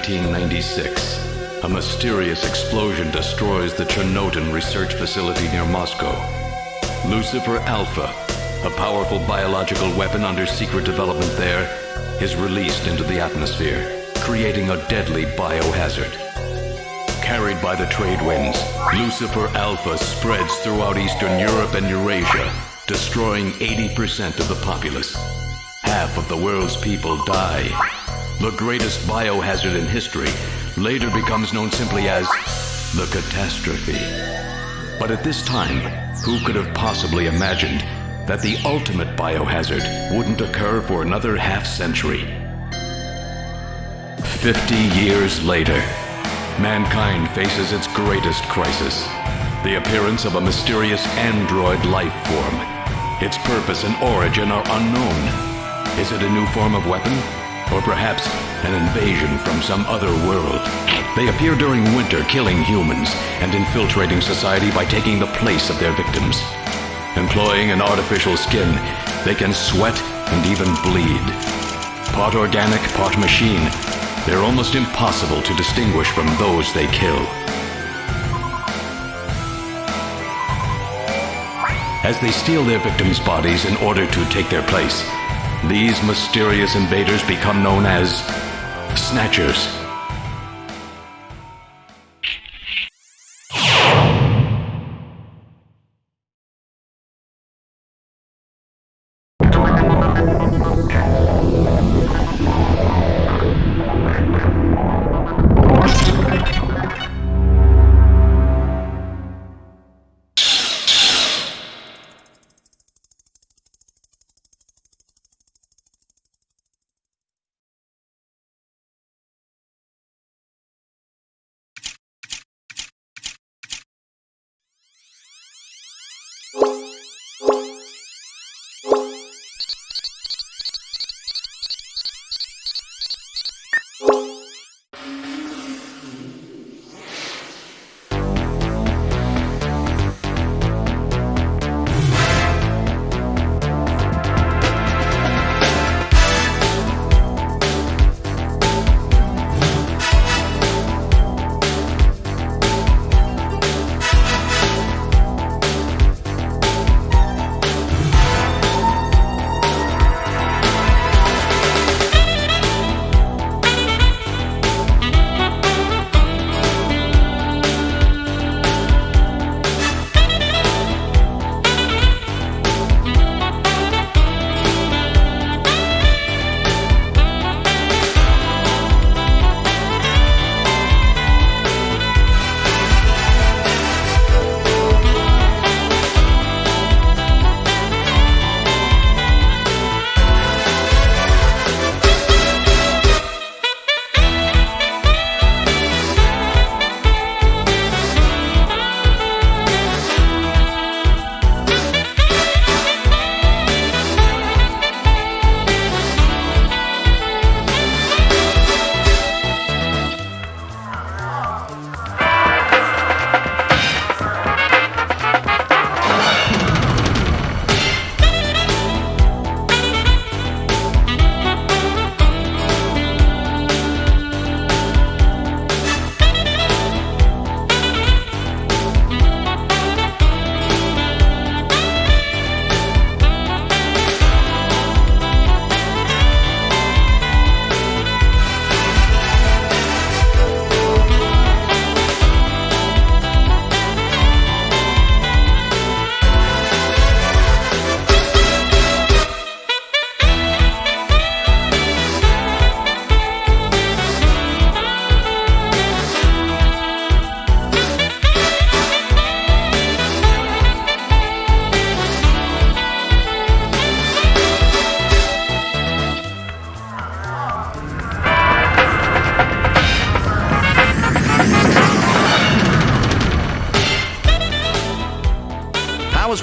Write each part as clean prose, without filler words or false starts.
1996, a mysterious explosion destroys the Chernobyl research facility near Moscow. Lucifer Alpha, a powerful biological weapon under secret development there, is released into the atmosphere, creating a deadly biohazard. Carried by the trade winds, Lucifer Alpha spreads throughout Eastern Europe and Eurasia, destroying 80% of the populace. Half of the world's people die. The greatest biohazard in history later becomes known simply as the catastrophe. But at this time, who could have possibly imagined that the ultimate biohazard wouldn't occur for another half-century? 50 years later, mankind faces its greatest crisis, the appearance of a mysterious android life form. Its purpose and origin are unknown. Is it a new form of weapon? Or perhaps an invasion from some other world? They appear during winter, killing humans and infiltrating society by taking the place of their victims. Employing an artificial skin, they can sweat and even bleed. Part organic, part machine, they're almost impossible to distinguish from those they kill. As they steal their victims' bodies in order to take their place, these mysterious invaders become known as Snatchers.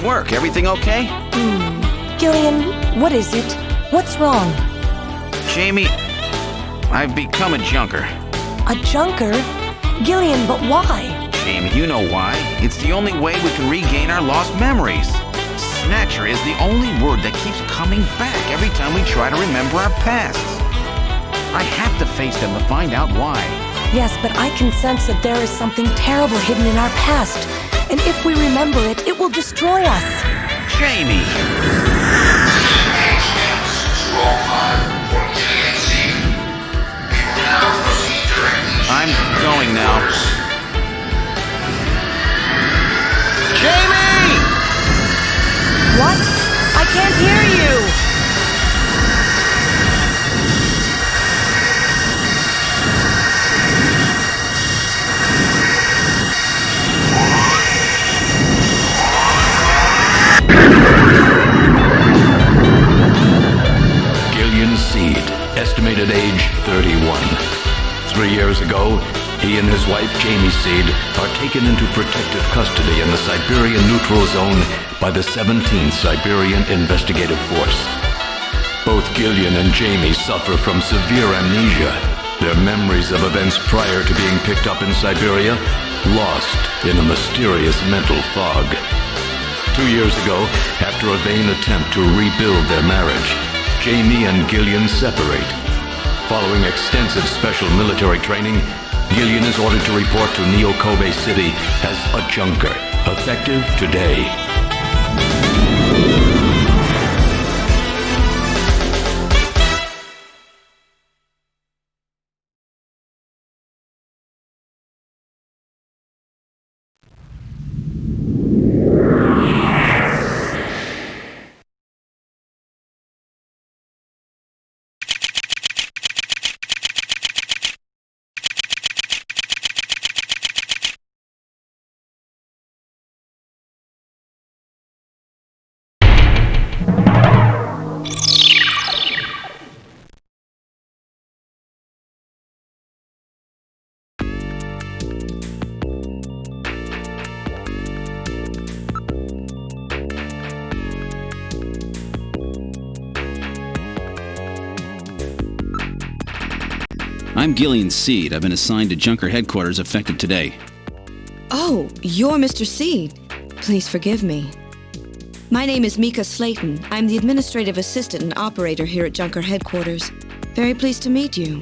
Work. Everything okay? Gillian, what is it? What's wrong? Jamie, I've become a junker. A junker? Gillian, but why? Jamie, you know why. It's the only way we can regain our lost memories. Snatcher is the only word that keeps coming back every time we try to remember our pasts. I have to face them to find out why. Yes, but I can sense that there is something terrible hidden in our past. And if we remember it, it will destroy us. Jamie! I'm going now. Jamie! What? I can't hear you! GILLIAN Seed, estimated age 31. 3 years ago, he and his wife Jamie Seed are taken into protective custody in the Siberian Neutral Zone by the 17th Siberian Investigative Force. Both GILLIAN and Jamie suffer from severe amnesia, their memories of events prior to being picked up in Siberia lost in a mysterious mental fog. 2 years ago, after a vain attempt to rebuild their marriage, Jamie and GILLIAN separate. Following extensive special military training, GILLIAN is ordered to report to Neo-Kobe City as a junker, effective today. I'm GILLIAN Seed. I've been assigned to Junker headquarters effective today. Oh, you're Mr. Seed. Please forgive me. My name is Mika Slayton. I'm the administrative assistant and operator here at Junker headquarters. Very pleased to meet you.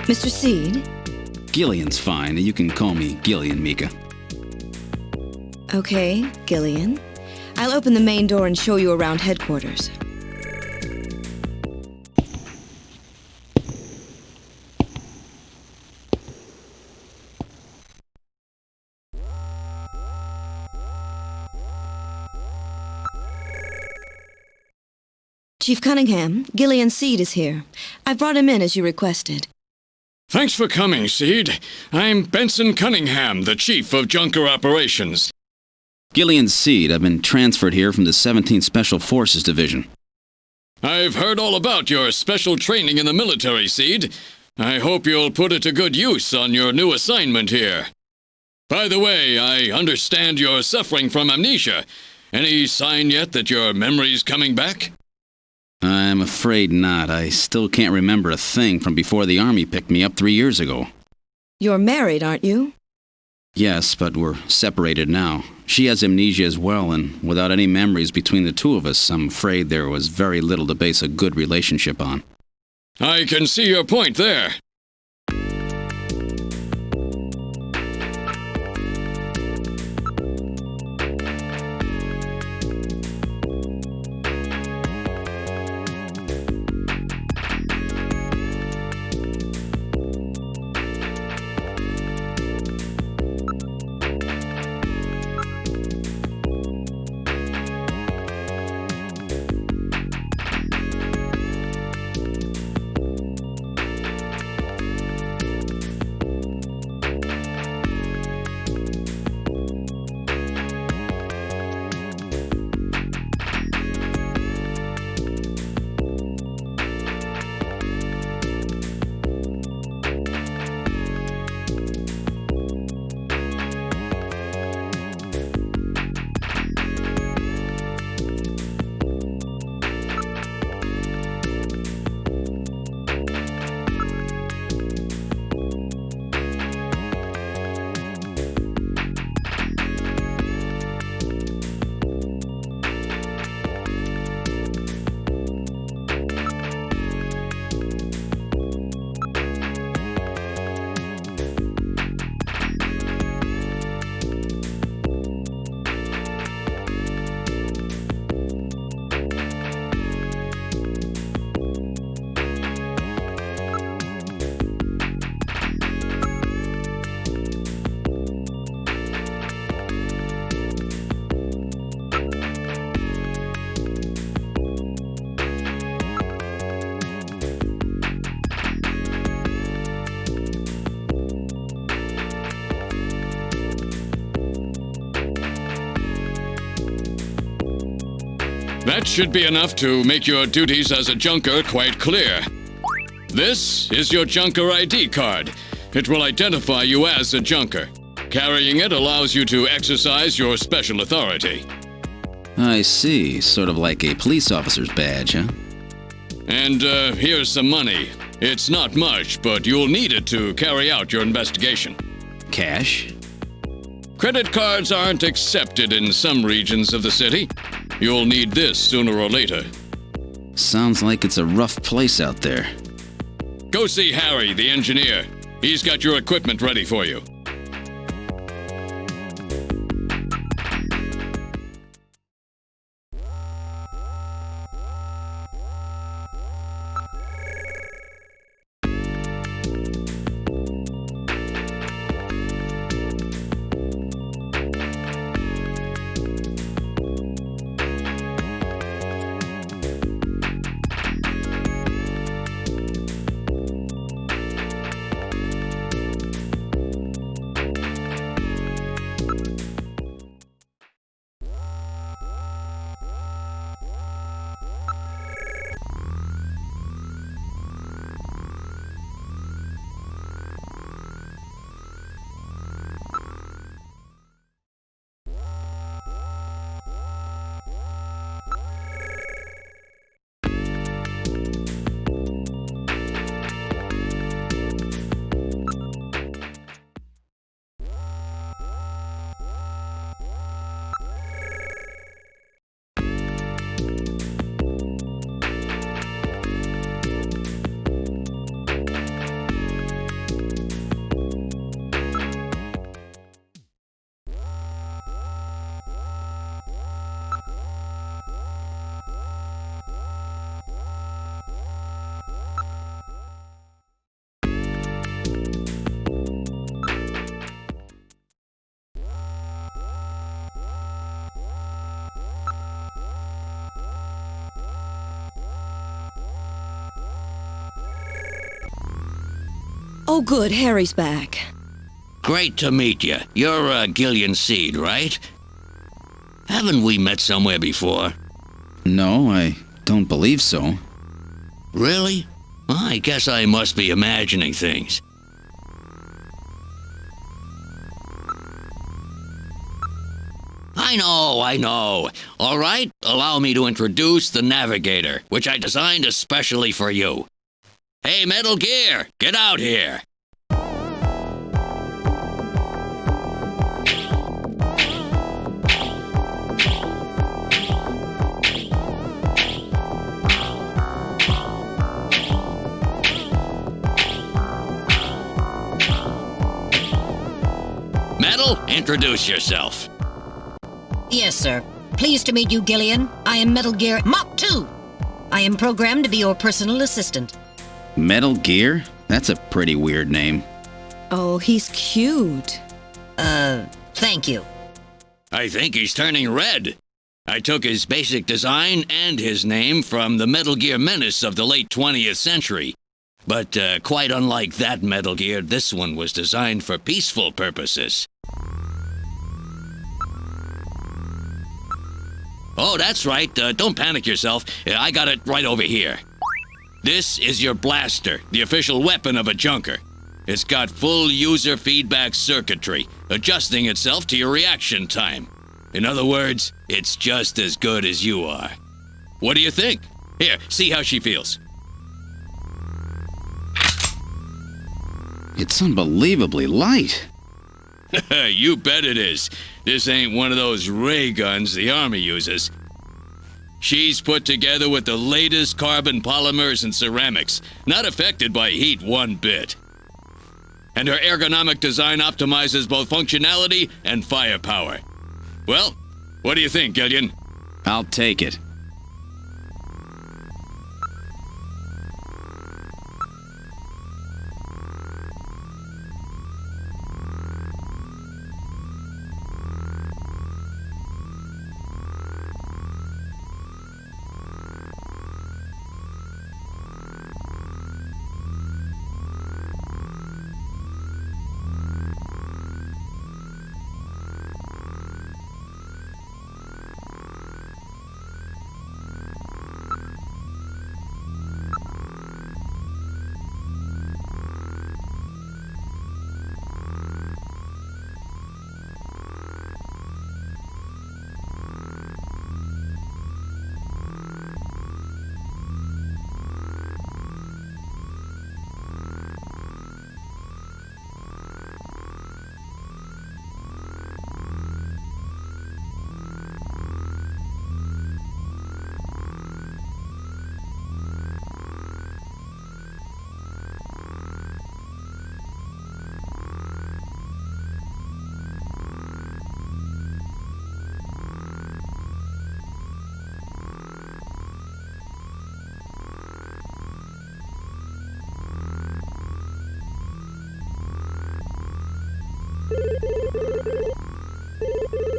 Mr. Seed? GILLIAN's fine. You can call me GILLIAN, Mika. Okay, GILLIAN. I'll open the main door and show you around headquarters. Chief Cunningham, GILLIAN Seed is here. I brought him in as you requested. Thanks for coming, Seed. I'm Benson Cunningham, the Chief of Junker Operations. GILLIAN Seed. I've been transferred here from the 17th Special Forces Division. I've heard all about your special training in the military, Seed. I hope you'll put it to good use on your new assignment here. By the way, I understand you're suffering from amnesia. Any sign yet that your memory's coming back? I'm afraid not. I still can't remember a thing from before the Army picked me up 3 years ago. You're married, aren't you? Yes, but we're separated now. She has amnesia as well, and without any memories between the two of us, I'm afraid there was very little to base a good relationship on. I can see your point there. That should be enough to make your duties as a junker quite clear. This is your junker ID card. It will identify you as a junker. Carrying it allows you to exercise your special authority. I see. Sort of like a police officer's badge, huh? And here's some money. It's not much, but you'll need it to carry out your investigation. Cash? Credit cards aren't accepted in some regions of the city. You'll need this sooner or later. Sounds like it's a rough place out there. Go see Harry, the engineer. He's got your equipment ready for you. Oh, good. Harry's back. Great to meet you. You're Gillian Seed, right? Haven't we met somewhere before? No, I don't believe so. Really? Well, I guess I must be imagining things. I know. All right, allow me to introduce the Navigator, which I designed especially for you. Hey, Metal Gear, get out here! Metal, introduce yourself. Yes, sir. Pleased to meet you, Gillian. I am Metal Gear Mach 2. I am programmed to be your personal assistant. Metal Gear? That's a pretty weird name. Oh, he's cute. Thank you. I think he's turning red. I took his basic design and his name from the Metal Gear menace of the late 20th century. But quite unlike that Metal Gear, this one was designed for peaceful purposes. Oh, that's right. Don't panic yourself. I got it right over here. This is your blaster, the official weapon of a junker. It's got full user feedback circuitry, adjusting itself to your reaction time. In other words, it's just as good as you are. What do you think? Here, see how she feels. It's unbelievably light. You bet it is. This ain't one of those ray guns the Army uses. She's put together with the latest carbon polymers and ceramics, not affected by heat one bit. And her ergonomic design optimizes both functionality and firepower. Well, what do you think, Gillian? I'll take it.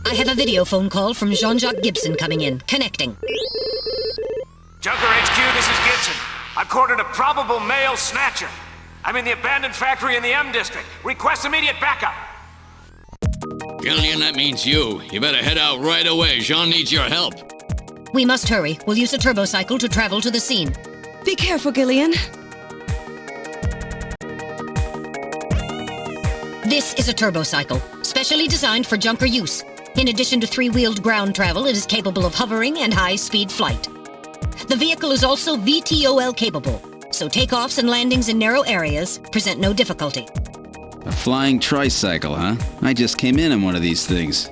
I have a video phone call from Jean-Jacques Gibson coming in. Connecting. Junker HQ, this is Gibson. I've cornered a probable male snatcher. I'm in the abandoned factory in the M District. Request immediate backup. Gillian, that means you. You better head out right away. Jean needs your help. We must hurry. We'll use a turbocycle to travel to the scene. Be careful, Gillian. This is a turbocycle, specially designed for junker use. In addition to three-wheeled ground travel, it is capable of hovering and high-speed flight. The vehicle is also VTOL capable, so takeoffs and landings in narrow areas present no difficulty. A flying tricycle, huh? I just came in on one of these things.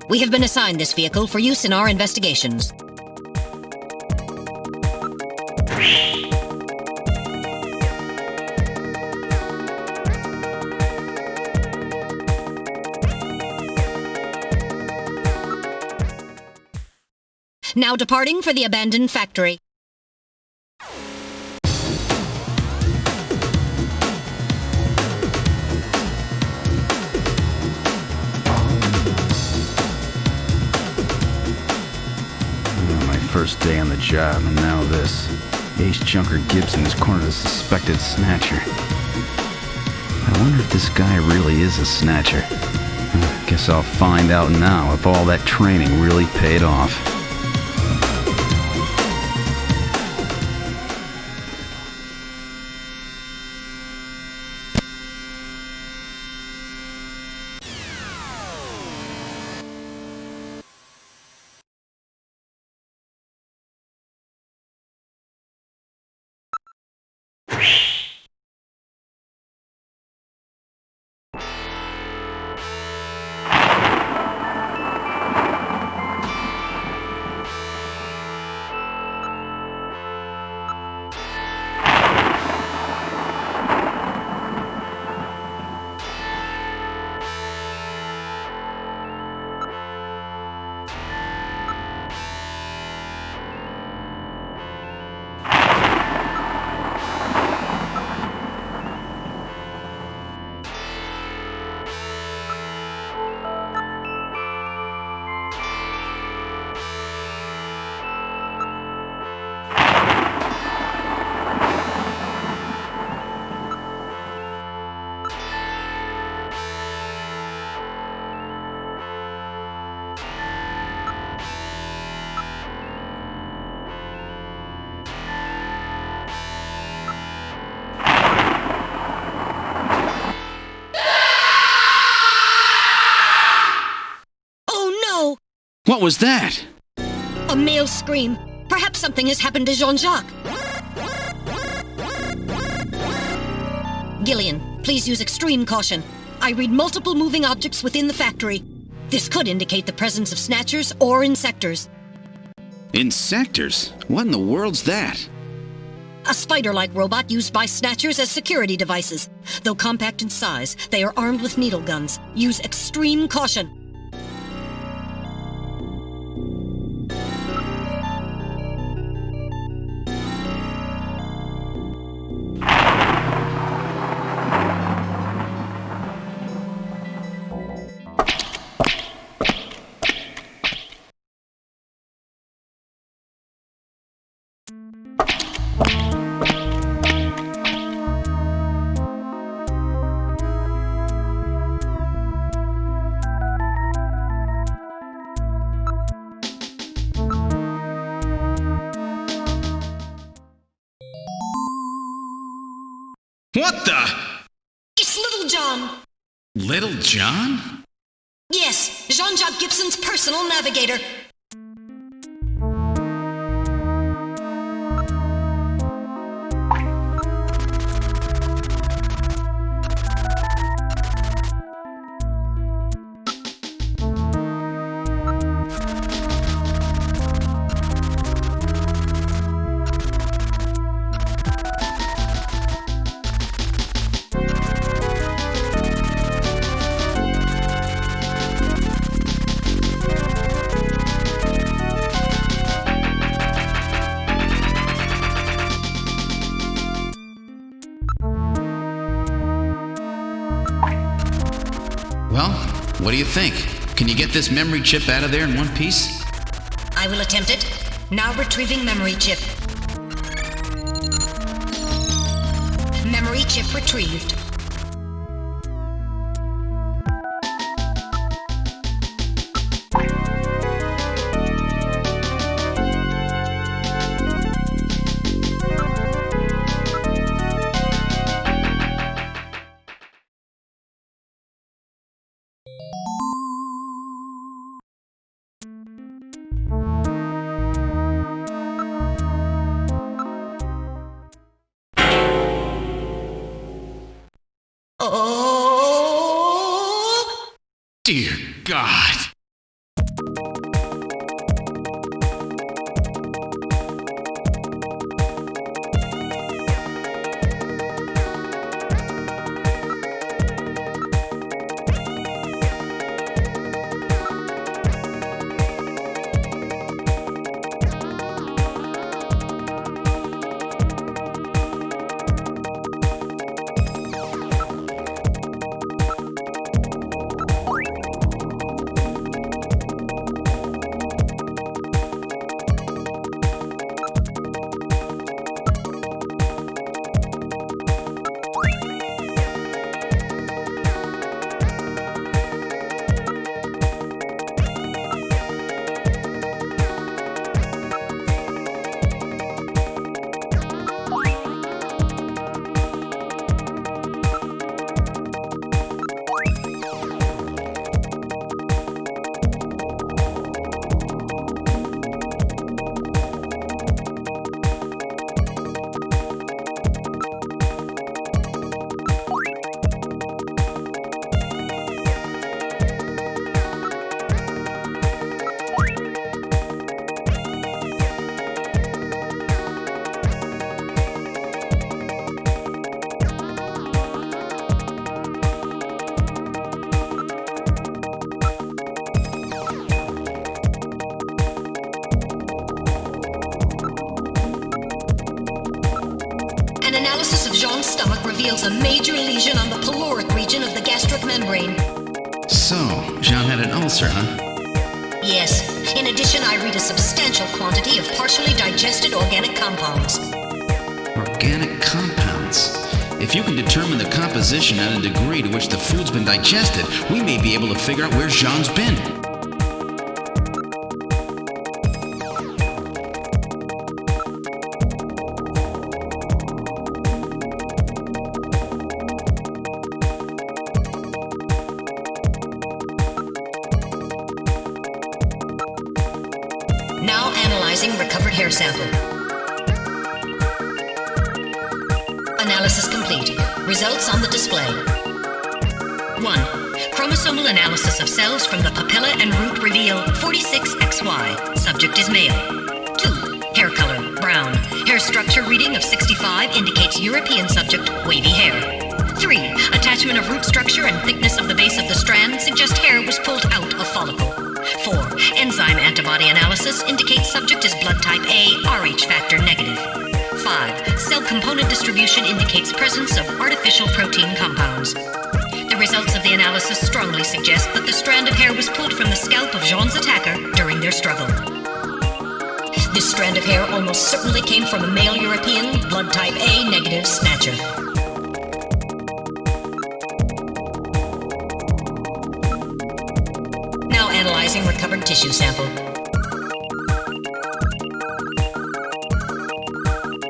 We have been assigned this vehicle for use in our investigations. Now departing for the abandoned factory. My first day on the job, and now this. Ace Junker Gibson has cornered a suspected snatcher. I wonder if this guy really is a snatcher. Guess I'll find out now if all that training really paid off. What was that? A male scream. Perhaps something has happened to Jean-Jacques. Gillian, please use extreme caution. I read multiple moving objects within the factory. This could indicate the presence of snatchers or insectors. Insectors? What in the world's that? A spider-like robot used by snatchers as security devices. Though compact in size, they are armed with needle guns. Use extreme caution. What the? It's Little John. Little John? Yes, Jean-Jacques Gibson's personal navigator. Well, what do you think? Can you get this memory chip out of there in one piece? I will attempt it. Now retrieving memory chip. Memory chip retrieved. Oh! Dear God. Stomach reveals a major lesion on the caloric region of the gastric membrane. So, Jean had an ulcer, huh? Yes. In addition, I read a substantial quantity of partially digested organic compounds. Organic compounds? If you can determine the composition and the degree to which the food's been digested, we may be able to figure out where Jean's been. Now analyzing recovered hair sample. Analysis complete. Results on the display. 1. Chromosomal analysis of cells from the papilla and root reveal 46XY. Subject is male. 2. Hair color, brown. Hair structure reading of 65 indicates European subject, wavy hair. 3. Attachment of root structure and thickness of the base of the strand suggest hair was pulled out of follicle. 4. Enzyme antibody analysis indicates subject is blood type A, Rh factor negative. 5. Cell component distribution indicates presence of artificial protein compounds. The results of the analysis strongly suggest that the strand of hair was pulled from the scalp of Jean's attacker during their struggle. This strand of hair almost certainly came from a male European, blood type A negative Snatcher. Now analyzing recovered tissue sample.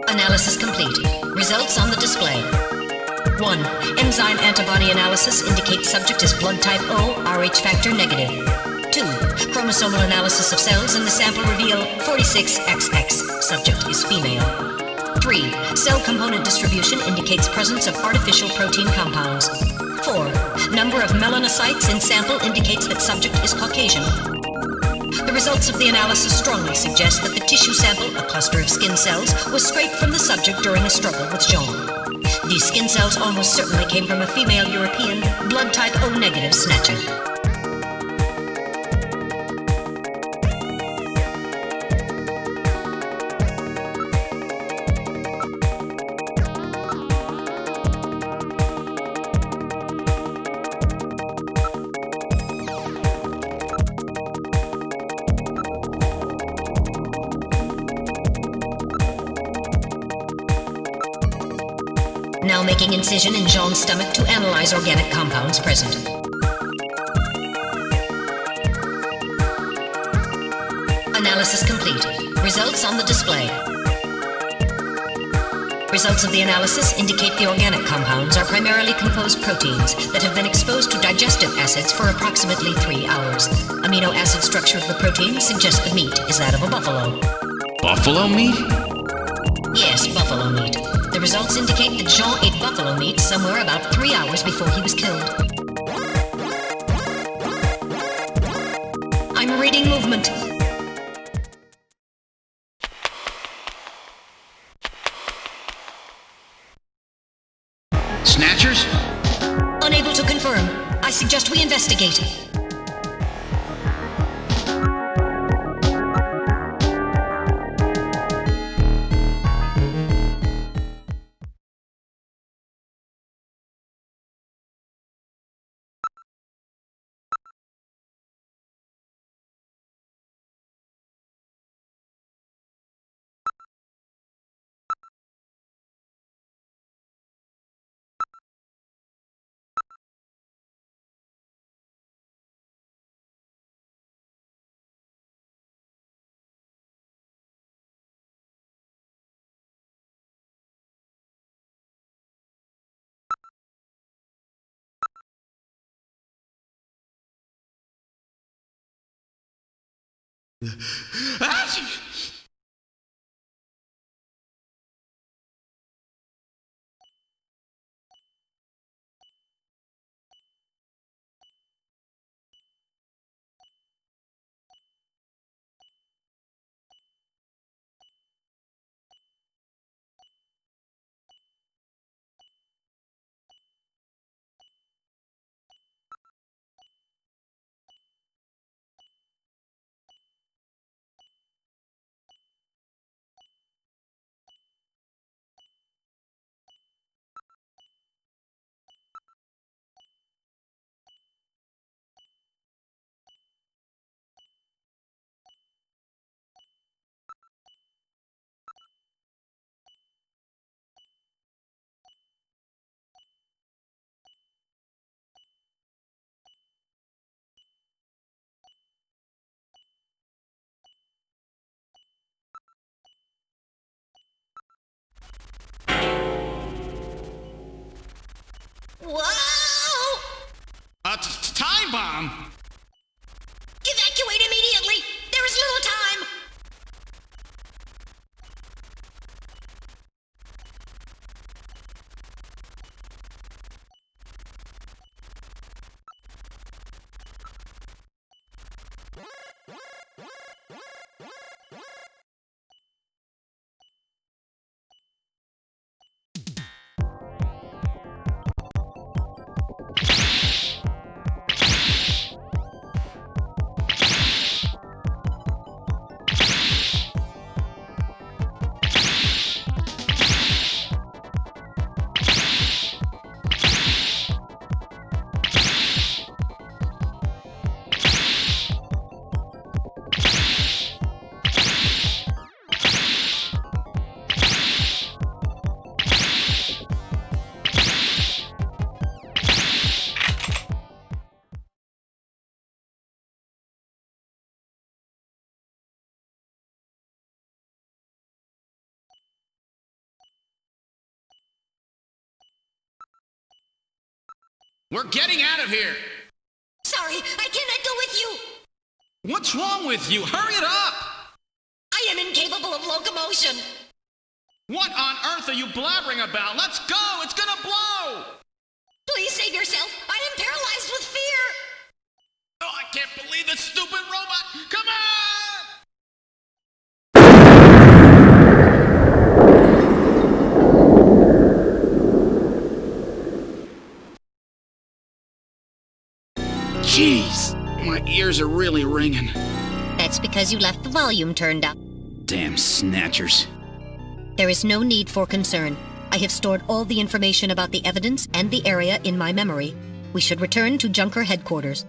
Analysis complete. Results on the display. 1. Enzyme antibody analysis indicates subject is blood type O, Rh factor negative. 2. Chromosomal analysis of cells in the sample reveal 46XX. Subject is female. 3. Cell component distribution indicates presence of artificial protein compounds. 4. Number of melanocytes in sample indicates that subject is Caucasian. The results of the analysis strongly suggest that the tissue sample, a cluster of skin cells, was scraped from the subject during a struggle with Jean. These skin cells almost certainly came from a female European, blood type O negative Snatcher. Now making incision in Jean's stomach to analyze organic compounds present. Analysis complete. Results on the display. Results of the analysis indicate the organic compounds are primarily composed proteins that have been exposed to digestive acids for approximately 3 hours. Amino acid structure of the protein suggests the meat is that of a buffalo. Buffalo meat? Yes, buffalo meat. The results indicate that Jean ate buffalo meat somewhere about 3 hours before he was killed. I'm reading movement. Snatchers? Unable to confirm. I suggest we investigate. Whoa! Time bomb! Evacuate immediately! There is little time! We're getting out of here! Sorry, I cannot go with you! What's wrong with you? Hurry it up! I am incapable of locomotion! What on earth are you blabbering about? Let's go! It's gonna blow! Please save yourself! I am paralyzed with fear! Oh, I can't believe this stupid robot! Come on! Jeez, my ears are really ringing. That's because you left the volume turned up. Damn snatchers. There is no need for concern. I have stored all the information about the evidence and the area in my memory. We should return to Junker headquarters.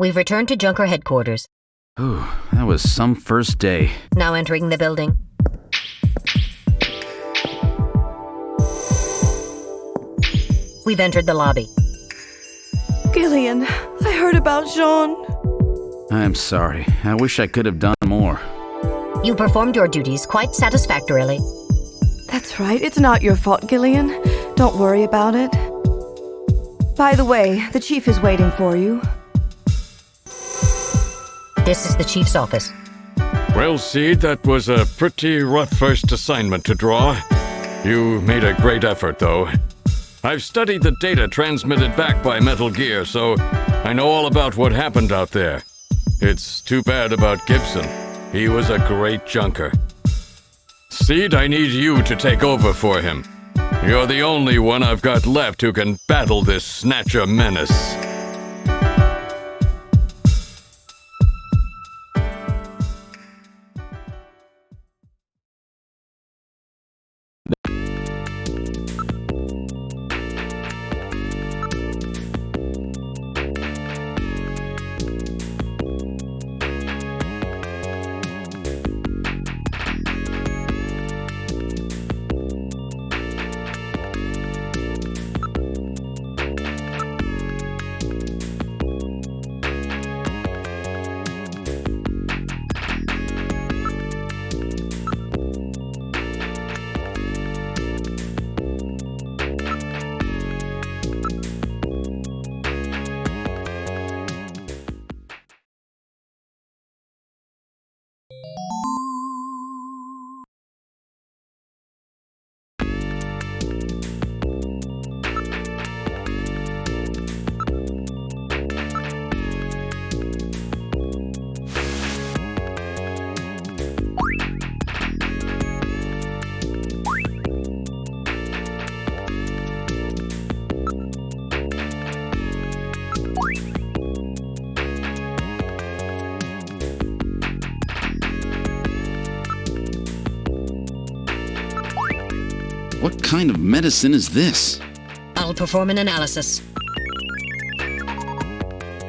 We've returned to Junker headquarters. Ooh, that was some first day. Now entering the building. We've entered the lobby. Gillian, I heard about Jean. I'm sorry. I wish I could have done more. You performed your duties quite satisfactorily. That's right, it's not your fault, Gillian. Don't worry about it. By the way, the chief is waiting for you. This is the chief's office. Well, Seed, that was a pretty rough first assignment to draw. You made a great effort, though. I've studied the data transmitted back by Metal Gear, so I know all about what happened out there. It's too bad about Gibson. He was a great junker. Seed, I need you to take over for him. You're the only one I've got left who can battle this Snatcher menace. What kind of medicine is this? I'll perform an analysis.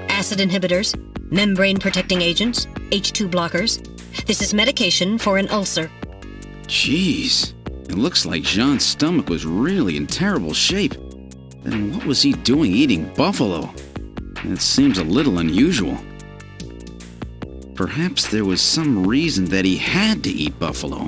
Acid inhibitors, membrane-protecting agents, H2 blockers. This is medication for an ulcer. Jeez, it looks like Jean's stomach was really in terrible shape. Then what was he doing eating buffalo? It seems a little unusual. Perhaps there was some reason that he had to eat buffalo.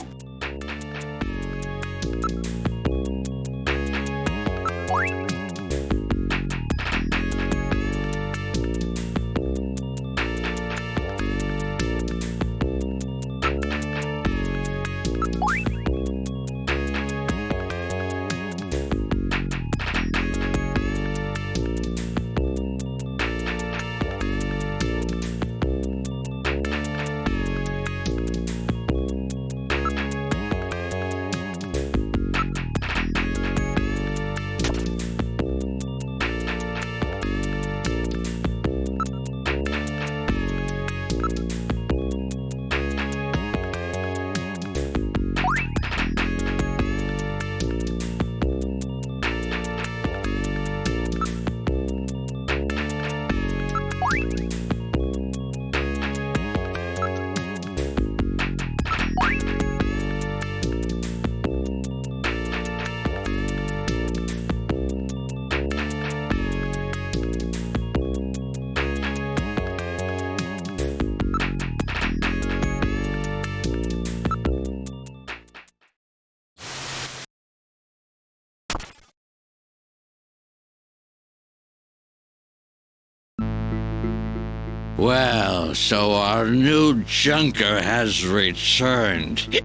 Well, so our new junker has returned.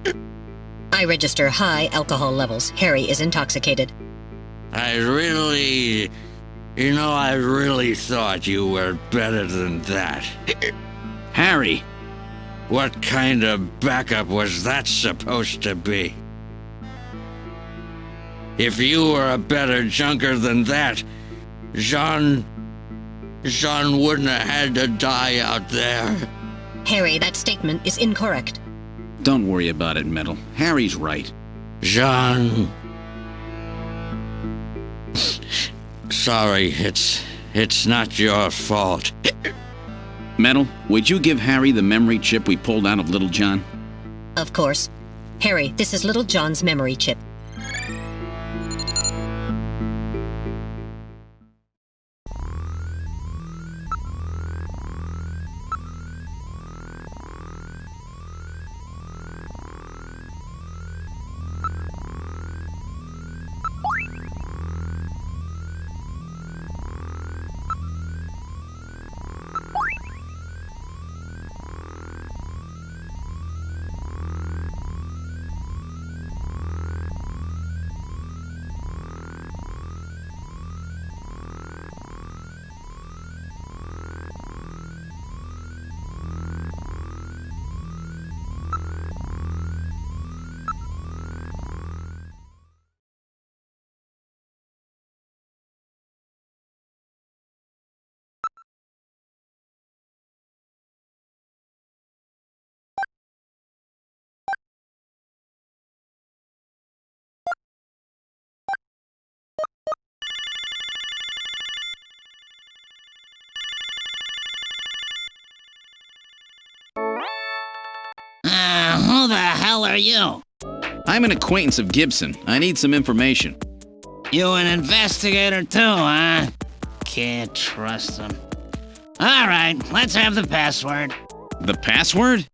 I register high alcohol levels. Harry is intoxicated. I really thought you were better than that. Harry! What kind of backup was that supposed to be? If you were a better junker than that, Jean wouldn't have had to die out there. Harry, that statement is incorrect. Don't worry about it, Metal. Harry's right. Jean. Sorry, it's not your fault. Metal, would you give Harry the memory chip we pulled out of Little John? Of course. Harry, this is Little John's memory chip. Who the hell are you? I'm an acquaintance of Gibson. I need some information. You an investigator too, huh? Can't trust him. All right, let's have the password. The password?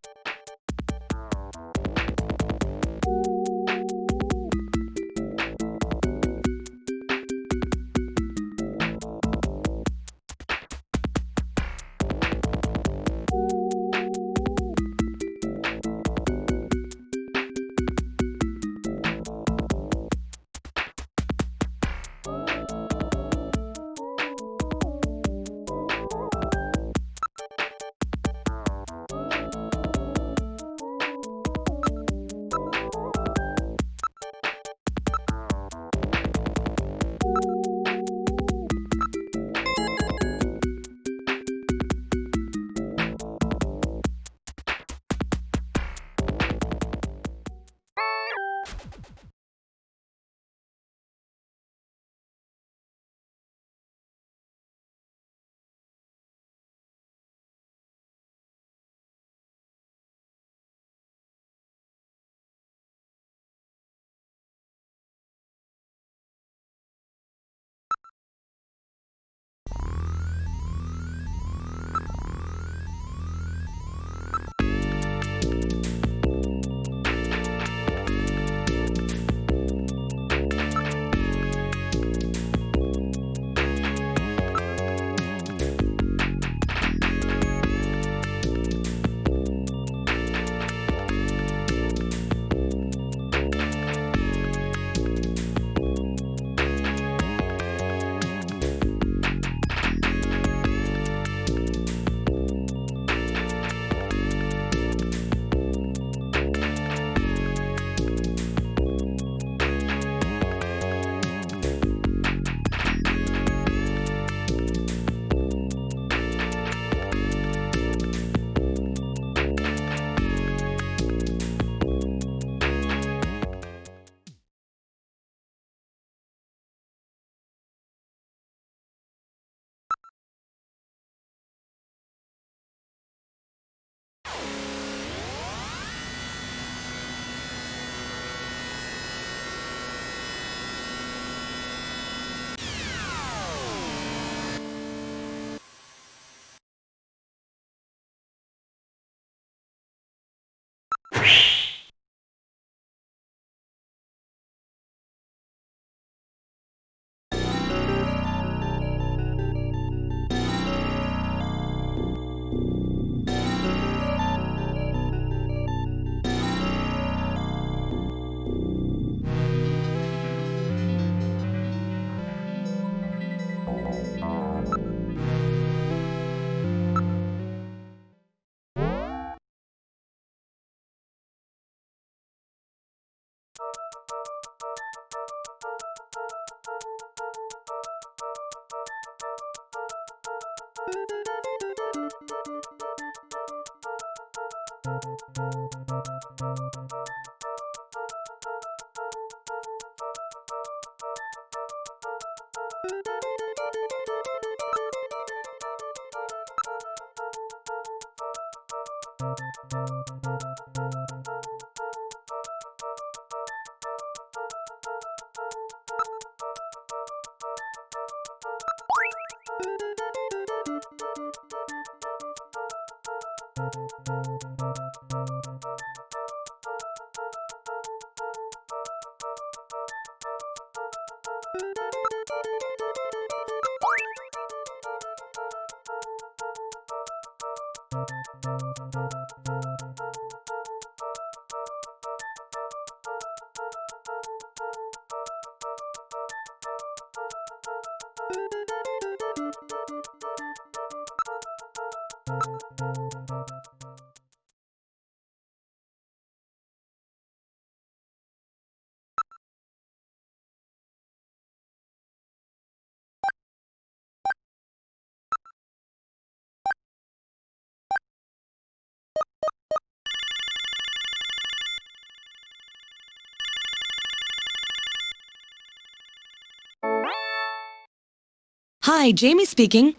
Hi, Jamie speaking.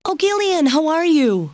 Oh, Gillian, how are you?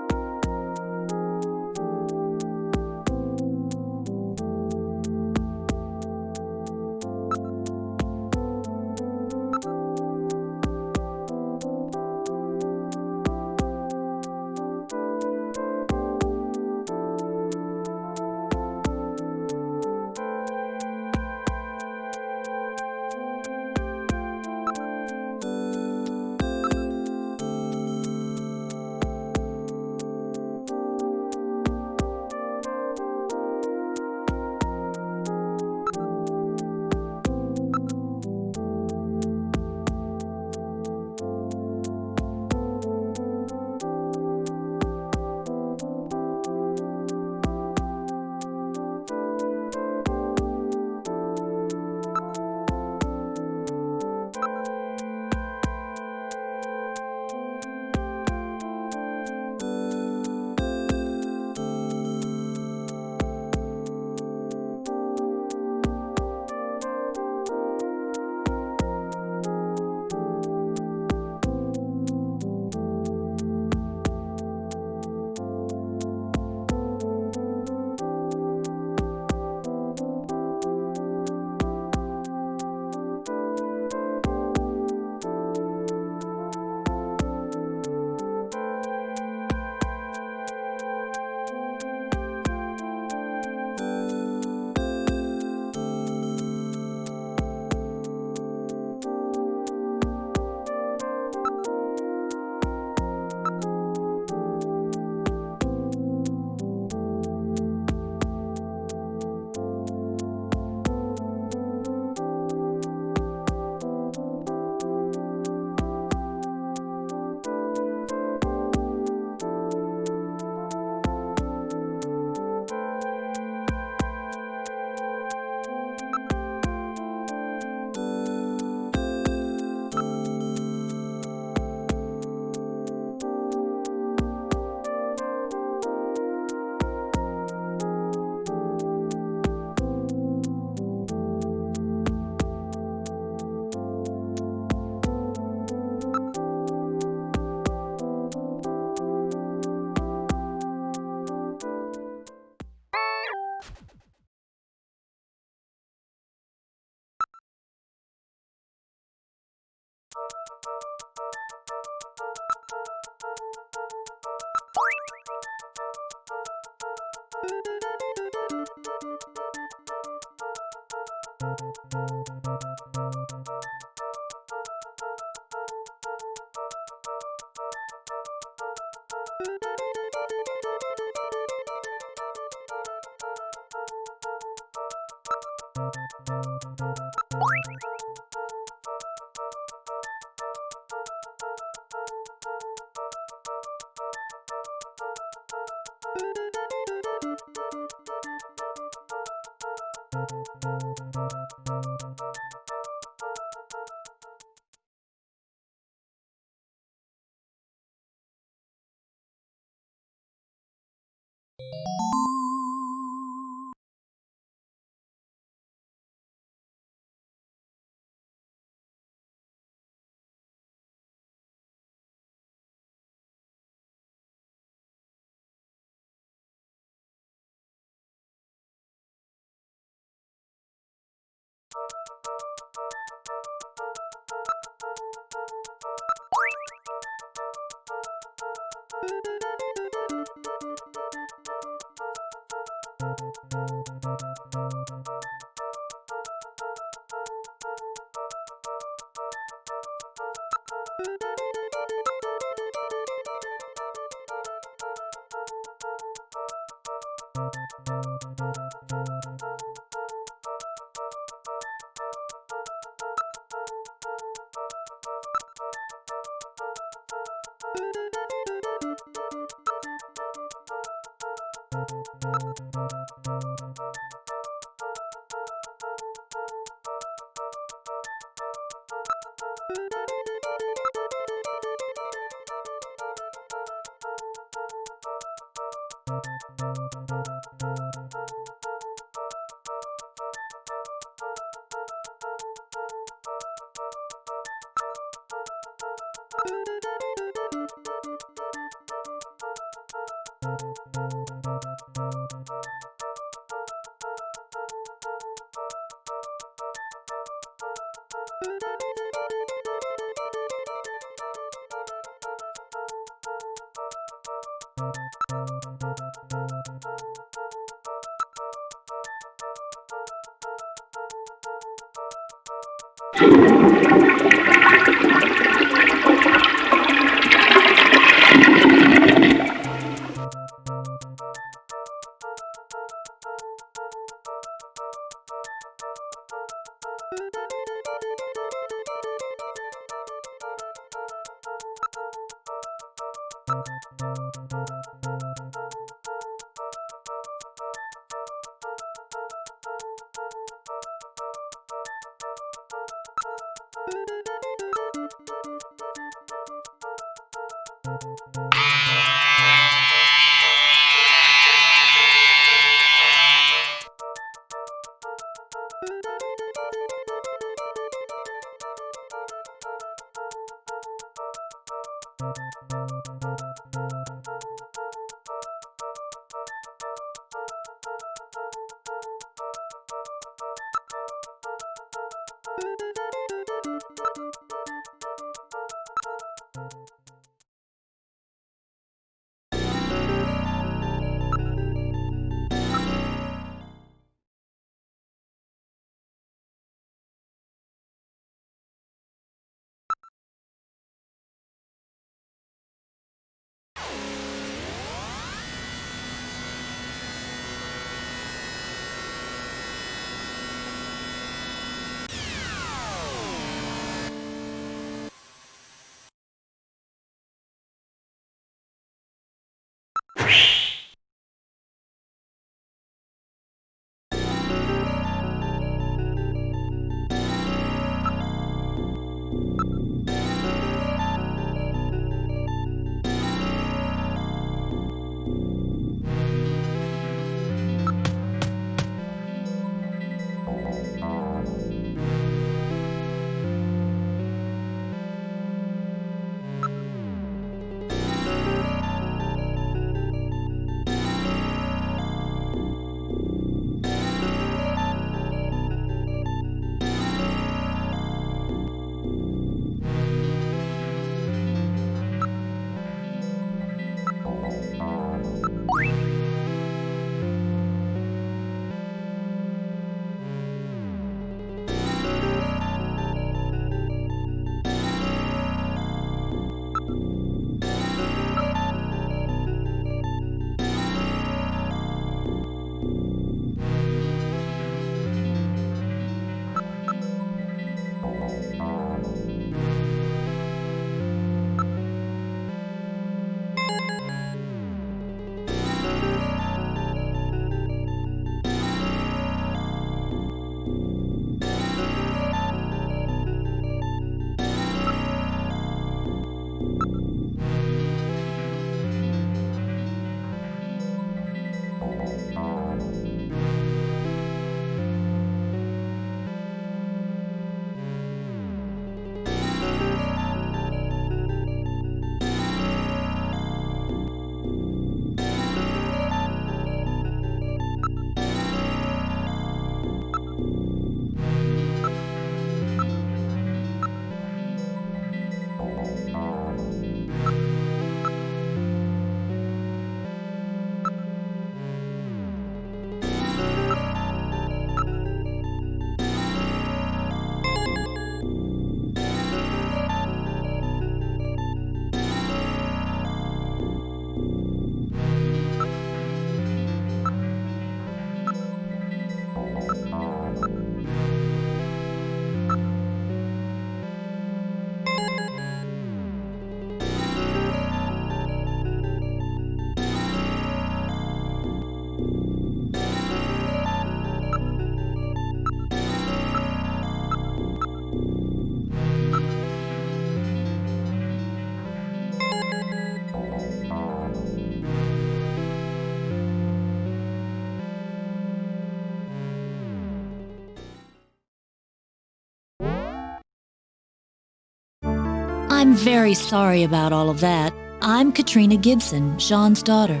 I'm very sorry about all of that. I'm Katrina Gibson, Sean's daughter.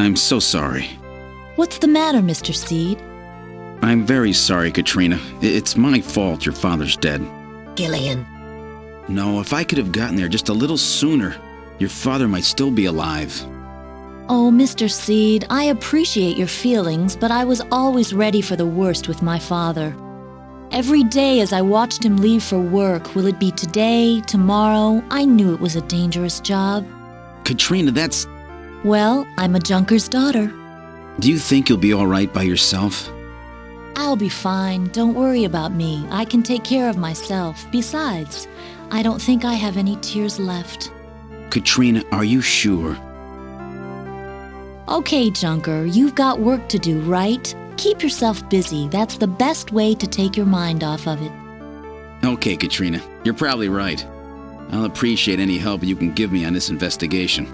I'm so sorry. What's the matter, Mr. Seed? I'm very sorry, Katrina. It's my fault your father's dead. Gillian. No, if I could have gotten there just a little sooner, your father might still be alive. Oh, Mr. Seed, I appreciate your feelings, but I was always ready for the worst with my father. Every day as I watched him leave for work, will it be today, tomorrow, I knew it was a dangerous job. Katrina, that's... Well, I'm a junker's daughter. Do you think you'll be all right by yourself? I'll be fine. Don't worry about me. I can take care of myself. Besides, I don't think I have any tears left. Katrina, are you sure? Okay, Junker, you've got work to do, right? Keep yourself busy. That's the best way to take your mind off of it. Okay, Katrina, you're probably right. I'll appreciate any help you can give me on this investigation.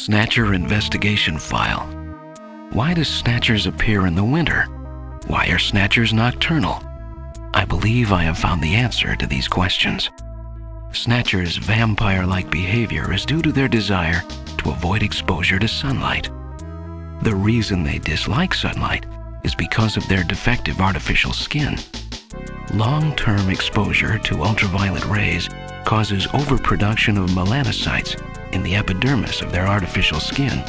Snatcher investigation file. Why do Snatchers appear in the winter? Why are Snatchers nocturnal? I believe I have found the answer to these questions. Snatchers' vampire-like behavior is due to their desire to avoid exposure to sunlight. The reason they dislike sunlight is because of their defective artificial skin. Long-term exposure to ultraviolet rays causes overproduction of melanocytes in the epidermis of their artificial skin,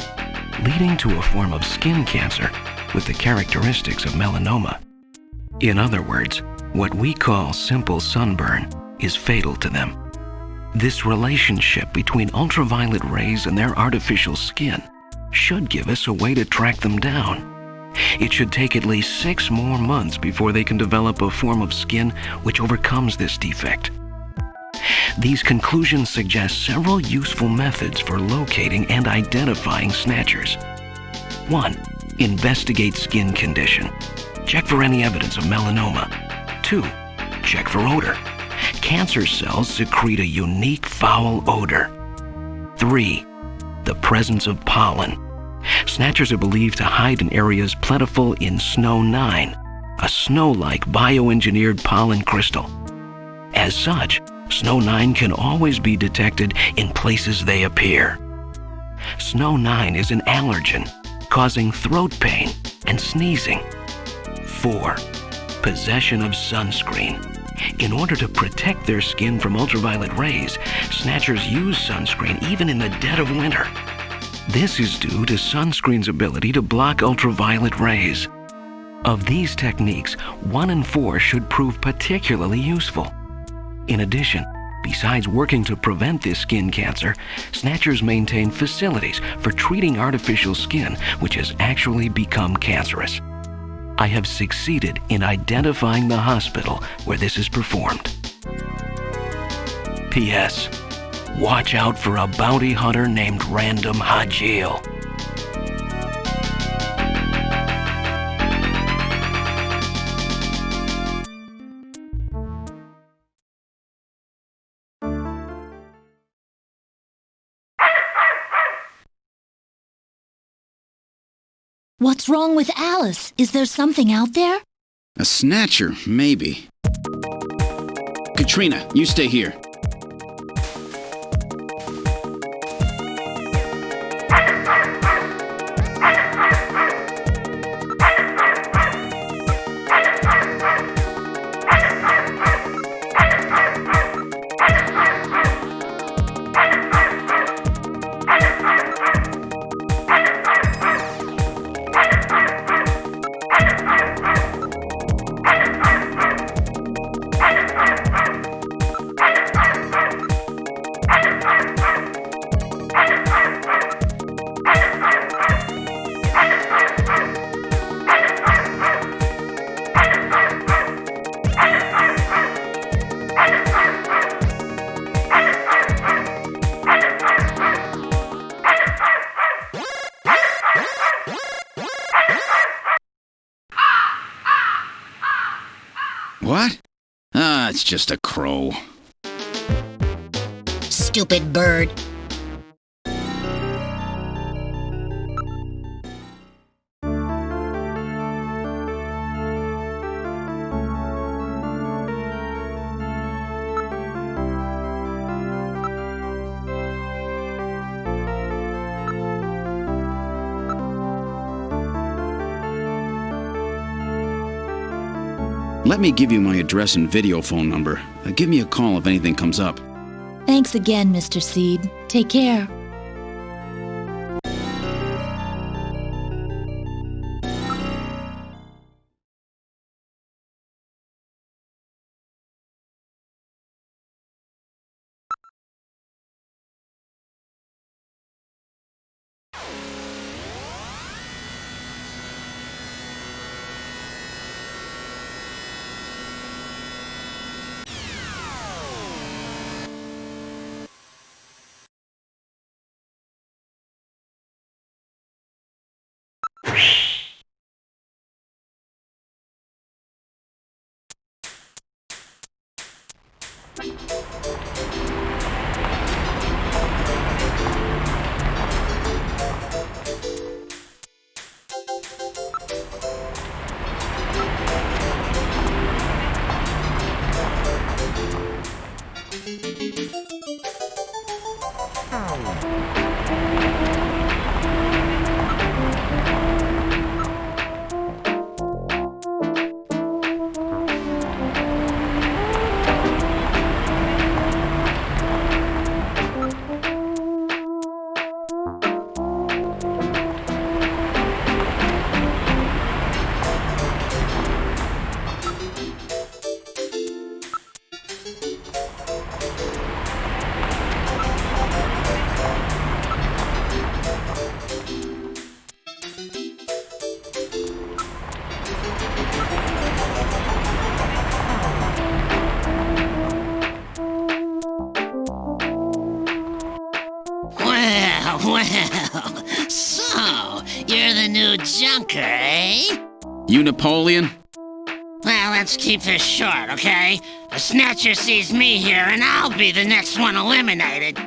leading to a form of skin cancer with the characteristics of melanoma. In other words, what we call simple sunburn is fatal to them. This relationship between ultraviolet rays and their artificial skin should give us a way to track them down. It should take at least 6 more months before they can develop a form of skin which overcomes this defect. These conclusions suggest several useful methods for locating and identifying Snatchers. 1. Investigate skin condition. Check for any evidence of melanoma. 2. Check for odor. Cancer cells secrete a unique foul odor. 3. The presence of pollen. Snatchers are believed to hide in areas plentiful in Snow 9, a snow-like bioengineered pollen crystal. As such, Snow 9 can always be detected in places they appear. Snow 9 is an allergen, causing throat pain and sneezing. 4. Possession of sunscreen. In order to protect their skin from ultraviolet rays, Snatchers use sunscreen even in the dead of winter. This is due to sunscreen's ability to block ultraviolet rays. Of these techniques, 1 and 4 should prove particularly useful. In addition, besides working to prevent this skin cancer, Snatchers maintain facilities for treating artificial skin which has actually become cancerous. I have succeeded in identifying the hospital where this is performed. P.S. Watch out for a bounty hunter named Random Hajil. What's wrong with Alice? Is there something out there? A Snatcher, maybe. Katrina, you stay here. What? Ah, it's just a crow. Stupid bird. Let me give you my address and video phone number. Give me a call if anything comes up. Thanks again, Mr. Seed. Take care. Well, so, you're the new junker, eh? You Napoleon? Well, let's keep this short, okay? The Snatcher sees me here, and I'll be the next one eliminated.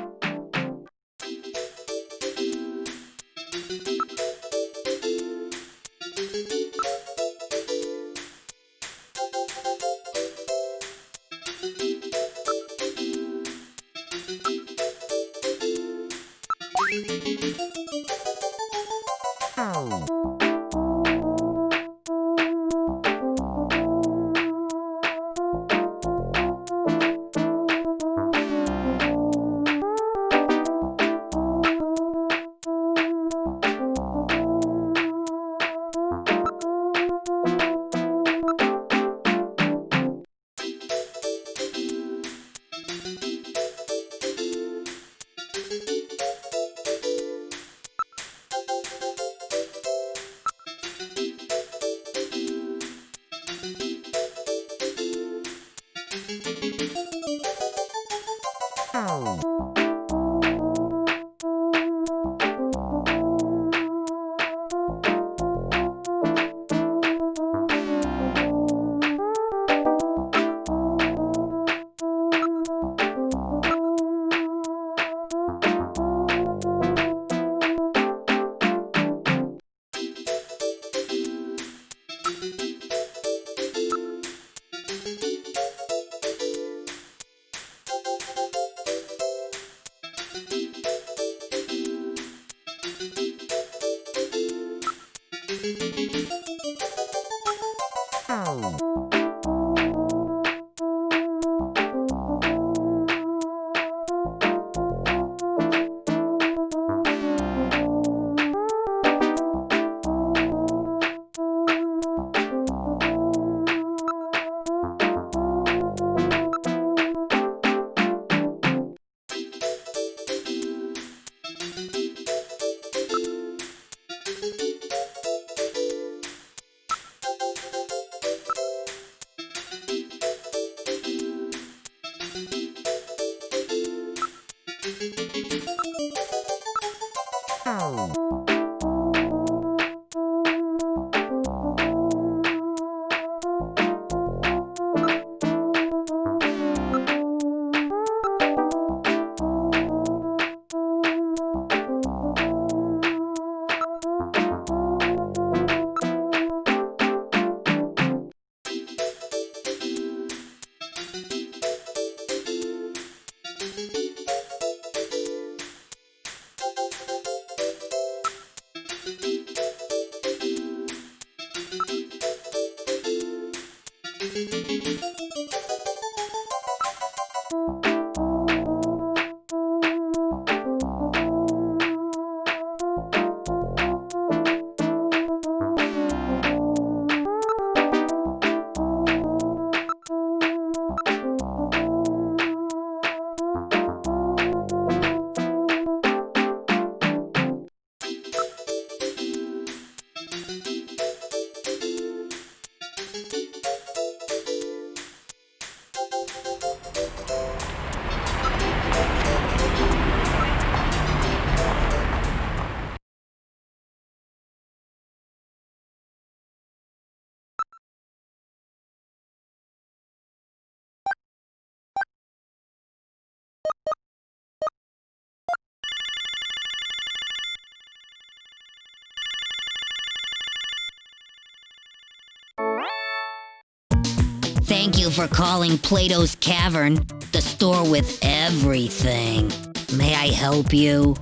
Thank you for calling Plato's Cavern, the store with everything. May I help you?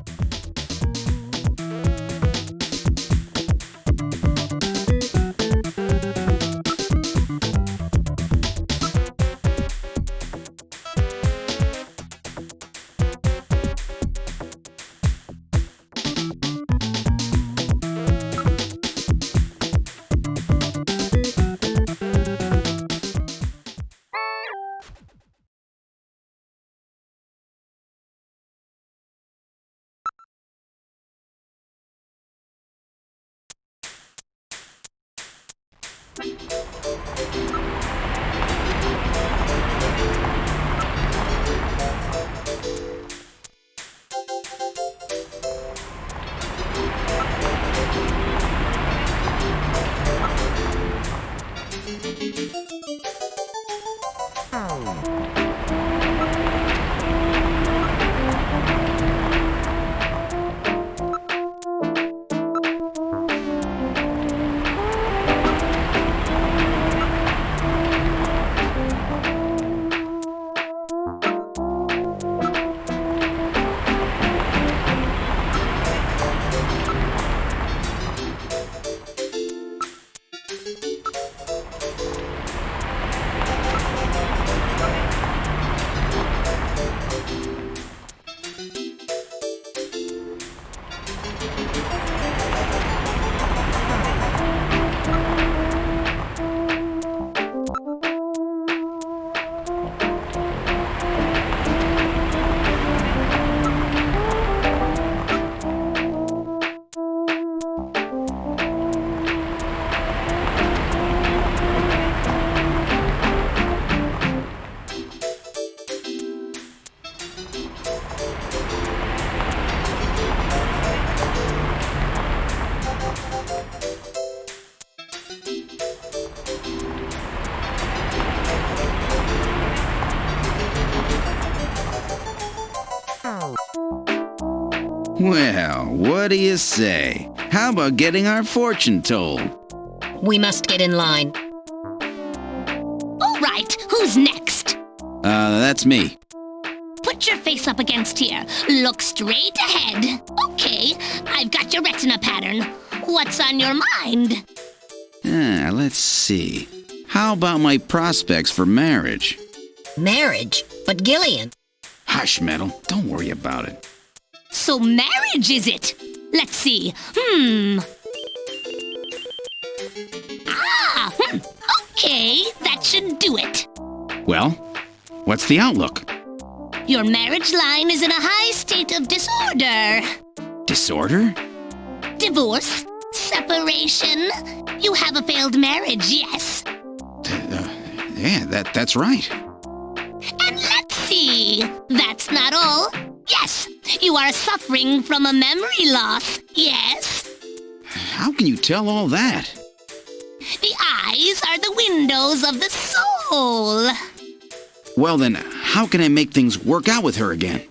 Well, what do you say? How about getting our fortune told? We must get in line. All right, who's next? That's me. Put your face up against here. Look straight ahead. Okay, I've got your retina pattern. What's on your mind? Let's see. How about my prospects for marriage? Marriage? But Gillian. Hush, Metal. Don't worry about it. So marriage is it? Let's see. Okay, that should do it. Well, what's the outlook? Your marriage line is in a high state of disorder. Disorder? Divorce, separation. You have a failed marriage, yes. Yeah, that's right. And let's see. That's not all. Yes, you are suffering from a memory loss, yes. How can you tell all that? The eyes are the windows of the soul. Well then, how can I make things work out with her again?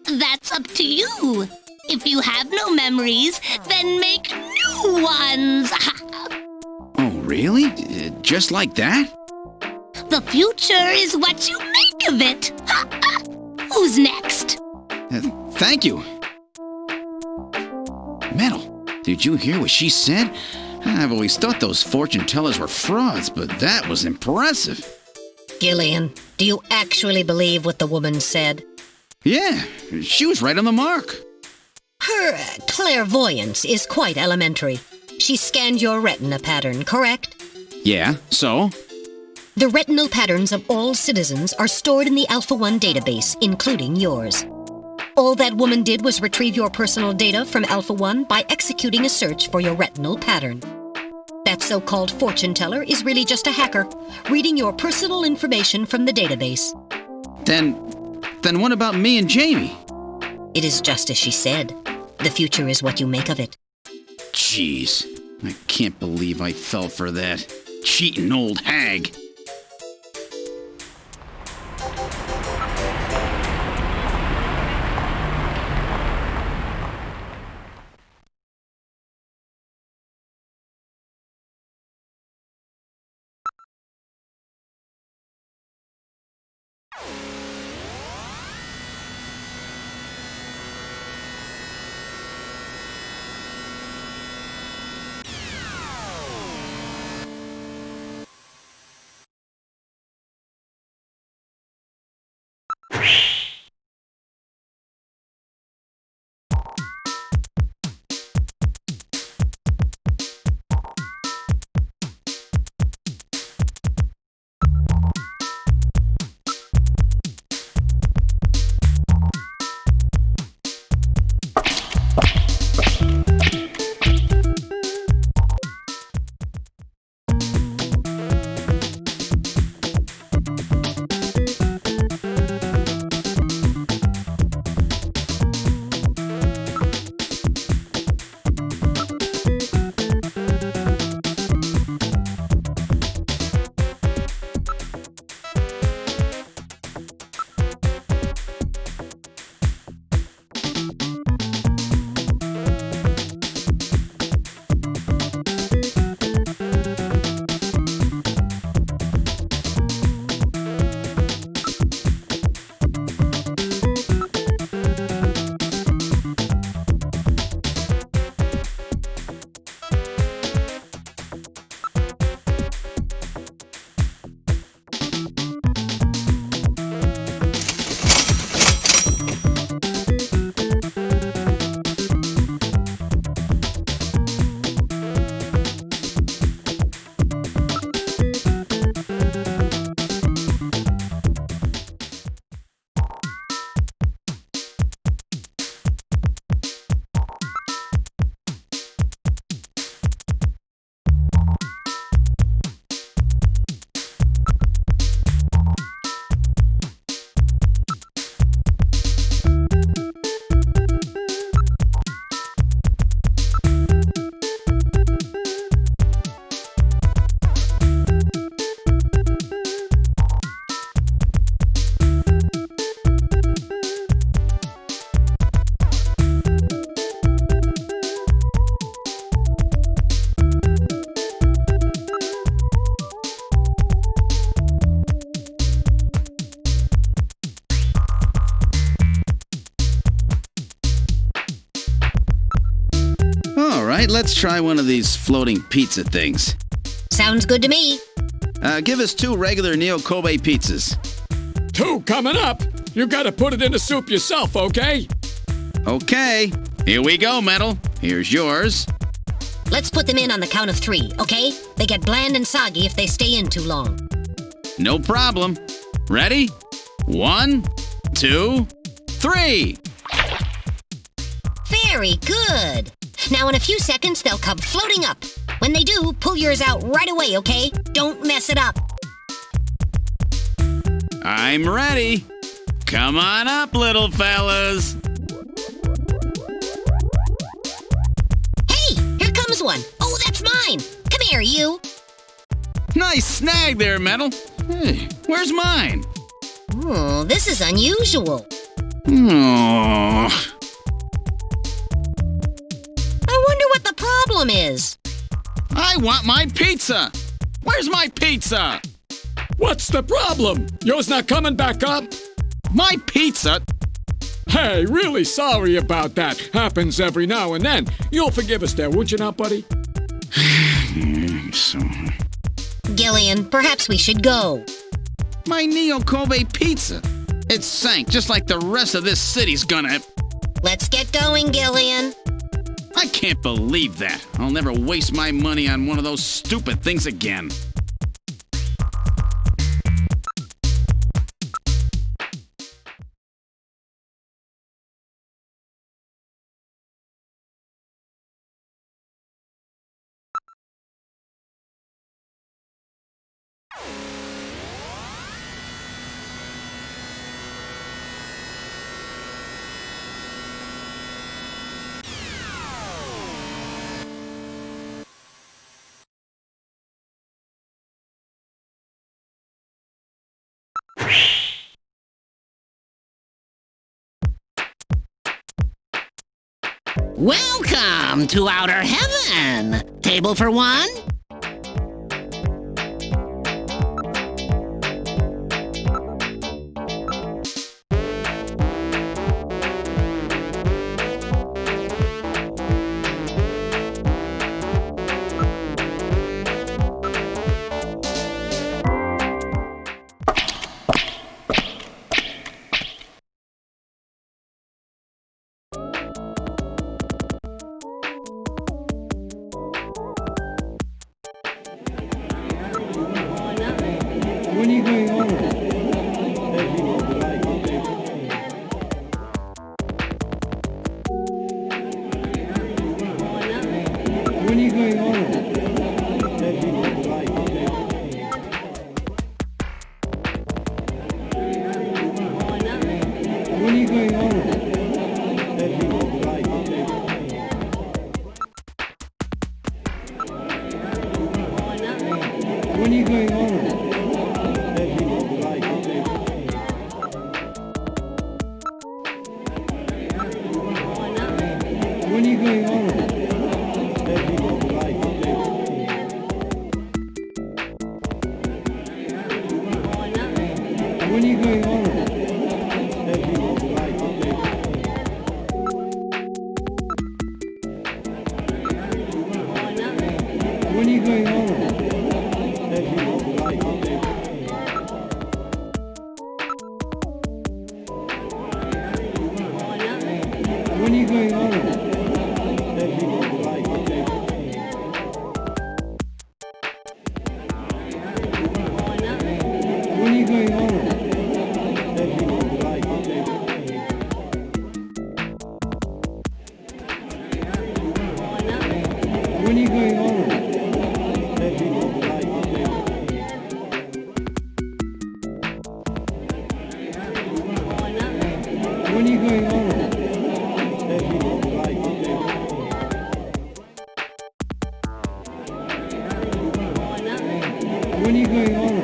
That's up to you. If you have no memories, then make new ones. Oh, really? Just like that? The future is what you make of it. Who's next? Thank you. Metal, did you hear what she said? I've always thought those fortune tellers were frauds, but that was impressive. Gillian, do you actually believe what the woman said? Yeah, she was right on the mark. Her clairvoyance is quite elementary. She scanned your retina pattern, correct? Yeah, so? The retinal patterns of all citizens are stored in the Alpha 1 database, including yours. All that woman did was retrieve your personal data from Alpha 1 by executing a search for your retinal pattern. That so-called fortune teller is really just a hacker, reading your personal information from the database. Then what about me and Jamie? It is just as she said. The future is what you make of it. Jeez, I can't believe I fell for that. Cheating old hag. right, let's try one of these floating pizza things. Sounds good to me. Give us 2 regular Neo Kobe pizzas. 2 coming up. You gotta put it in the soup yourself, okay? Okay, here we go, Metal. Here's yours. Let's put them in on the count of 3, okay? They get bland and soggy if they stay in too long. No problem. Ready? 1, 2, 3. Very good. Now in a few seconds, they'll come floating up. When they do, pull yours out right away, okay? Don't mess it up. I'm ready. Come on up, little fellas. Hey, here comes one. Oh, that's mine. Come here, you. Nice snag there, Metal. Hey, where's mine? Oh, this is unusual. Oh. I wonder what the problem is. I want my pizza. Where's my pizza? What's the problem? Yours not coming back up? My pizza? Hey, really sorry about that. Happens every now and then. You'll forgive us there, won't you not, buddy? Gillian, perhaps we should go. My Neo Kobe pizza. It sank just like the rest of this city's gonna. Let's get going, Gillian. I can't believe that. I'll never waste my money on one of those stupid things again. Welcome to Outer Heaven! Table for 1? When are you going on? When are you going on? When are you going on? When are you going on? When are you going on? When are you going on? When are you going on? When are you going on? When are you going on? When are you going on? When are you going on? When are you going on? When are you going on?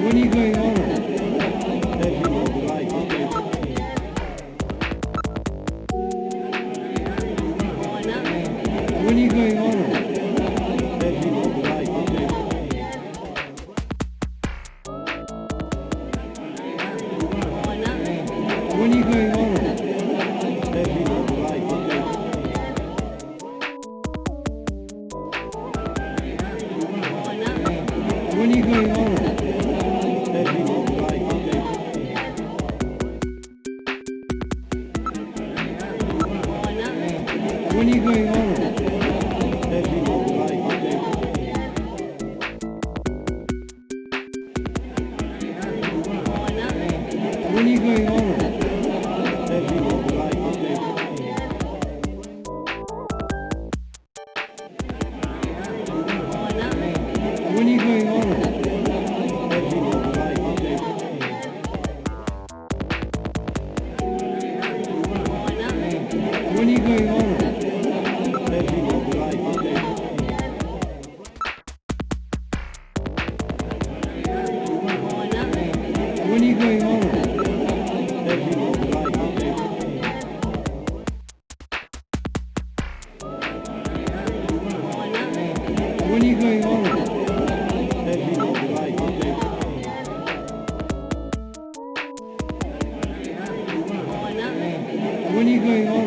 When are you going on? When are you going on? When are you going on? When are you going on? When are you going on? When are you going on? When are you going on? When are you going on? When are you going on? When are you going on? When are you going on?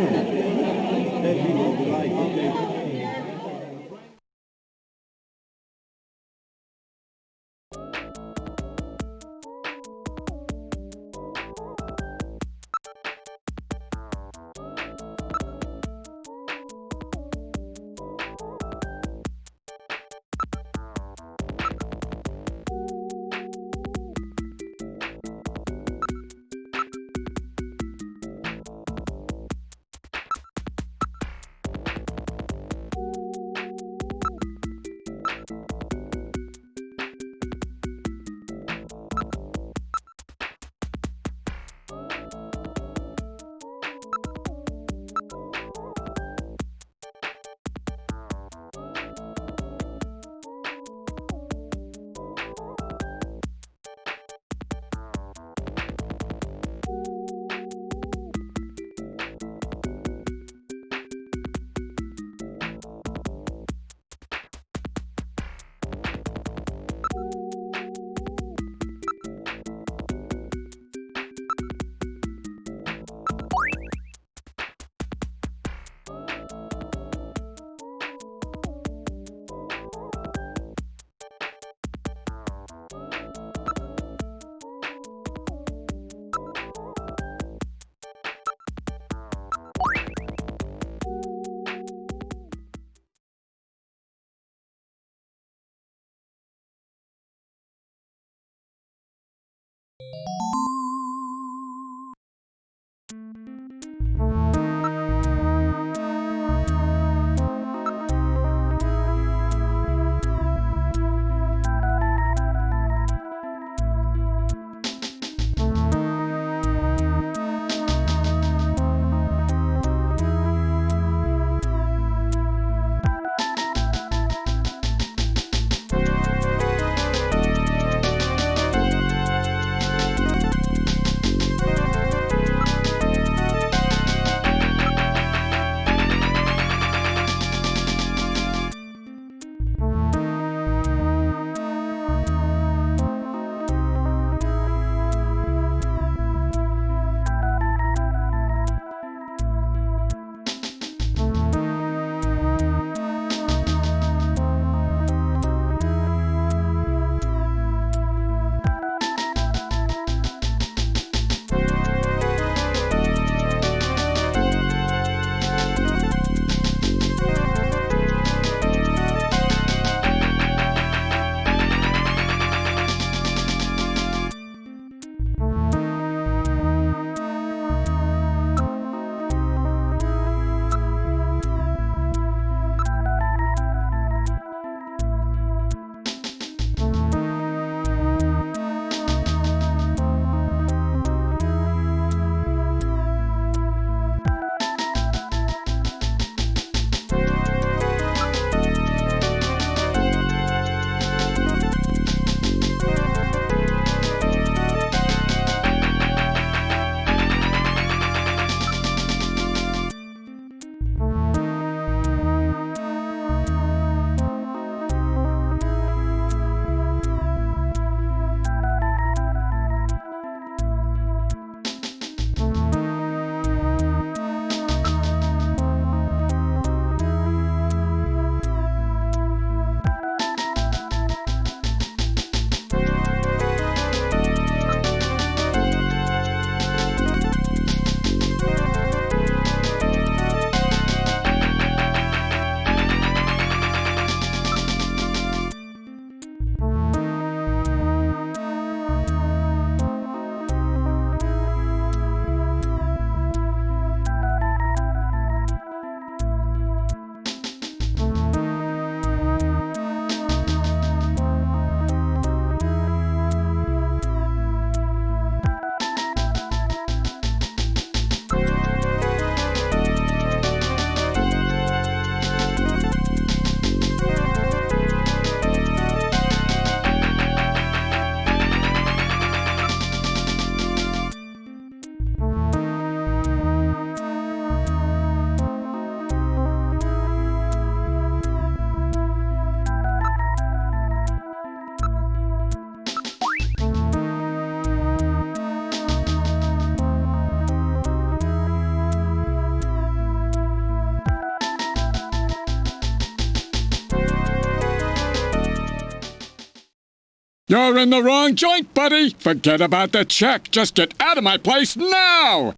You're in the wrong joint, buddy. Forget about the check. Just get out of my place now!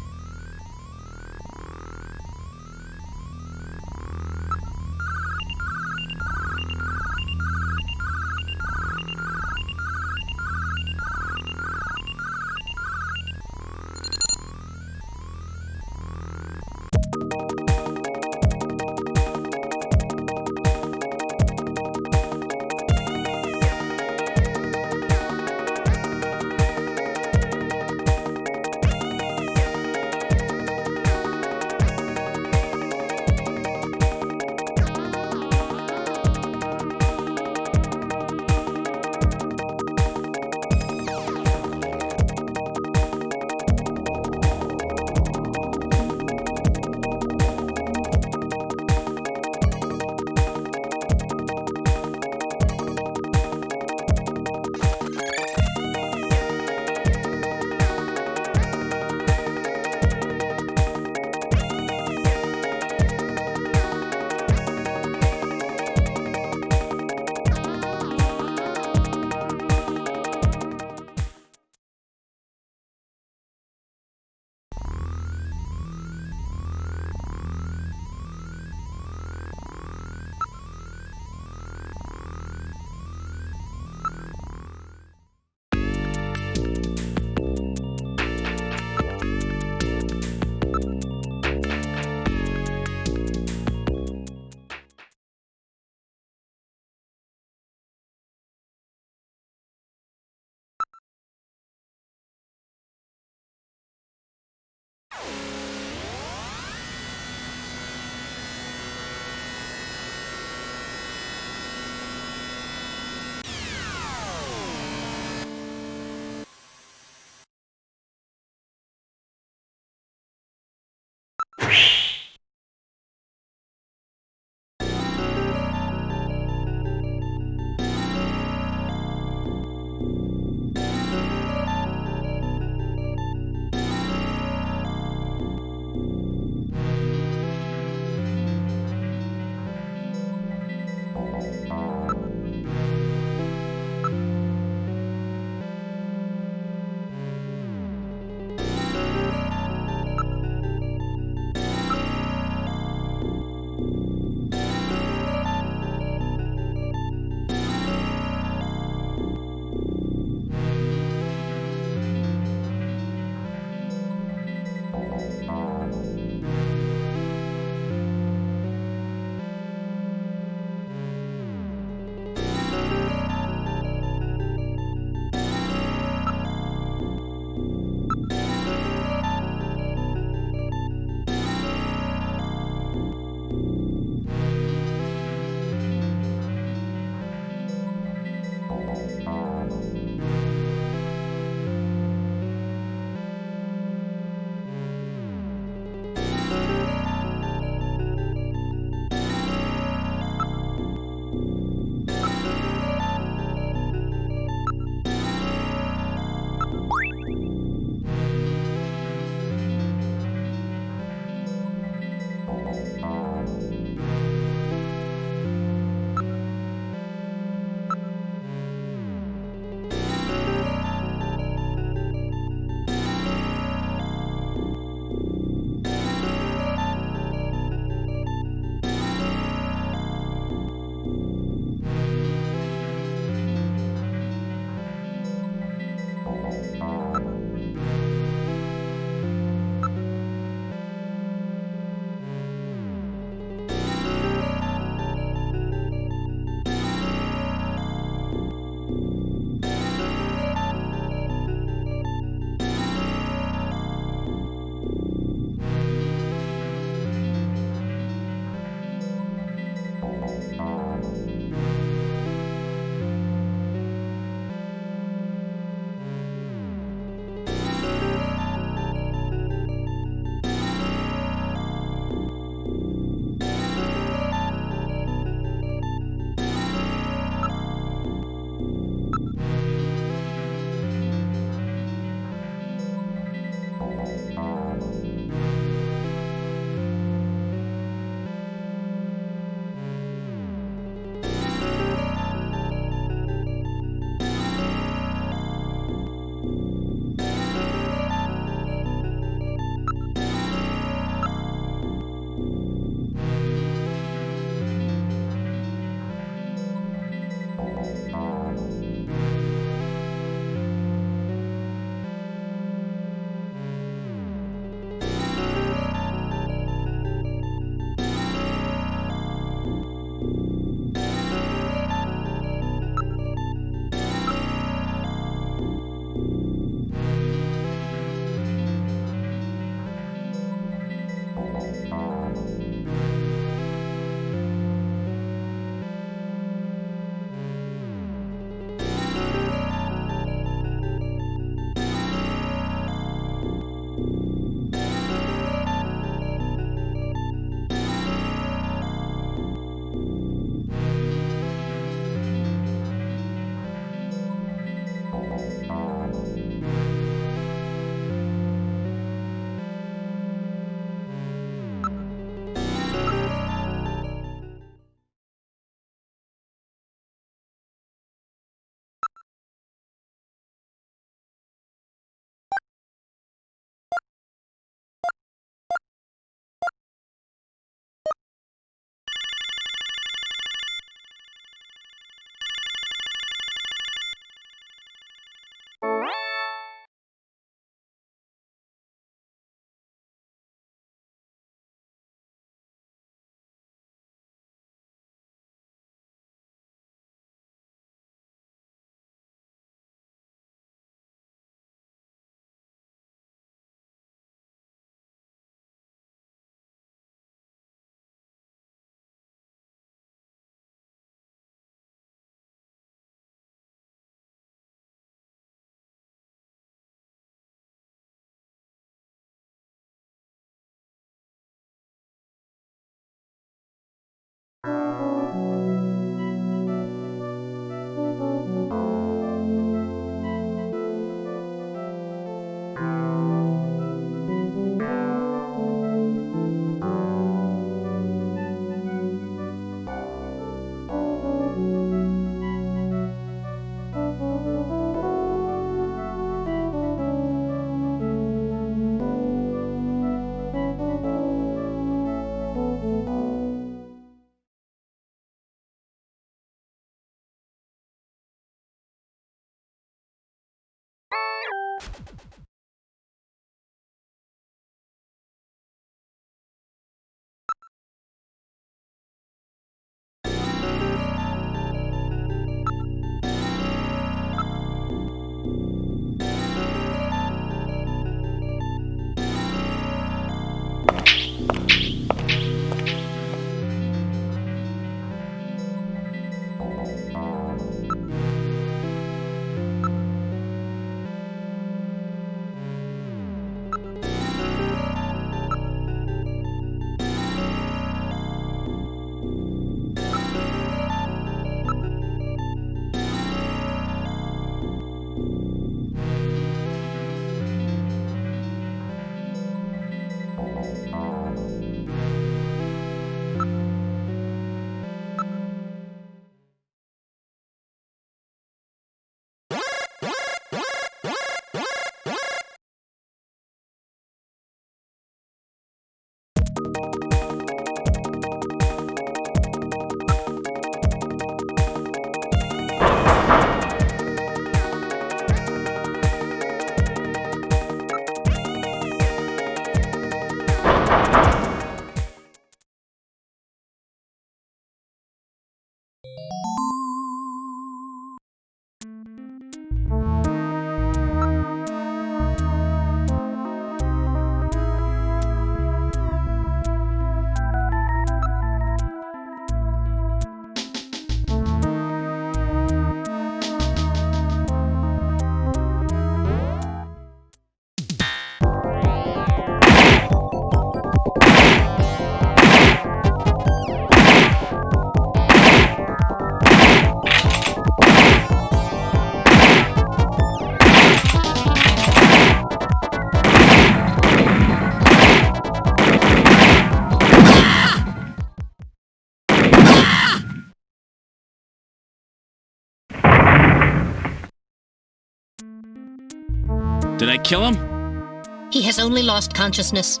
Did I kill him? He has only lost consciousness.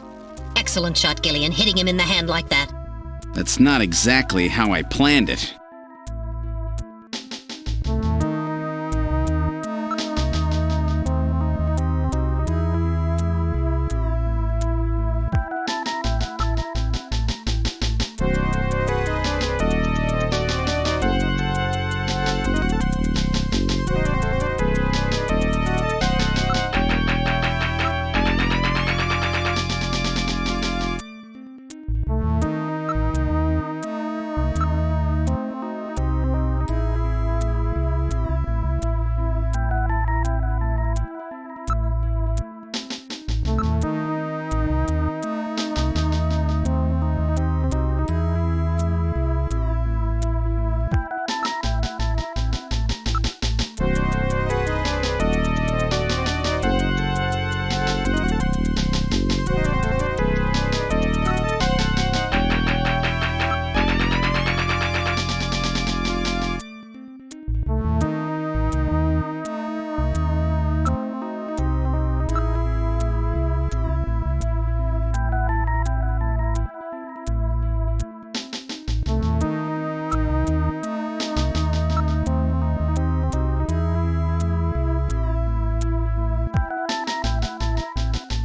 Excellent shot, Gillian, hitting him in the hand like that. That's not exactly how I planned it.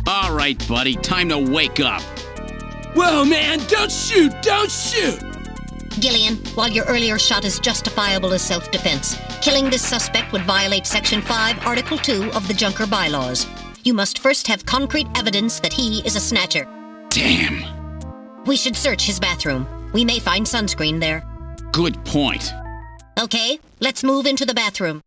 All right, buddy, time to wake up. Whoa, man, don't shoot! Don't shoot! Gillian, while your earlier shot is justifiable as self-defense, killing this suspect would violate Section 5, Article 2 of the Junker Bylaws. You must first have concrete evidence that he is a snatcher. Damn. We should search his bathroom. We may find sunscreen there. Good point. Okay, let's move into the bathroom.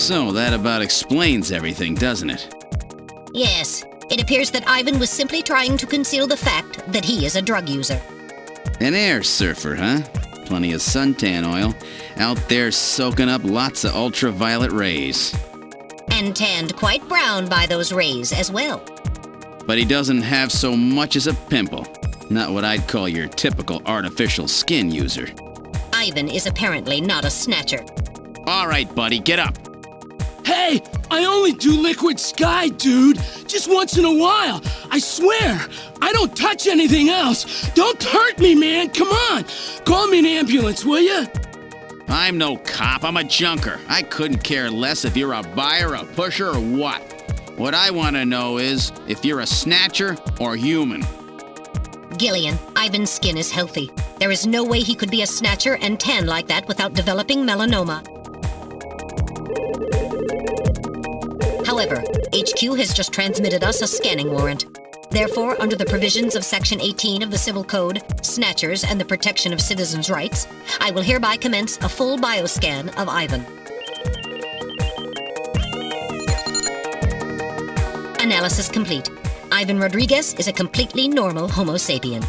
So that about explains everything, doesn't it? Yes, it appears that Ivan was simply trying to conceal the fact that he is a drug user. An air surfer, huh? Plenty of suntan oil. Out there soaking up lots of ultraviolet rays. And tanned quite brown by those rays as well. But he doesn't have so much as a pimple. Not what I'd call your typical artificial skin user. Ivan is apparently not a snatcher. All right, buddy, get up. Hey, I only do liquid sky, dude. Just once in a while. I swear. I don't touch anything else. Don't hurt me, man. Come on. Call me an ambulance, will you? I'm no cop. I'm a junker. I couldn't care less if you're a buyer, a pusher, or what. What I want to know is if you're a snatcher or human. GILLIAN, Ivan's skin is healthy. There is no way he could be a snatcher and tan like that without developing melanoma. However, HQ has just transmitted us a scanning warrant. Therefore, under the provisions of Section 18 of the Civil Code, Snatchers and the Protection of Citizens' Rights, I will hereby commence a full bioscan of Ivan. Analysis complete. Ivan Rodriguez is a completely normal Homo sapien.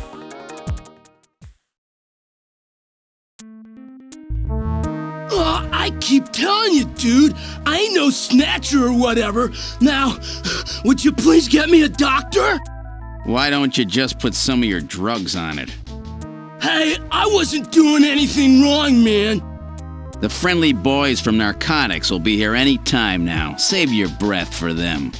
Oh, I keep telling you, dude. I ain't no snatcher or whatever. Now, would you please get me a doctor? Why don't you just put some of your drugs on it? Hey, I wasn't doing anything wrong, man. The friendly boys from narcotics will be here any time now. Save your breath for them.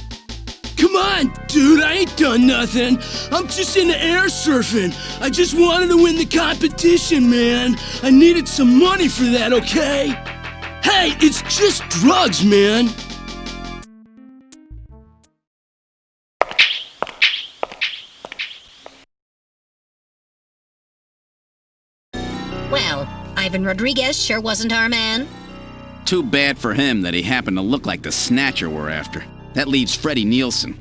Come on, dude, I ain't done nothing. I'm just into air surfing. I just wanted to win the competition, man. I needed some money for that, okay? Hey, it's just drugs, man. Well, Ivan Rodriguez sure wasn't our man. Too bad for him that he happened to look like the snatcher we're after. That leaves Freddie Nielsen.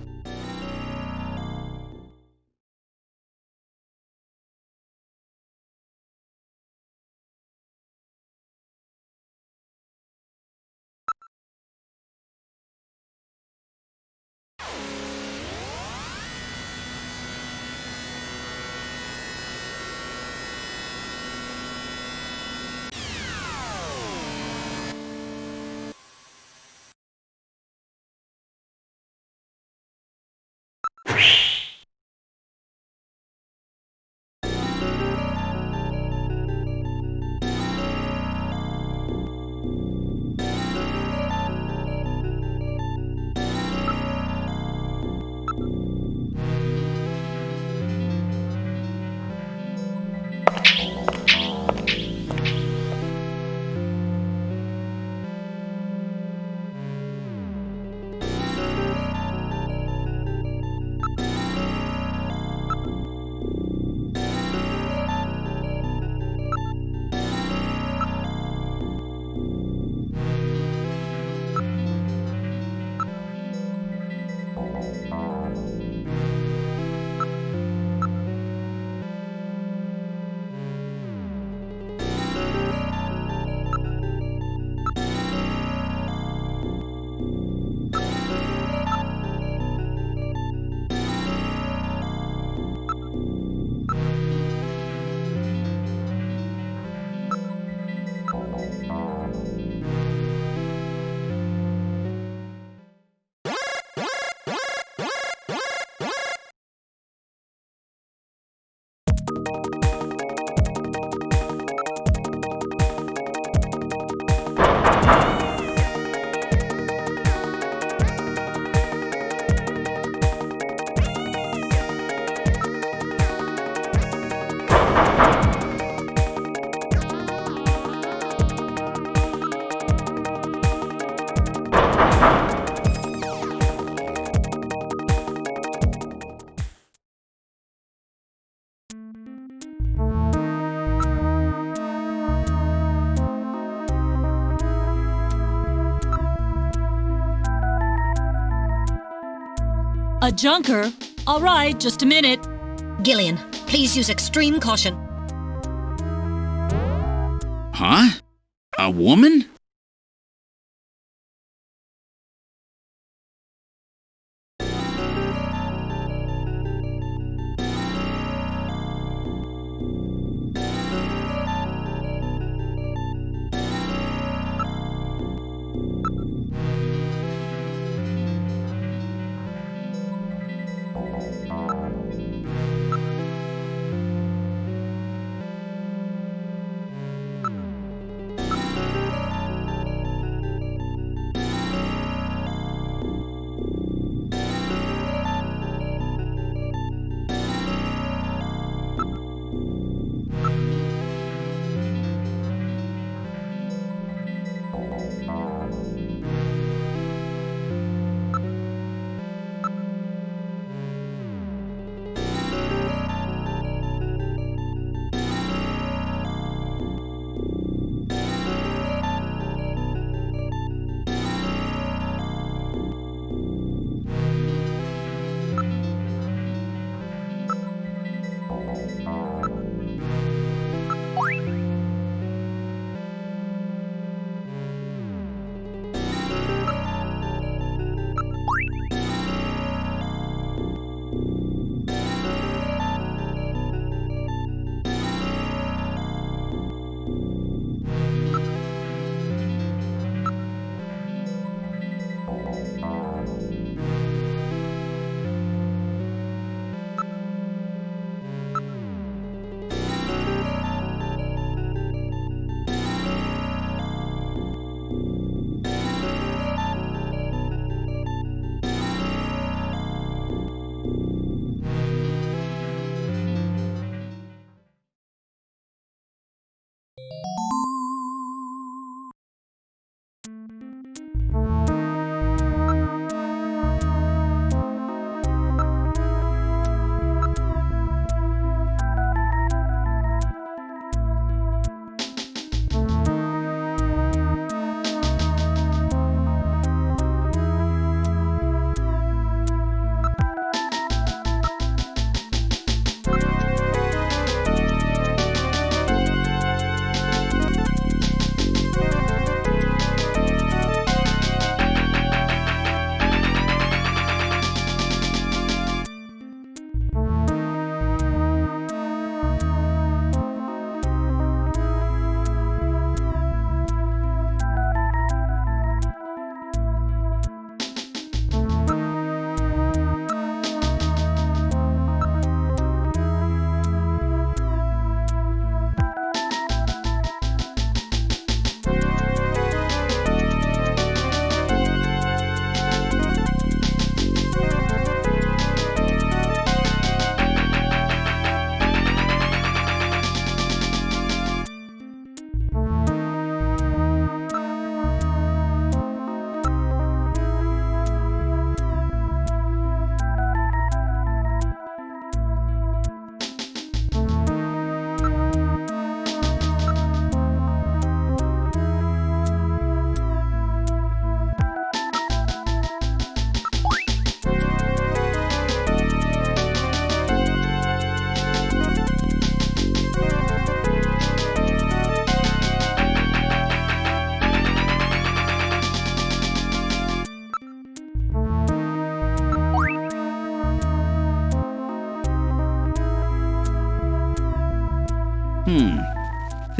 A junker? All right, just a minute. GILLIAN, please use extreme caution. Huh? A woman?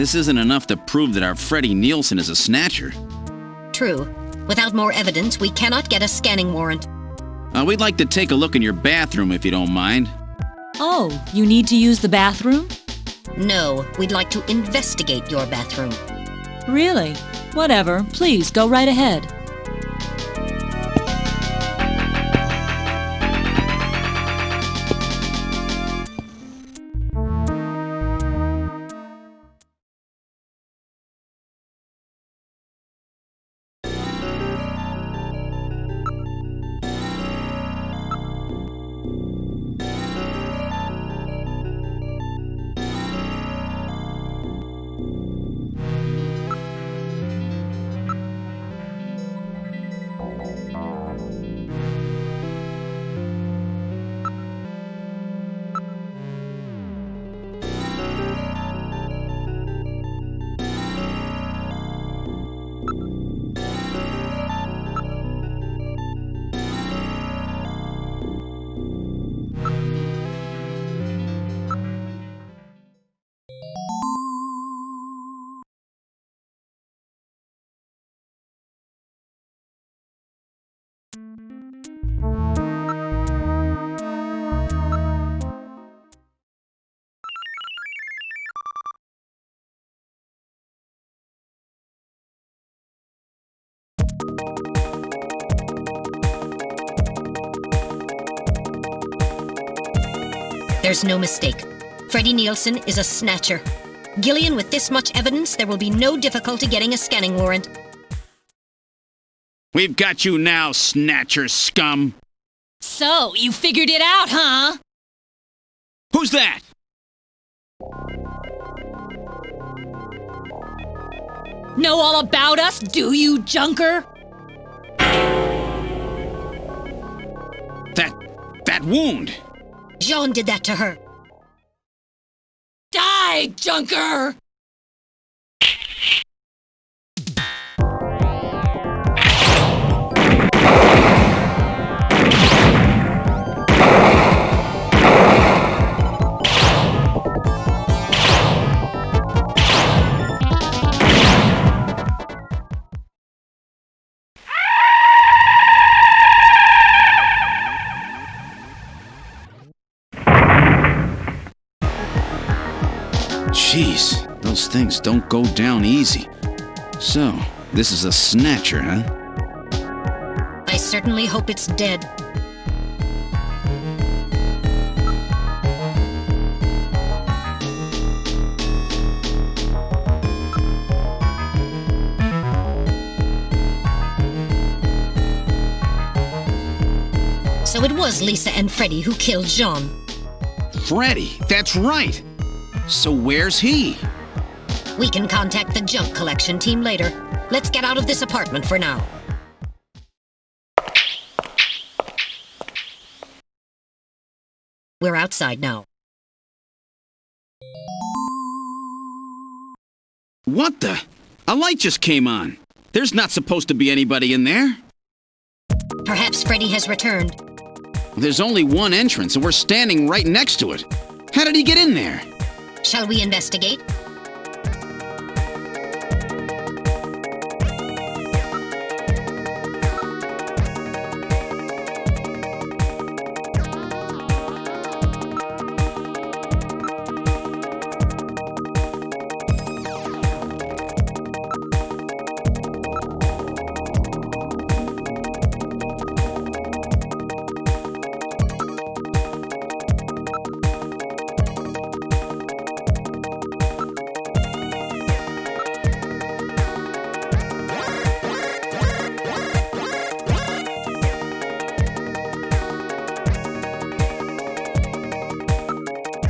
This isn't enough to prove that our Freddie Nielsen is a snatcher. True. Without more evidence, we cannot get a scanning warrant. We'd like to take a look in your bathroom if you don't mind. Oh, you need to use the bathroom? No, we'd like to investigate your bathroom. Really? Whatever. Please, go right ahead. There's no mistake. Freddie Nielsen is a snatcher. Gillian, with this much evidence, there will be no difficulty getting a scanning warrant. We've got you now, Snatcher scum. So, you figured it out, huh? Who's that? Know all about us, do you, Junker? That wound. Jean did that to her. Die, Junker! Jeez, those things don't go down easy. So, this is a Snatcher, huh? I certainly hope it's dead. So it was Lisa and Freddy who killed Jean. Freddy, that's right. So where's he? We can contact the junk collection team later. Let's get out of this apartment for now. We're outside now. What the? A light just came on. There's not supposed to be anybody in there. Perhaps Freddy has returned. There's only one entrance, and we're standing right next to it. How did he get in there? Shall we investigate?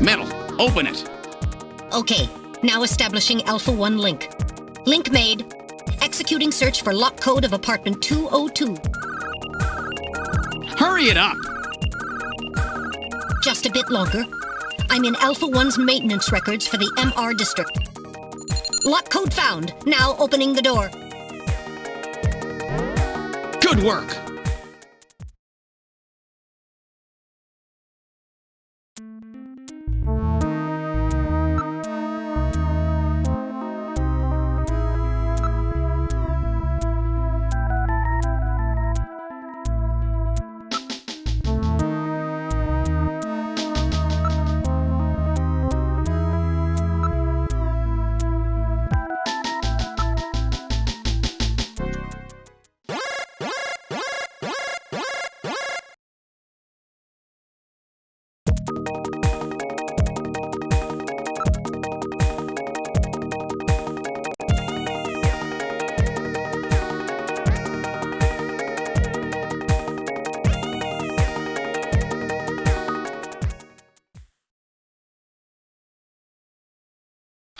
Metal, open it. Okay, now establishing Alpha 1 link. Link made. Executing search for lock code of apartment 202. Hurry it up! Just a bit longer. I'm in Alpha 1's maintenance records for the MR district. Lock code found. Now opening the door. Good work!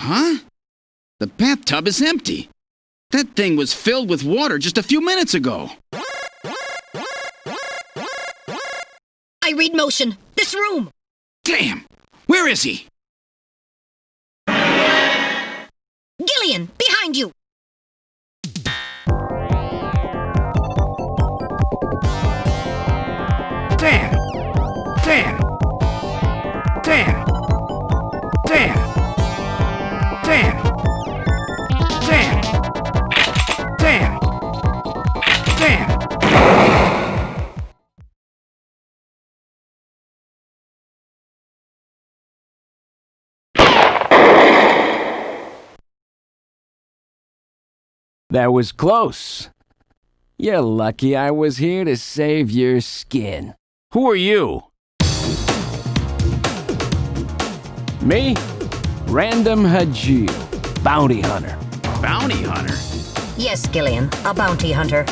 Huh? The bathtub is empty. That thing was filled with water just a few minutes ago. I read motion. This room! Damn! Where is he? GILLIAN, behind you! Damn! Damn! Damn! Damn! Damn! Damn! Damn! Damn! That was close. You're lucky I was here to save your skin. Who are you? Me? Random Hideo, bounty hunter. Bounty hunter? Yes, GILLIAN, a bounty hunter.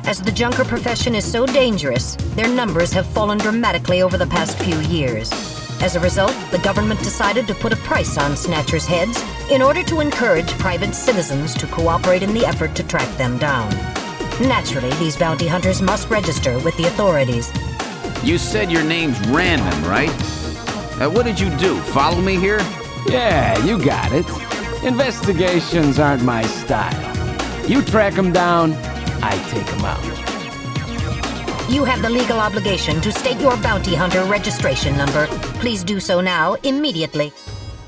As the junker profession is so dangerous, their numbers have fallen dramatically over the past few years. As a result, the government decided to put a price on snatchers' heads in order to encourage private citizens to cooperate in the effort to track them down. Naturally, these bounty hunters must register with the authorities. You said your name's Random, right? What did you do? Follow me here? Yeah, you got it. Investigations aren't my style. You track them down, I take them out. You have the legal obligation to state your bounty hunter registration number. Please do so now, immediately.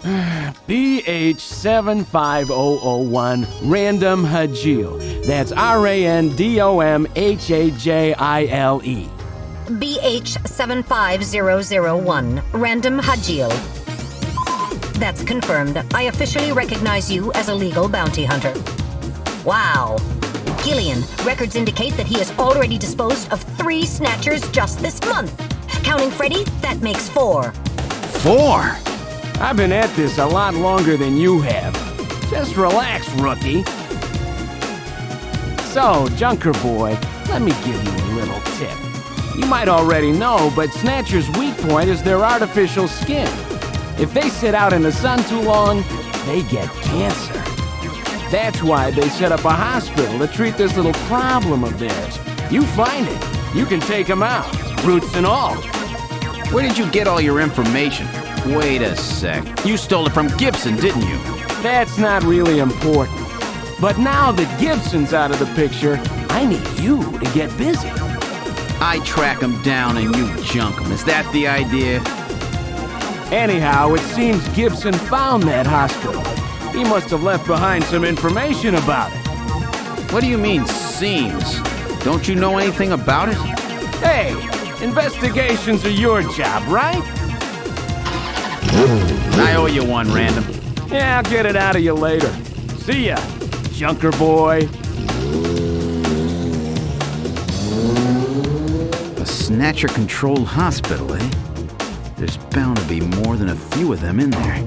BH75001 Random Hajile. That's RANDOMHAJILE. BH75001 Random Hajile. That's confirmed. I officially recognize you as a legal bounty hunter. Wow. GILLIAN, records indicate that he has already disposed of 3 snatchers just this month. Counting Freddy, that makes 4. 4? I've been at this a lot longer than you have. Just relax, rookie. So, Junker Boy, let me give you a little tip. You might already know, but Snatcher's weak point is their artificial skin. If they sit out in the sun too long, they get cancer. That's why they set up a hospital to treat this little problem of theirs. You find it, you can take them out, roots and all. Where did you get all your information? Wait a sec. You stole it from Gibson, didn't you? That's not really important. But now that Gibson's out of the picture, I need you to get busy. I track him down and you junk him. Is that the idea? Anyhow, it seems Gibson found that hospital. He must have left behind some information about it. What do you mean, seems? Don't you know anything about it? Hey, investigations are your job, right? I owe you one, Random. Yeah, I'll get it out of you later. See ya, Junker Boy. A Snatcher-controlled hospital, eh? There's bound to be more than a few of them in there.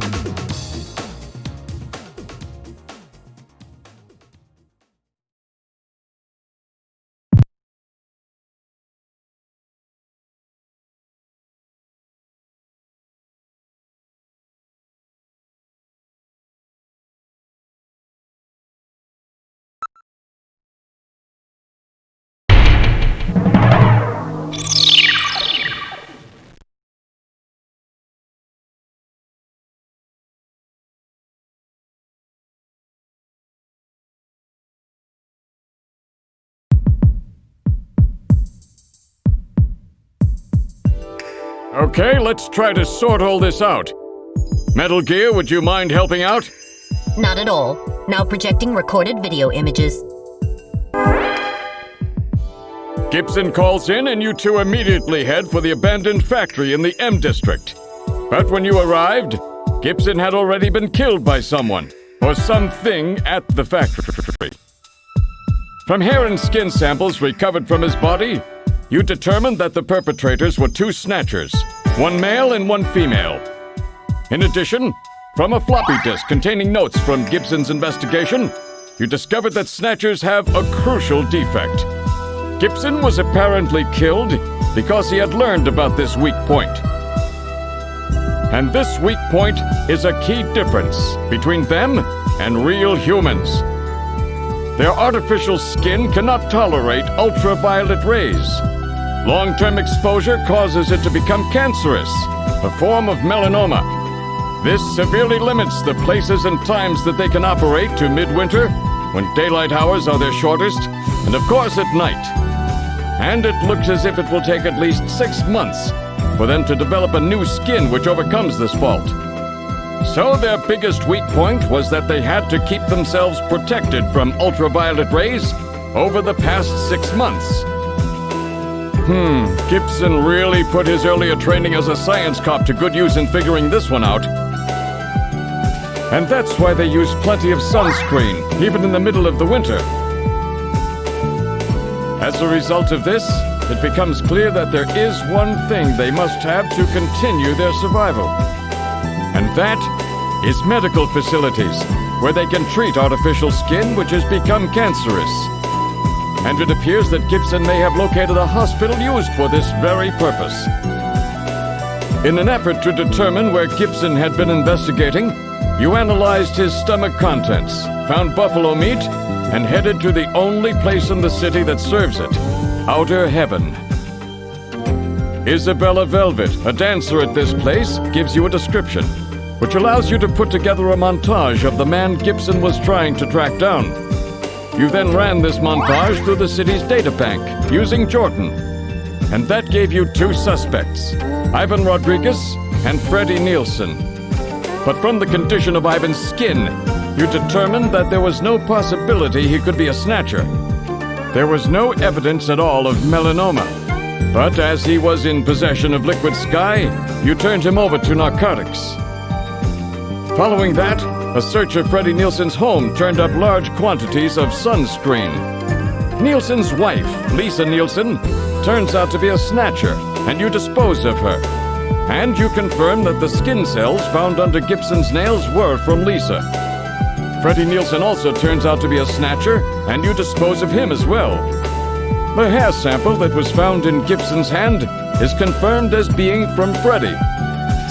Okay, let's try to sort all this out. Metal Gear, would you mind helping out? Not at all. Now projecting recorded video images. Gibson calls in and you two immediately head for the abandoned factory in the M District. But when you arrived, Gibson had already been killed by someone, or something at the factory. From hair and skin samples recovered from his body, you determined that the perpetrators were 2 snatchers, 1 male and 1 female. In addition, from a floppy disk containing notes from Gibson's investigation, you discovered that snatchers have a crucial defect. Gibson was apparently killed because he had learned about this weak point. And this weak point is a key difference between them and real humans. Their artificial skin cannot tolerate ultraviolet rays. Long-term exposure causes it to become cancerous, a form of melanoma. This severely limits the places and times that they can operate to midwinter, when daylight hours are their shortest, and of course at night. And it looks as if it will take at least 6 months for them to develop a new skin which overcomes this fault. So their biggest weak point was that they had to keep themselves protected from ultraviolet rays over the past 6 months. Gibson really put his earlier training as a science cop to good use in figuring this one out. And that's why they use plenty of sunscreen, even in the middle of the winter. As a result of this, it becomes clear that there is one thing they must have to continue their survival. And that is medical facilities, where they can treat artificial skin which has become cancerous. and it appears that Gibson may have located a hospital used for this very purpose. In an effort to determine where Gibson had been investigating, you analyzed his stomach contents, found buffalo meat, and headed to the only place in the city that serves it, Outer Heaven. Isabella Velvet, a dancer at this place, gives you a description, which allows you to put together a montage of the man Gibson was trying to track down. You then ran this montage through the city's databank using Jordan, and that gave you two suspects, Ivan Rodriguez and Freddie Nielsen. But from the condition of Ivan's skin, you determined that there was no possibility he could be a snatcher. There was no evidence at all of melanoma, but as he was in possession of liquid sky, you turned him over to narcotics. Following that, a search of Freddie Nielsen's home turned up large quantities of sunscreen. Nielsen's wife, Lisa Nielsen, turns out to be a snatcher, and you dispose of her. And you confirm that the skin cells found under Gibson's nails were from Lisa. Freddie Nielsen also turns out to be a snatcher, and you dispose of him as well. The hair sample that was found in Gibson's hand is confirmed as being from Freddie.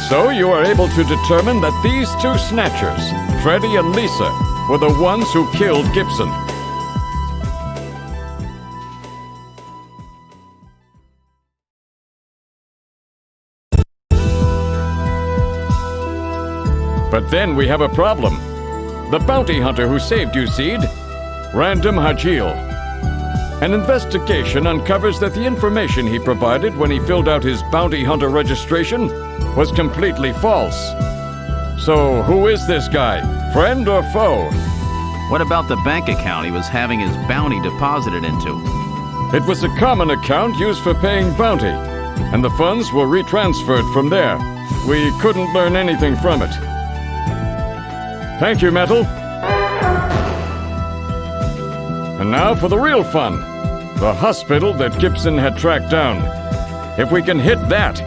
So you are able to determine that these two snatchers, Freddie and Lisa, were the ones who killed Gibson. But then we have a problem. The bounty hunter who saved you, Seed, Random Hajil. An investigation uncovers that the information he provided when he filled out his bounty hunter registration was completely false. So who is this guy? Friend or foe? What about the bank account he was having his bounty deposited into? It was a common account used for paying bounty, and the funds were retransferred from there. We couldn't learn anything from it. Thank you, Metal. And now for the real fun. The hospital that Gibson had tracked down. If we can hit that,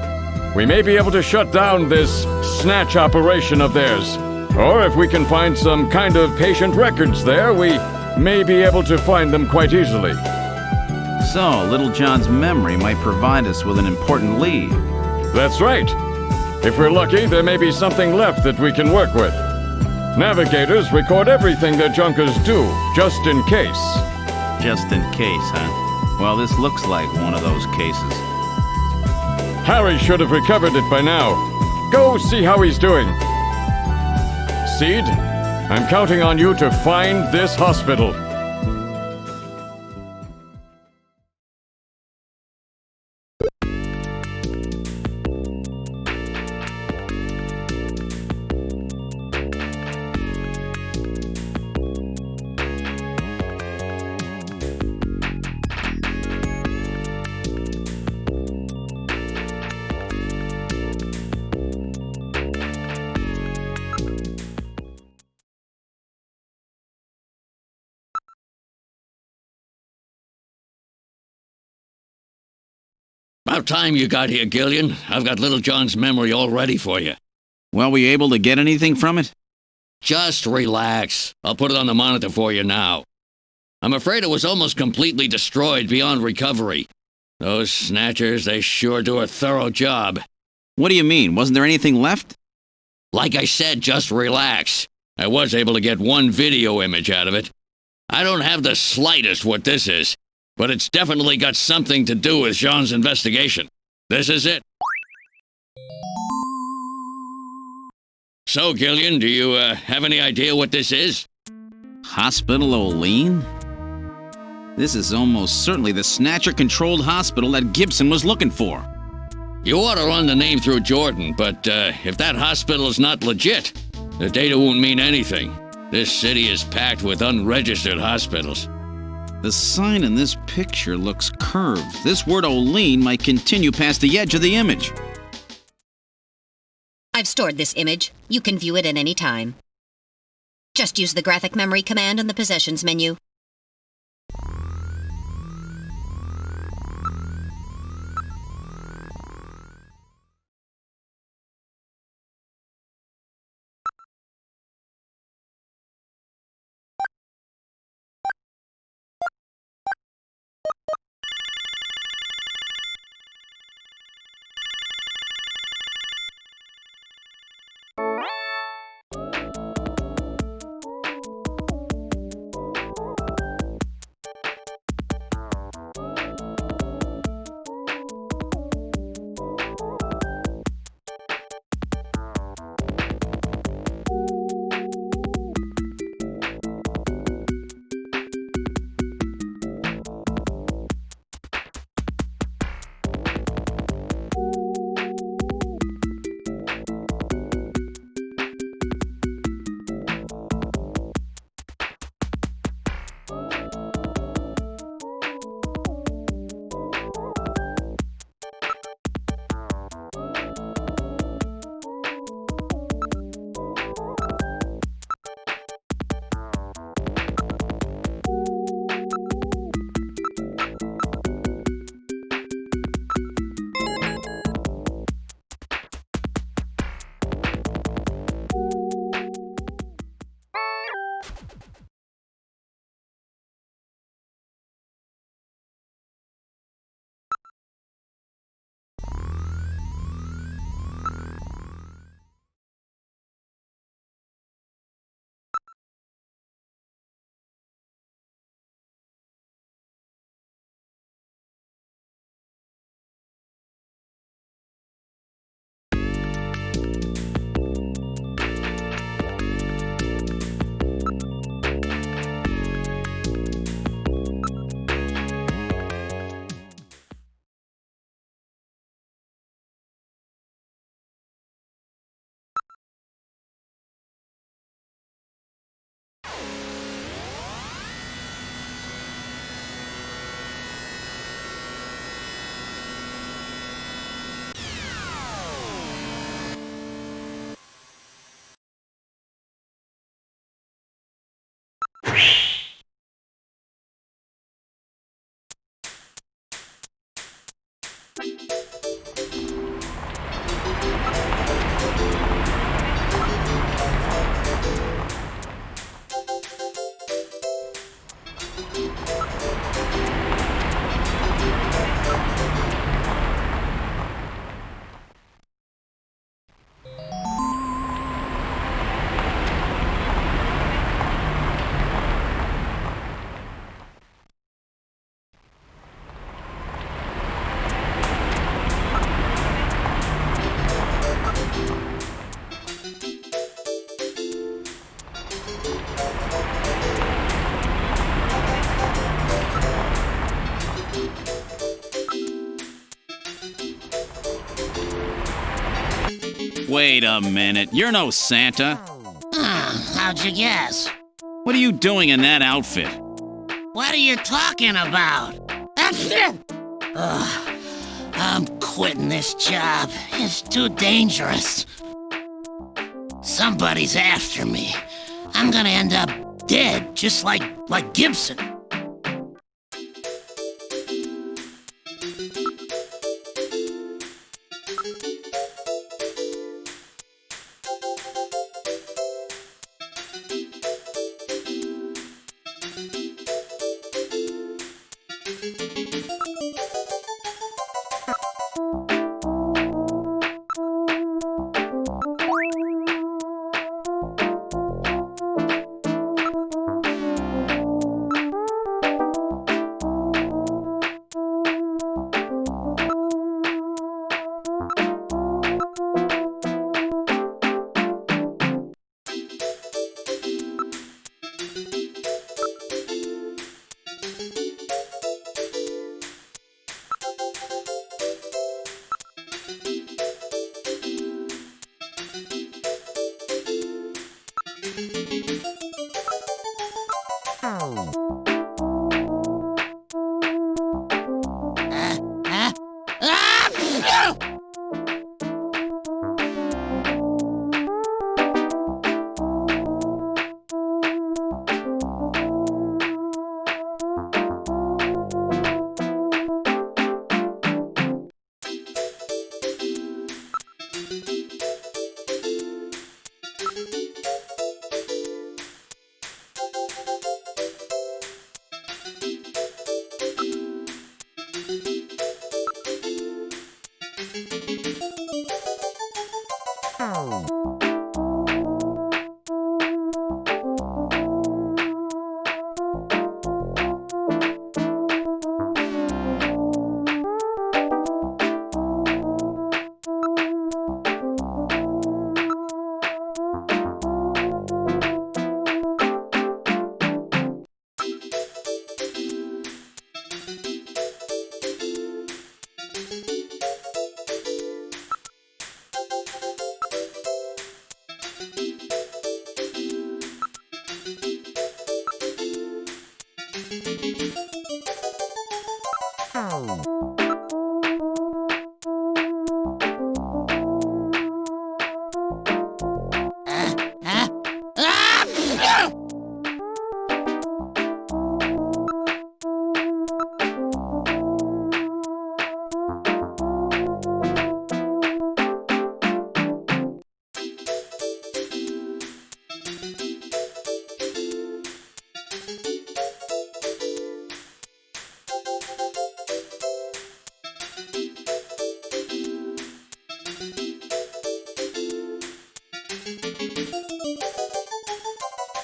we may be able to shut down this snatch operation of theirs. Or if we can find some kind of patient records there, we may be able to find them quite easily. So, Little John's memory might provide us with an important lead. That's right. If we're lucky, there may be something left that we can work with. Navigators record everything their junkers do, just in case. Just in case, huh? Well, this looks like one of those cases. Harry should have recovered it by now. Go see how he's doing. Seed, I'm counting on you to find this hospital. About time you got here, Gillian. I've got Little John's memory all ready for you. Well, were you able to get anything from it? Just relax. I'll put it on the monitor for you now. I'm afraid it was almost completely destroyed beyond recovery. Those snatchers, they sure do a thorough job. What do you mean? Wasn't there anything left? Like I said, just relax. I was able to get one video image out of it. I don't have the slightest what this is, but it's definitely got something to do with Jean's investigation. This is it. So, Gillian, do you have any idea what this is? Hospital Olean? This is almost certainly the Snatcher-controlled hospital that Gibson was looking for. You ought to run the name through Jordan, but if that hospital is not legit, the data won't mean anything. This city is packed with unregistered hospitals. The sign in this picture looks curved. This word Olean might continue past the edge of the image. I've stored this image. You can view it at any time. Just use the graphic memory command on the possessions menu. Wait a minute, you're no Santa. How'd you guess? What are you doing in that outfit? What are you talking about? Ugh, I'm quitting this job. It's too dangerous. Somebody's after me. I'm gonna end up dead, just like Gibson.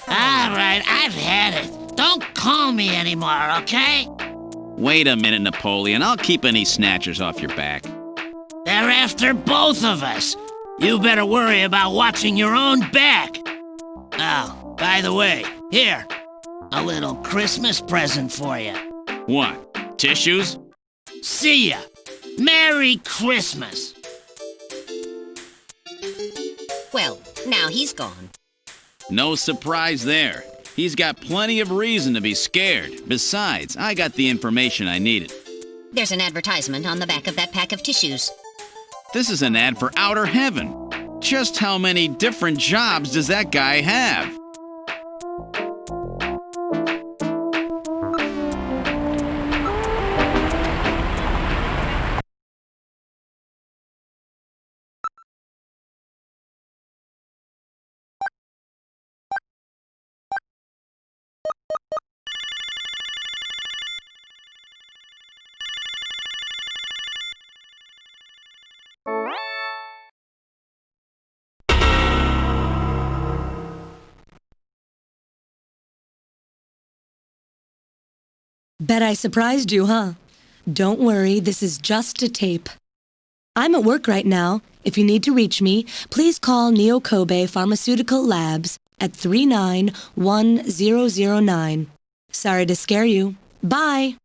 Alright, I've had it. Don't call me anymore, okay? Wait a minute, Napoleon. I'll keep any snatchers off your back. They're after both of us. You better worry about watching your own back. Oh, by the way, here. A little Christmas present for you. What? Tissues? See ya. Merry Christmas. Well, now he's gone. No surprise there. He's got plenty of reason to be scared. Besides, I got the information I needed. There's an advertisement on the back of that pack of tissues. This is an ad for outer heaven. Just how many different jobs does that guy have? Bet I surprised you, huh? Don't worry, this is just a tape. I'm at work right now. If you need to reach me, please call Neo Kobe Pharmaceutical Labs at 391009. Sorry to scare you. Bye!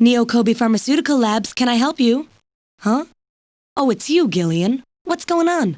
Neo Kobe Pharmaceutical Labs, can I help you? Huh? Oh, it's you, Gillian. What's going on?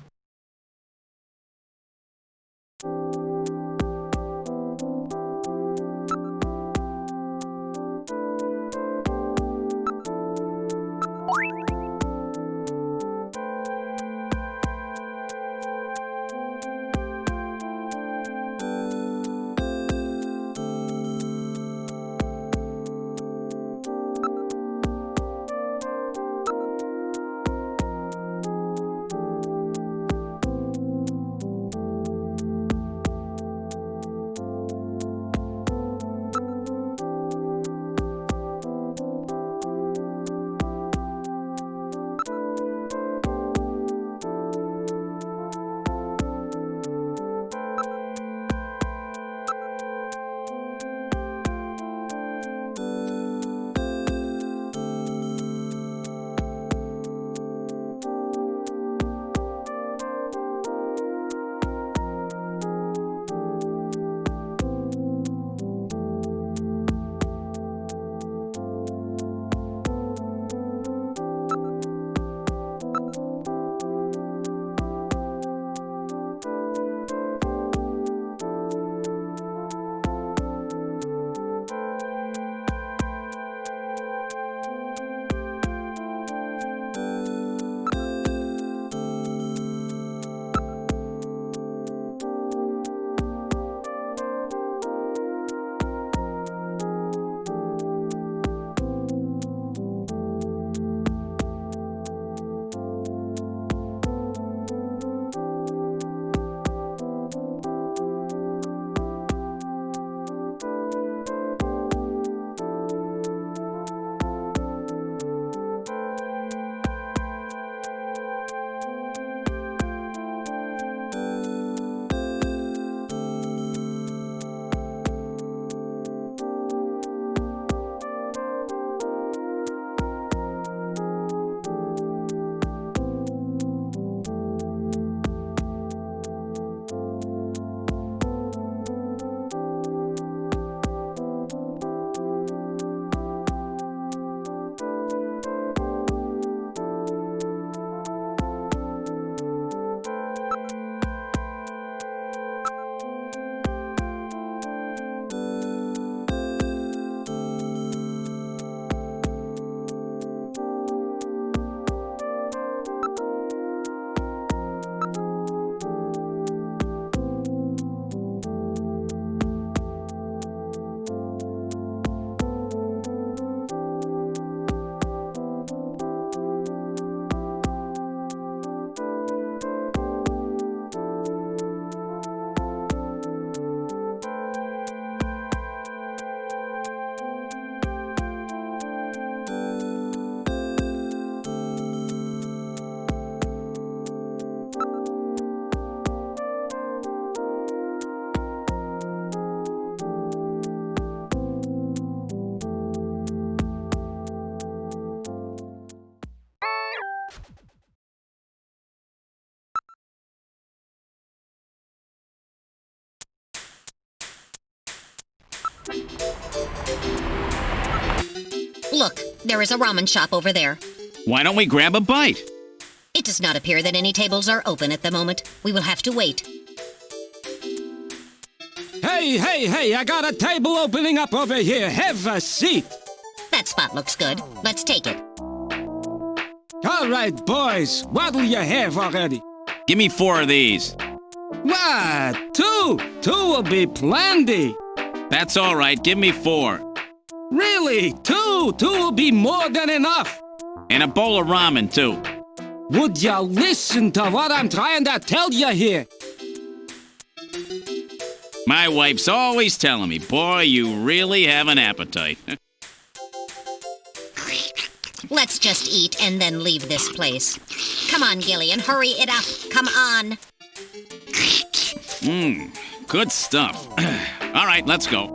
Look, there is a ramen shop over there. Why don't we grab a bite? It does not appear that any tables are open at the moment. We will have to wait. Hey, I got a table opening up over here. Have a seat. That spot looks good. Let's take it. All right, boys. What'll you have already? Give me 4 of these. What? 2? 2 will be plenty. That's all right. Give me 4. Really? 2? 2 will be more than enough. And a bowl of ramen, too. Would you listen to what I'm trying to tell you here? My wife's always telling me, boy, you really have an appetite. Let's just eat and then leave this place. Come on, Gillian, hurry it up. Come on. Good stuff. All right, let's go.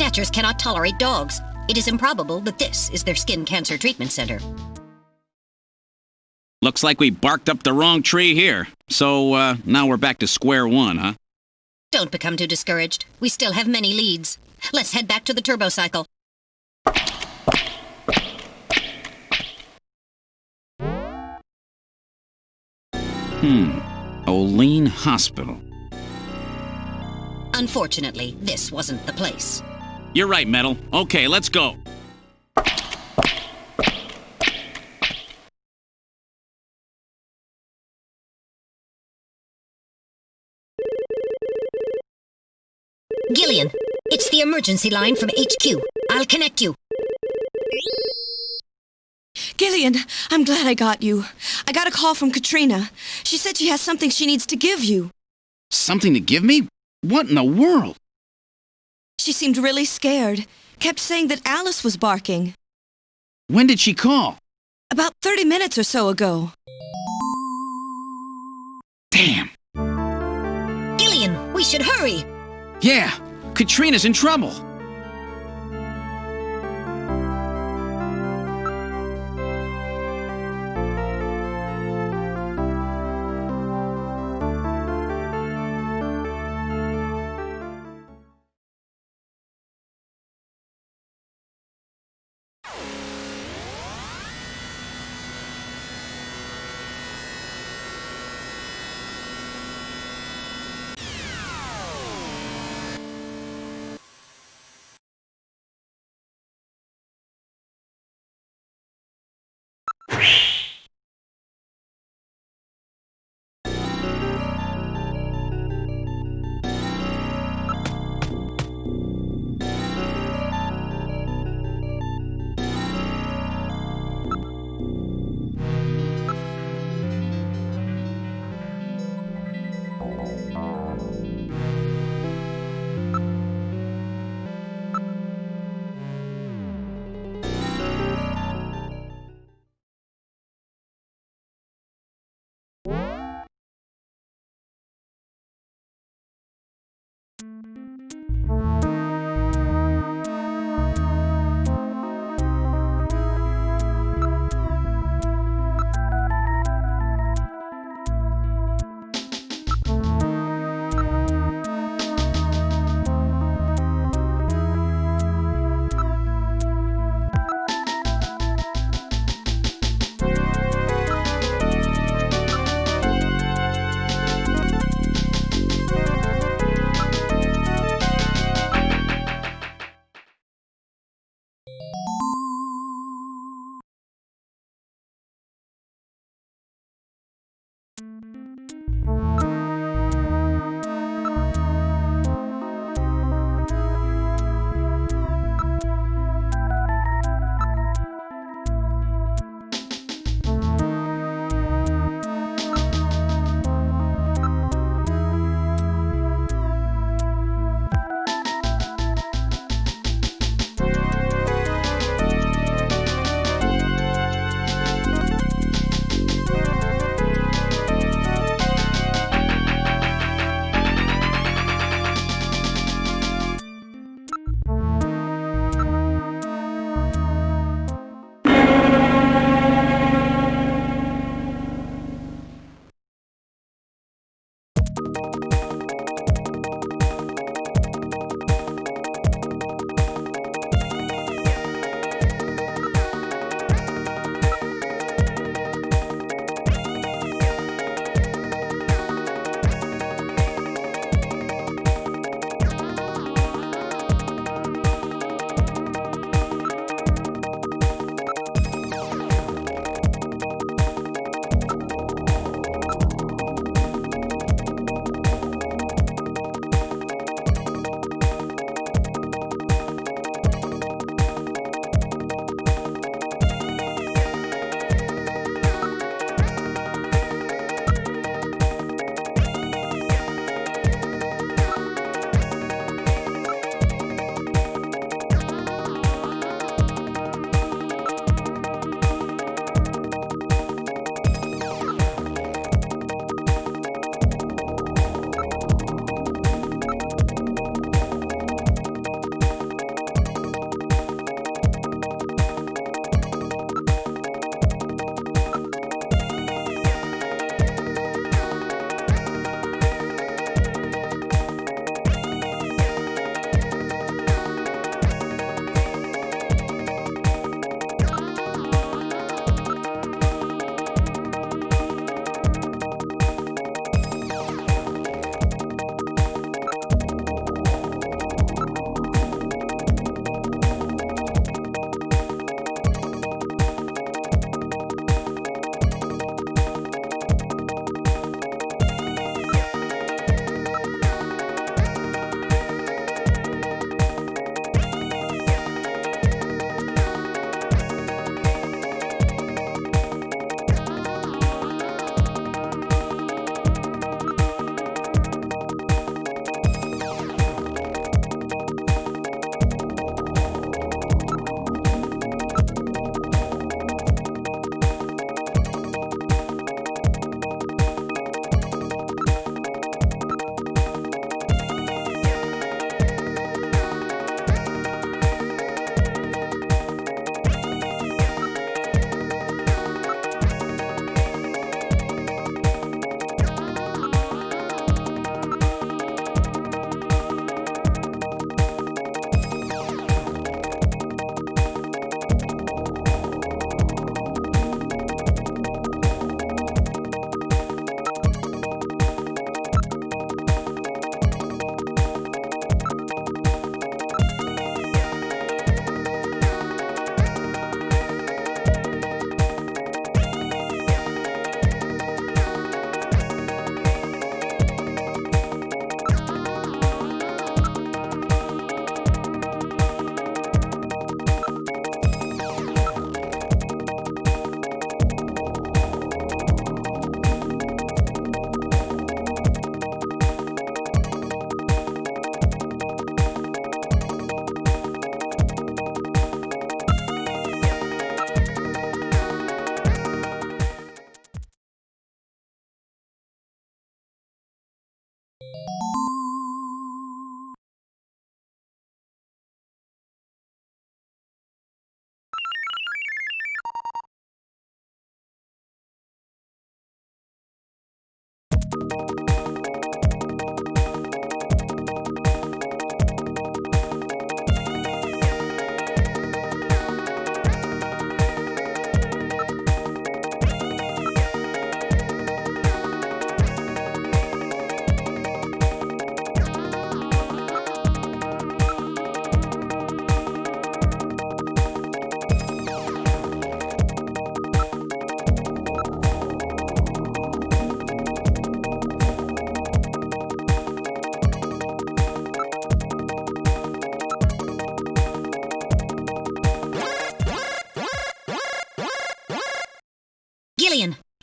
Snatchers cannot tolerate dogs. It is improbable that this is their skin cancer treatment center. Looks like we barked up the wrong tree here. So, now we're back to square one, huh? Don't become too discouraged. We still have many leads. Let's head back to the turbo cycle. Olean Hospital. Unfortunately, this wasn't the place. You're right, Metal. Okay, let's go. Gillian, it's the emergency line from HQ. I'll connect you. Gillian, I'm glad I got you. I got a call from Katrina. She said she has something she needs to give you. Something to give me? What in the world? She seemed really scared. Kept saying that Alice was barking. When did she call? About 30 minutes or so ago. Damn. Gillian, we should hurry. Yeah, Katrina's in trouble.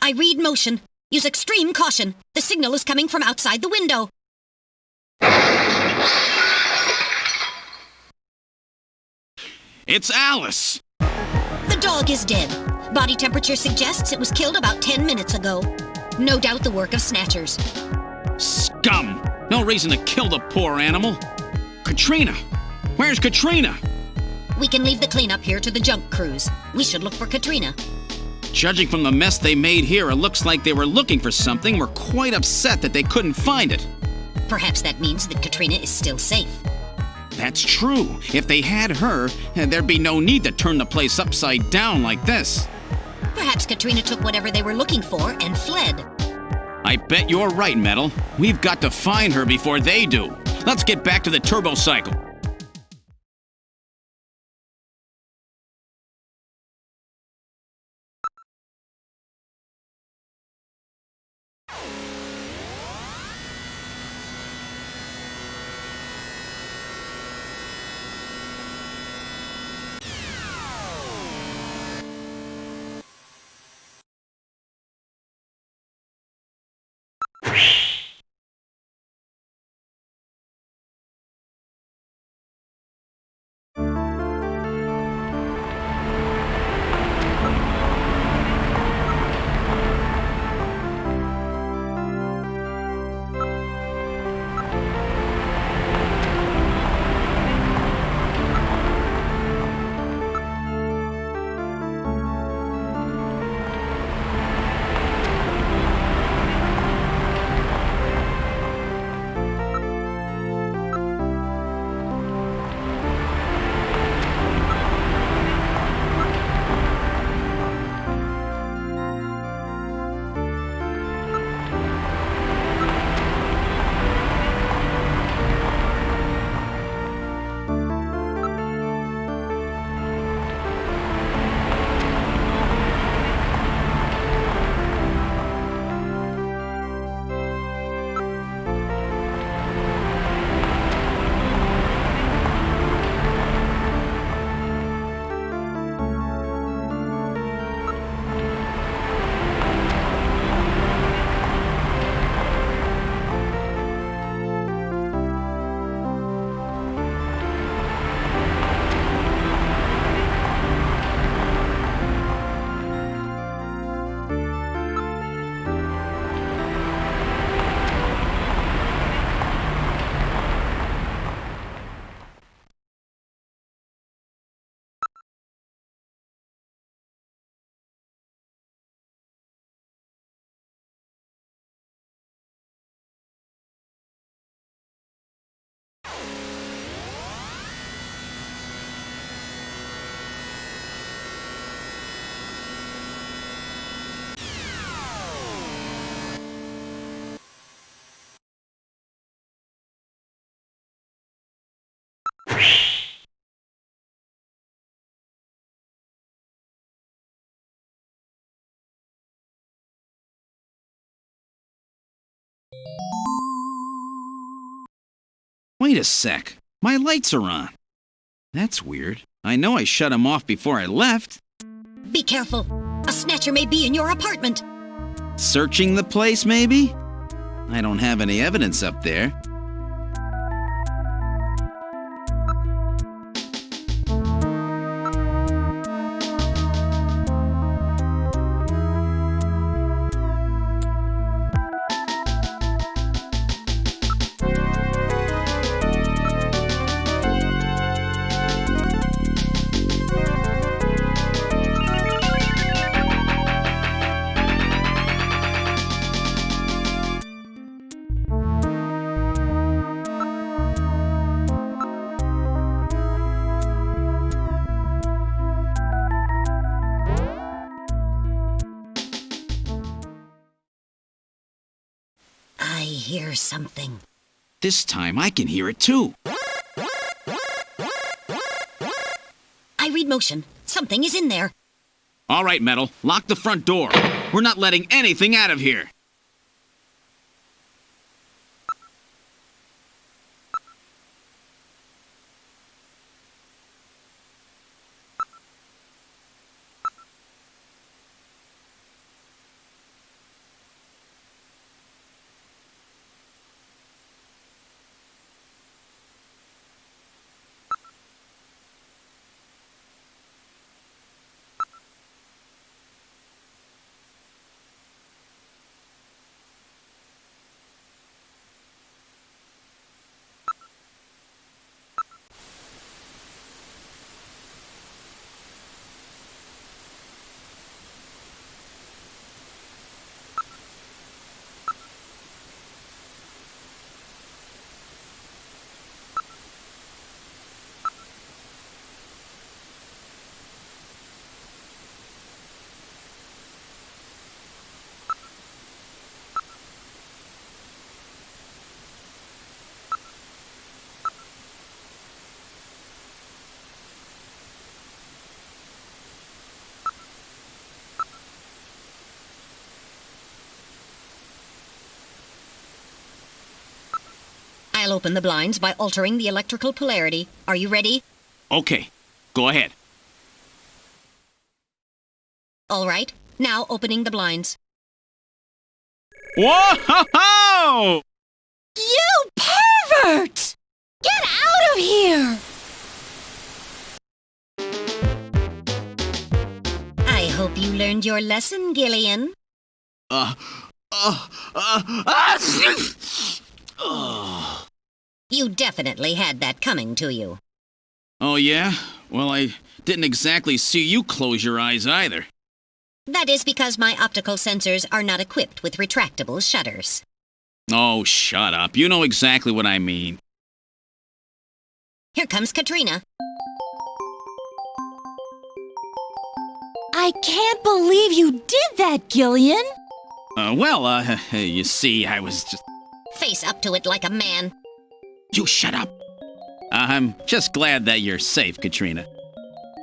I read motion. Use extreme caution. The signal is coming from outside the window. It's Alice! The dog is dead. Body temperature suggests it was killed about 10 minutes ago. No doubt the work of snatchers. Scum! No reason to kill the poor animal. Katrina! Where's Katrina? We can leave the cleanup here to the junk crews. We should look for Katrina. Judging from the mess they made here, it looks like they were looking for something and were quite upset that they couldn't find it. Perhaps that means that Katrina is still safe. That's true. If they had her, there'd be no need to turn the place upside down like this. Perhaps Katrina took whatever they were looking for and fled. I bet you're right, Metal. We've got to find her before they do. Let's get back to the turbo cycle. Wait a sec. My lights are on. That's weird. I know I shut them off before I left. Be careful. A snatcher may be in your apartment. Searching the place, maybe? I don't have any evidence up there. I hear something. This time I can hear it too. I read motion. Something is in there. All right, Metal. Lock the front door. We're not letting anything out of here. I'll open the blinds by altering the electrical polarity. Are you ready? Okay, go ahead. All right. Now opening the blinds. Whoa! You pervert! Get out of here! I hope you learned your lesson, Gillian. You definitely had that coming to you. Oh, yeah? Well, I didn't exactly see you close your eyes either. That is because my optical sensors are not equipped with retractable shutters. Oh, shut up. You know exactly what I mean. Here comes Katrina. I can't believe you did that, Gillian! You see, I was just... Face up to it like a man. You shut up. I'm just glad that you're safe, Katrina.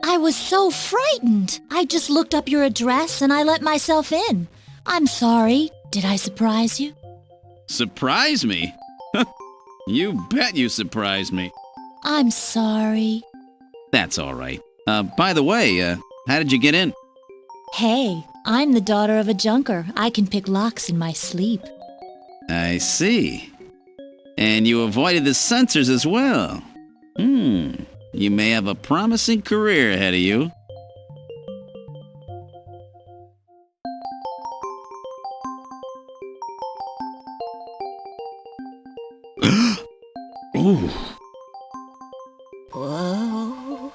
I was so frightened. I just looked up your address and I let myself in. I'm sorry. Did I surprise you? Surprise me? You bet you surprised me. I'm sorry. That's all right. By the way, how did you get in? Hey, I'm the daughter of a junker. I can pick locks in my sleep. I see. And you avoided the censors as well. You may have a promising career ahead of you. Ooh. Whoa.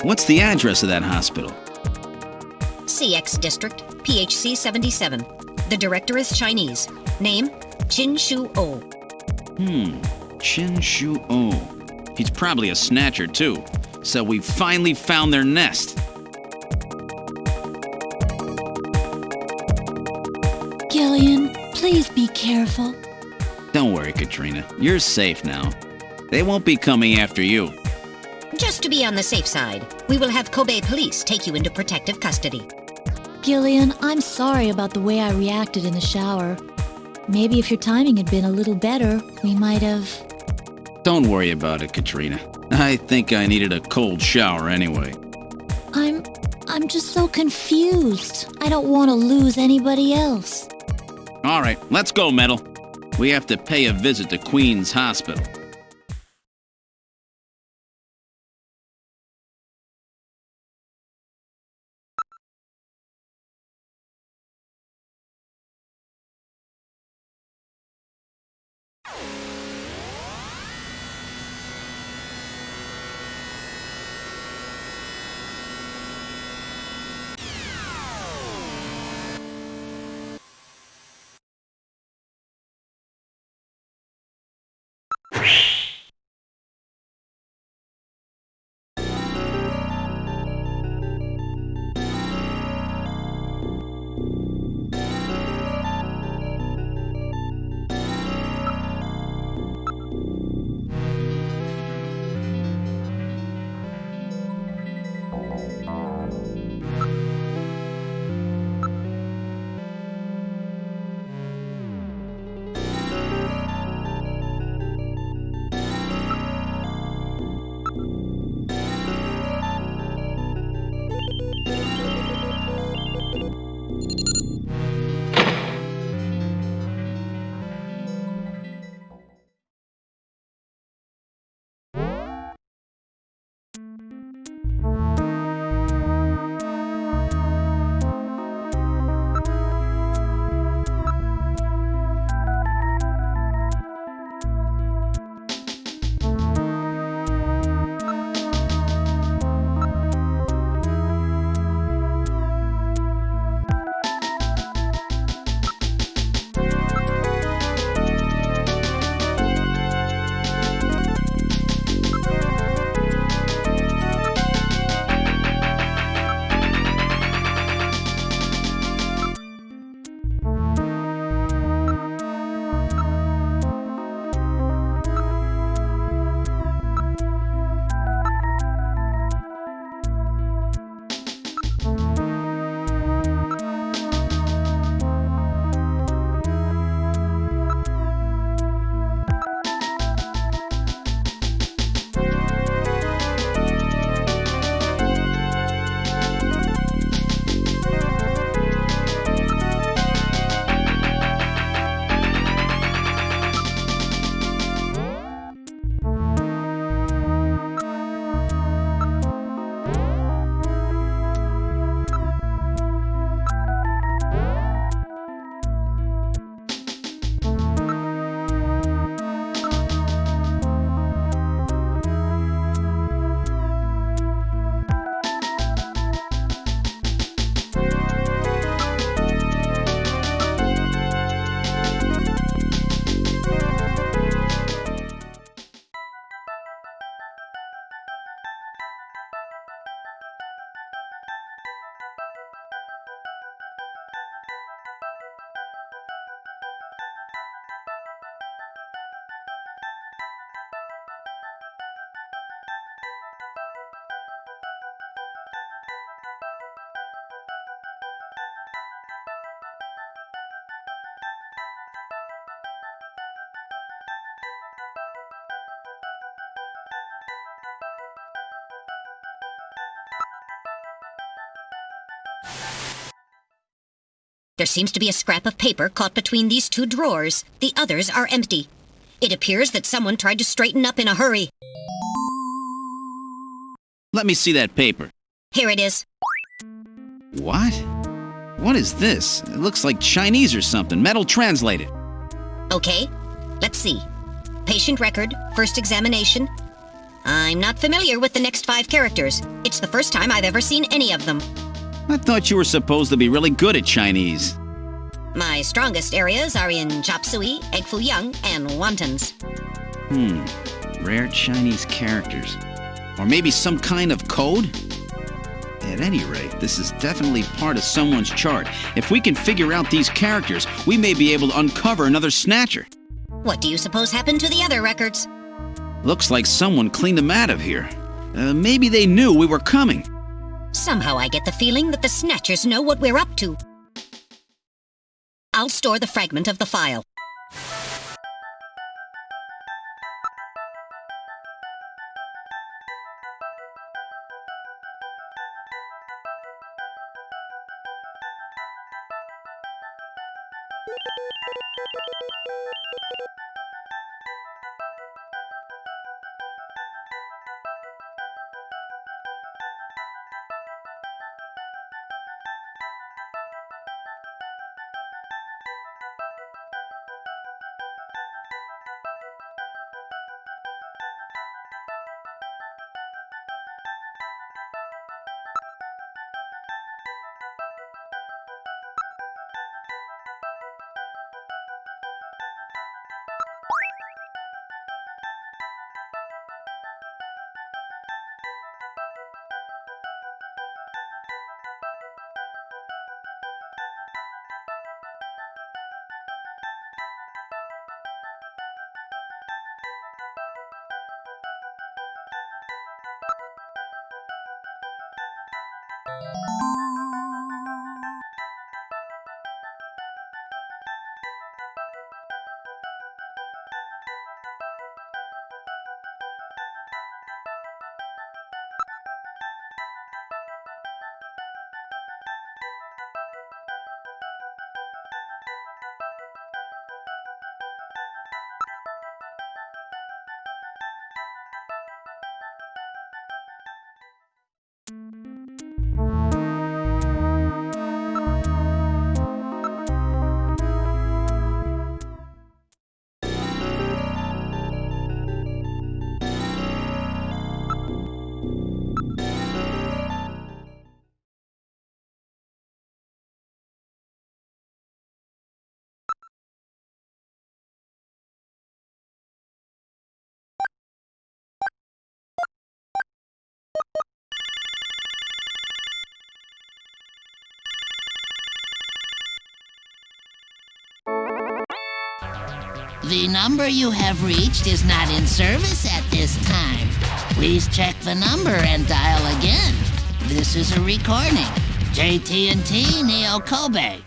What's the address of that hospital? CX District, PHC 77. The director is Chinese. Name, Chin Shu O. Chin Shu O. He's probably a snatcher, too. So we finally found their nest. Gillian, please be careful. Don't worry, Katrina. You're safe now. They won't be coming after you. Just to be on the safe side, we will have Kobe police take you into protective custody. Gillian, I'm sorry about the way I reacted in the shower. Maybe if your timing had been a little better, we might have... Don't worry about it, Katrina. I think I needed a cold shower anyway. I'm just so confused. I don't want to lose anybody else. All right, let's go, Metal. We have to pay a visit to Queen's Hospital. There seems to be a scrap of paper caught between these two drawers. The others are empty. It appears that someone tried to straighten up in a hurry. Let me see that paper. Here it is. What? What is this? It looks like Chinese or something. Metal translated. Okay, let's see. Patient record, first examination. I'm not familiar with the next 5 characters. It's the first time I've ever seen any of them. I thought you were supposed to be really good at Chinese. My strongest areas are in chop suey, egg foo young, and wontons. Rare Chinese characters. Or maybe some kind of code? At any rate, this is definitely part of someone's chart. If we can figure out these characters, we may be able to uncover another Snatcher. What do you suppose happened to the other records? Looks like someone cleaned them out of here. Maybe they knew we were coming. Somehow I get the feeling that the Snatchers know what we're up to. I'll store the fragment of the file. The number you have reached is not in service at this time. Please check the number and dial again. This is a recording. JT&T Neo Kobe.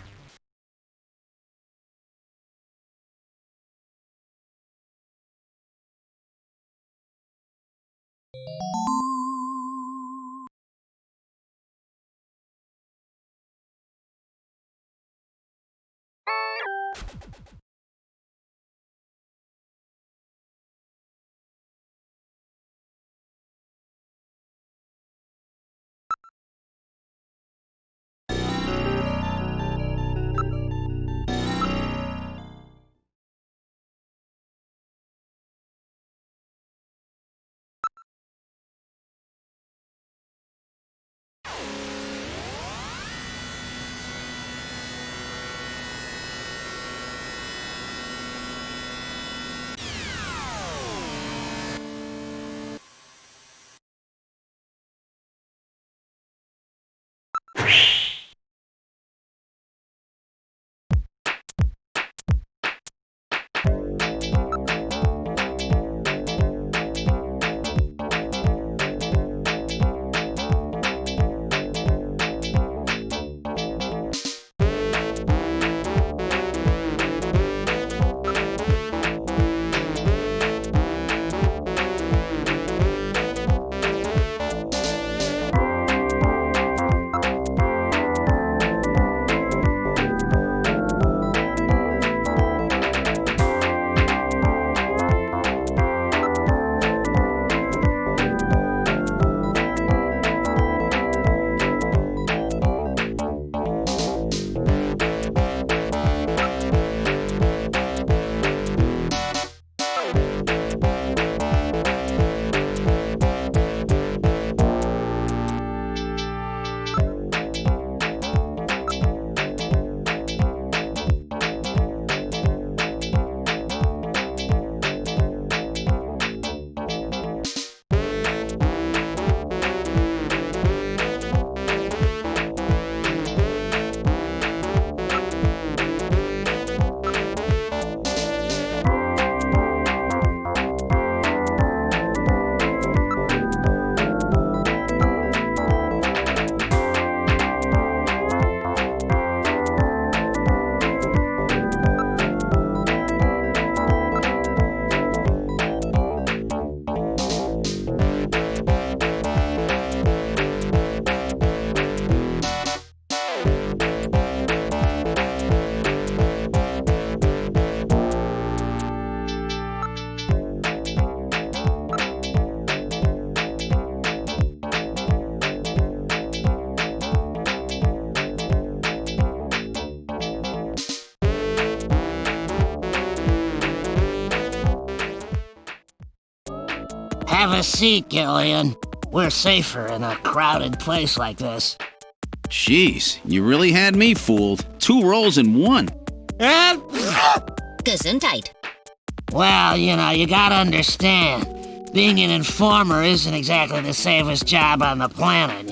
Have a seat, Gillian. We're safer in a crowded place like this. Jeez, you really had me fooled. 2 roles in 1. Gesundheit. Well, you gotta understand. Being an informer isn't exactly the safest job on the planet,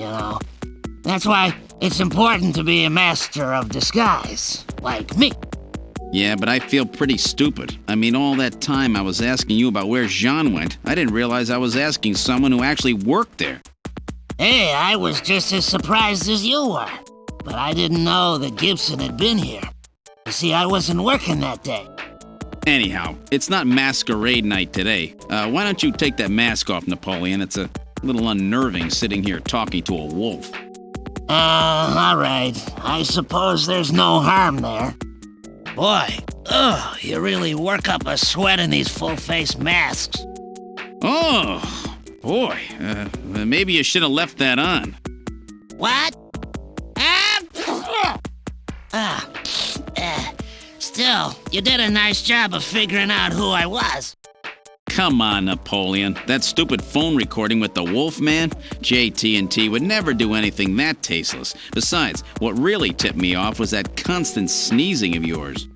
That's why it's important to be a master of disguise, like me. Yeah, but I feel pretty stupid. I mean, all that time I was asking you about where Jean went, I didn't realize I was asking someone who actually worked there. Hey, I was just as surprised as you were. But I didn't know that Gibson had been here. You see, I wasn't working that day. Anyhow, it's not masquerade night today. Why don't you take that mask off, Napoleon? It's a little unnerving sitting here talking to a wolf. All right. I suppose there's no harm there. Boy, you really work up a sweat in these full-face masks. Oh, boy. Maybe you should have left that on. What? Still, you did a nice job of figuring out who I was. Come on, Napoleon. That stupid phone recording with the Wolfman? JT&T would never do anything that tasteless. Besides, what really tipped me off was that constant sneezing of yours.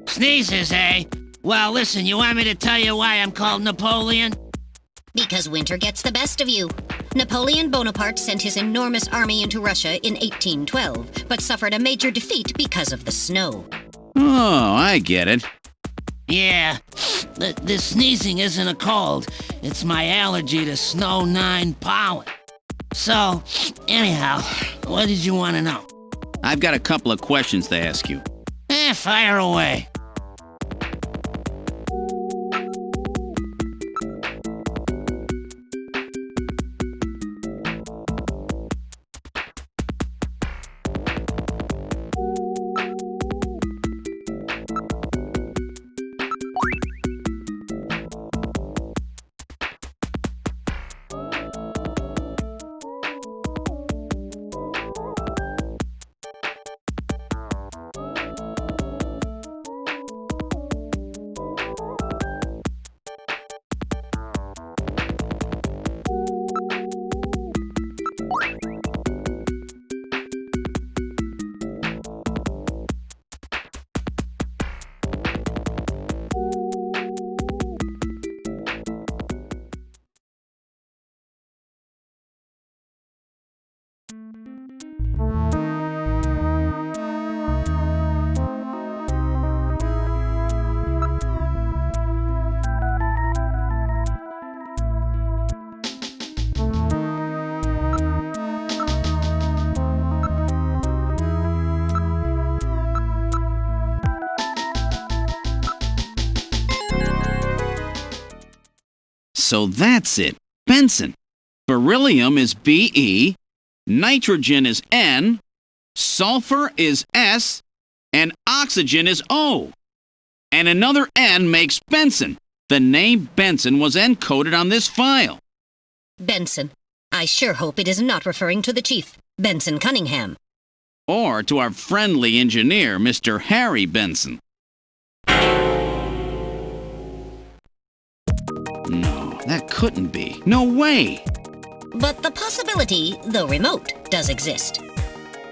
Sneezes, eh? Well, listen, you want me to tell you why I'm called Napoleon? Because winter gets the best of you. Napoleon Bonaparte sent his enormous army into Russia in 1812, but suffered a major defeat because of the snow. Oh, I get it. Yeah, the sneezing isn't a cold. It's my allergy to snow 9 pollen. So, anyhow, what did you want to know? I've got a couple of questions to ask you. Fire away. So that's it. Benson. Beryllium is Be, nitrogen is N, sulfur is S, and oxygen is O. And another N makes Benson. The name Benson was encoded on this file. Benson. I sure hope it is not referring to the chief, Benson Cunningham. Or to our friendly engineer, Mr. Harry Benson. No, that couldn't be. No way! But the possibility, though remote, does exist.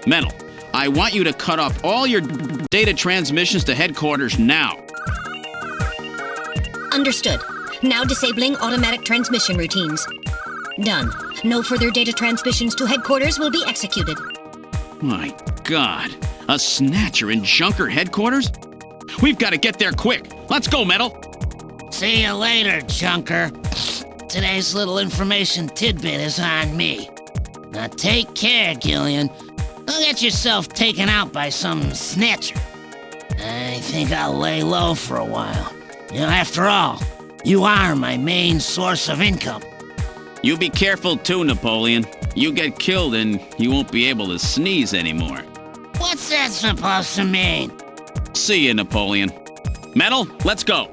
Metal, I want you to cut off all your data transmissions to headquarters now. Understood. Now disabling automatic transmission routines. Done. No further data transmissions to headquarters will be executed. My God, a Snatcher in Junker headquarters? We've got to get there quick. Let's go, Metal. See you later, Junker. Today's little information tidbit is on me. Now take care, Gillian. Don't get yourself taken out by some Snatcher. I think I'll lay low for a while. You know, after all, you are my main source of income. You be careful too, Napoleon. You get killed and you won't be able to sneeze anymore. What's that supposed to mean? See you, Napoleon. Metal, let's go.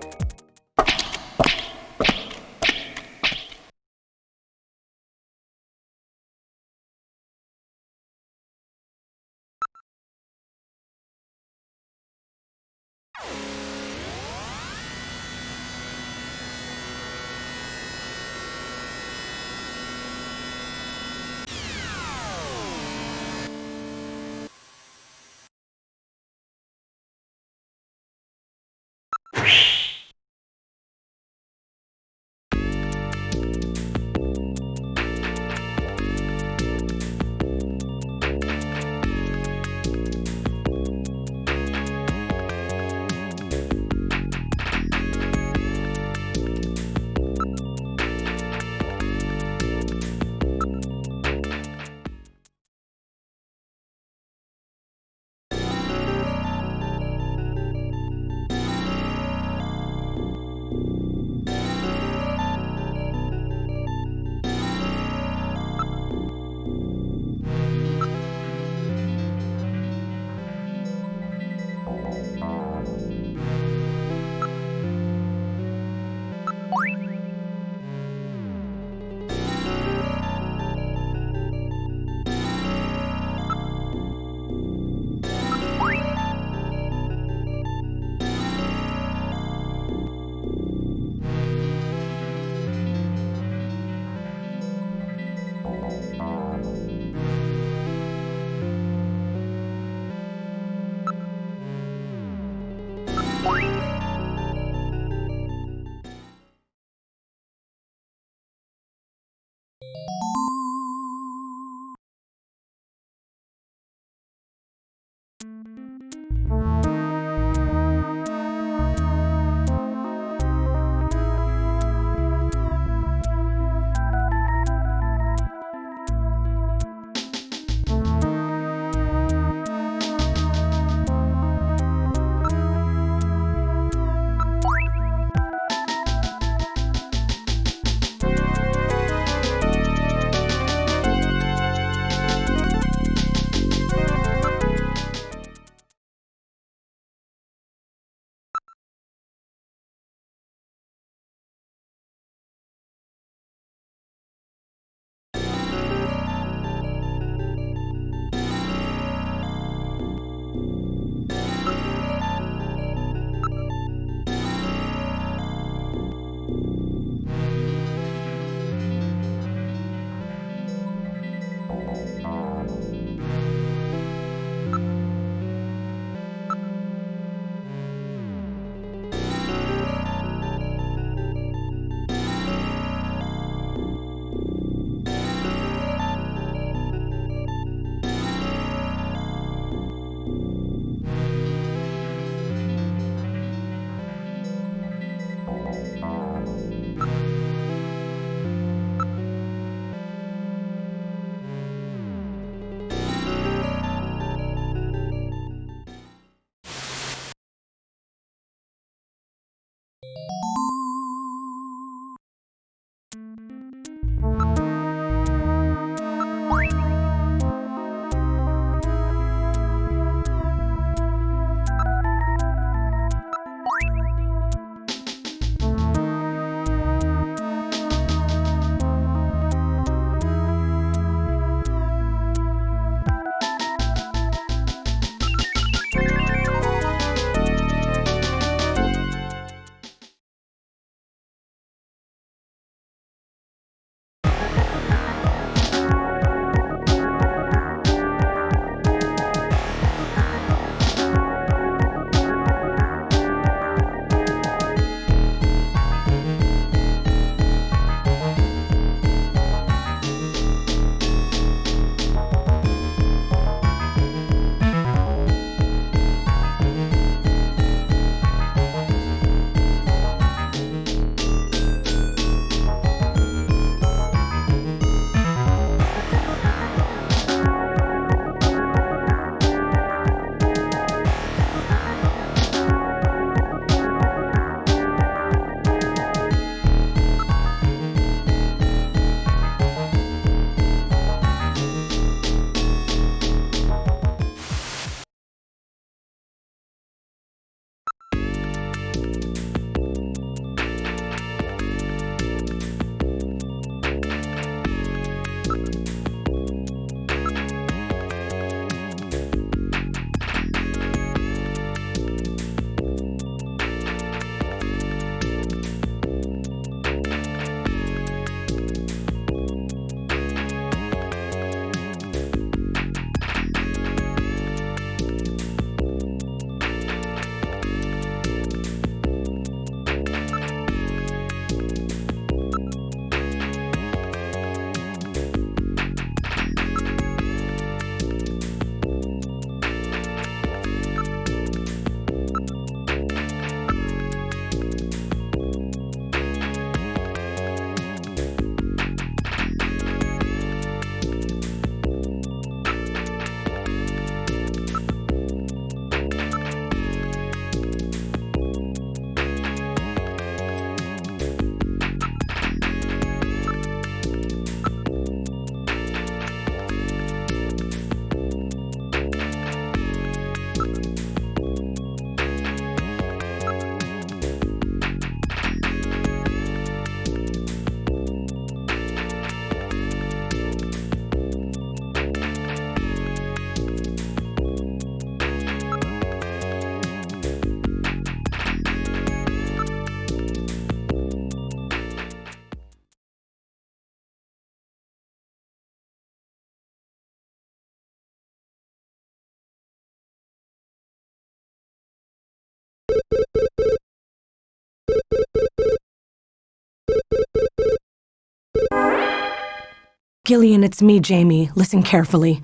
Gillian, it's me, Jamie. Listen carefully.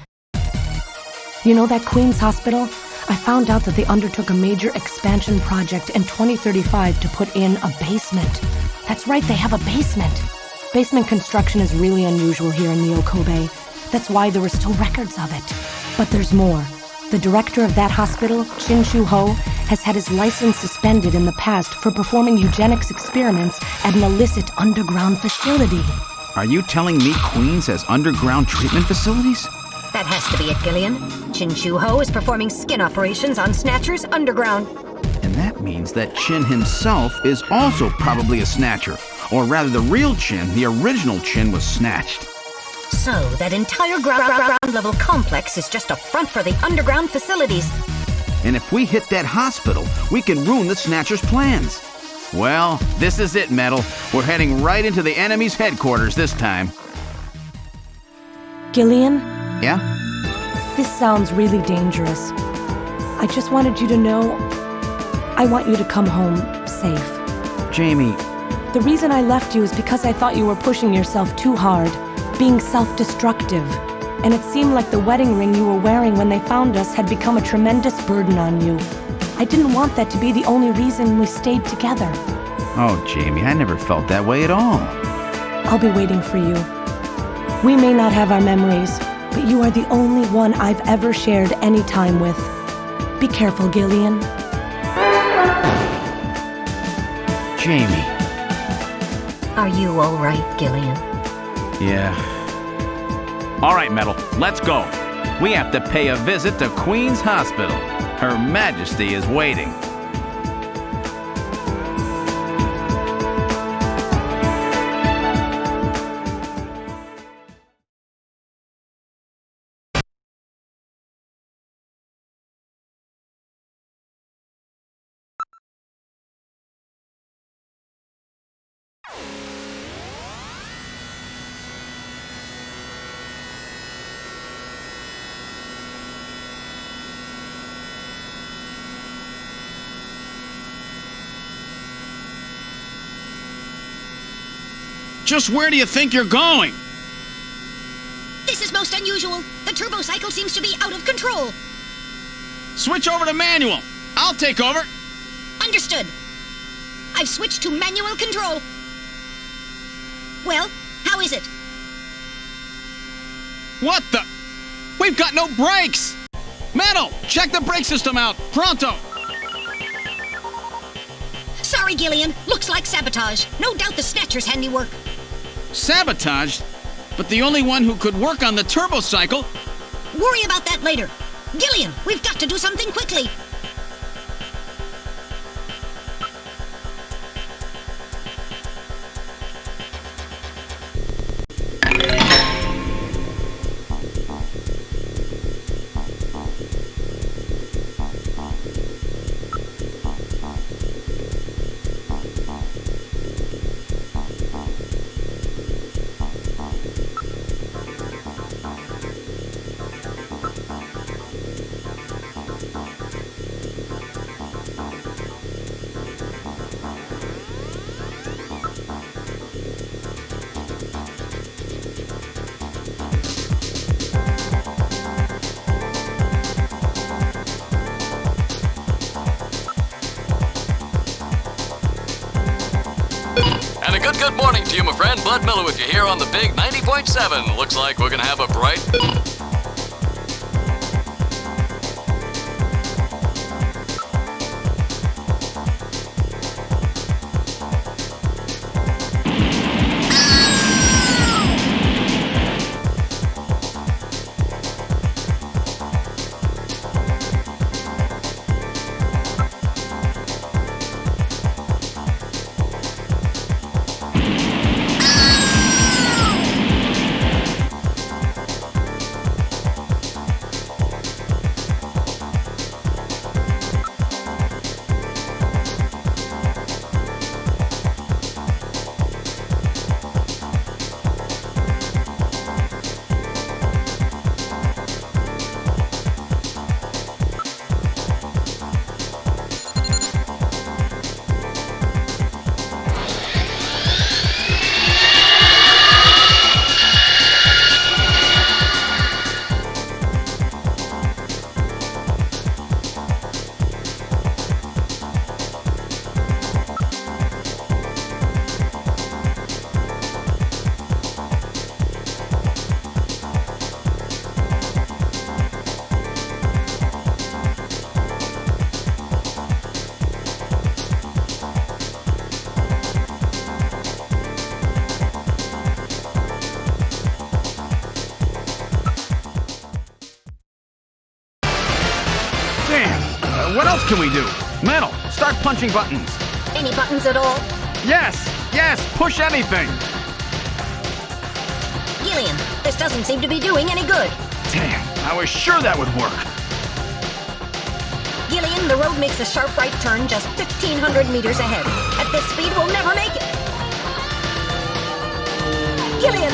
You know that Queen's Hospital? I found out that they undertook a major expansion project in 2035 to put in a basement. That's right, they have a basement. Basement construction is really unusual here in Neo Kobe. That's why there were still records of it. But there's more. The director of that hospital, Chin Shu Ho, has had his license suspended in the past for performing eugenics experiments at an illicit underground facility. Are you telling me Queens has underground treatment facilities? That has to be it, Gillian. Chin Shu Ho is performing skin operations on Snatchers underground. And that means that Chin himself is also probably a Snatcher. Or rather, the real Chin, the original Chin, was snatched. So, that entire ground-level complex is just a front for the underground facilities. And if we hit that hospital, we can ruin the Snatcher's plans. Well, this is it, Metal. We're heading right into the enemy's headquarters this time. Gillian? Yeah? This sounds really dangerous. I just wanted you to know I want you to come home safe. Jamie. The reason I left you is because I thought you were pushing yourself too hard, being self-destructive. And it seemed like the wedding ring you were wearing when they found us had become a tremendous burden on you. I didn't want that to be the only reason we stayed together. Oh, Jamie, I never felt that way at all. I'll be waiting for you. We may not have our memories, but you are the only one I've ever shared any time with. Be careful, Gillian. Jamie. Are you all right, Gillian? Yeah. All right, Metal, let's go. We have to pay a visit to Queen's Hospital. Her Majesty is waiting. Just where do you think you're going? This is most unusual. The turbo cycle seems to be out of control. Switch over to manual. I'll take over. Understood. I've switched to manual control. Well, how is it? What the? We've got no brakes! Metal, check the brake system out, pronto! Sorry, Gillian. Looks like sabotage. No doubt the Snatcher's handiwork. Sabotaged? But the only one who could work on the turbo cycle... Worry about that later. Gillian, we've got to do something quickly. Good morning to you, my friend. Bud Miller with you here on the big 90.7. Looks like we're gonna have a bright... what else can we do? Metal, start punching buttons. Any buttons at all? Yes, push anything. Gillian, this doesn't seem to be doing any good. Damn, I was sure that would work. Gillian, the road makes a sharp right turn just 1,500 meters ahead. At this speed, we'll never make it. Gillian!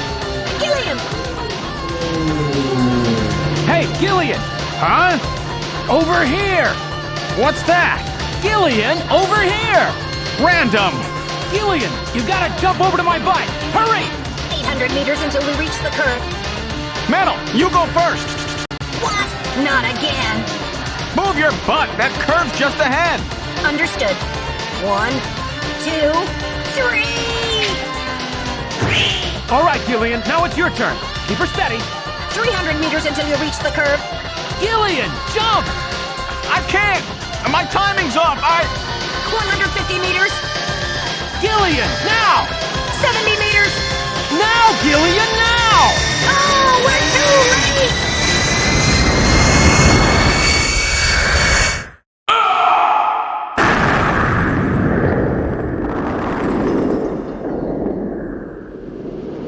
Gillian! Hey, Gillian! Huh? Over here! What's that? Gillian, over here! Random! Gillian, you gotta jump over to my bike! Hurry! 800 meters until we reach the curve. Metal, you go first! What? Not again! Move your butt! That curve's just ahead! Understood. 1, 2, 3! All right, Gillian, now it's your turn. Keep her steady. 300 meters until you reach the curve. Gillian, jump! I can't! My timing's off! 150 meters. Gillian, now! 70 meters. Now, Gillian, now! Oh, we're too late!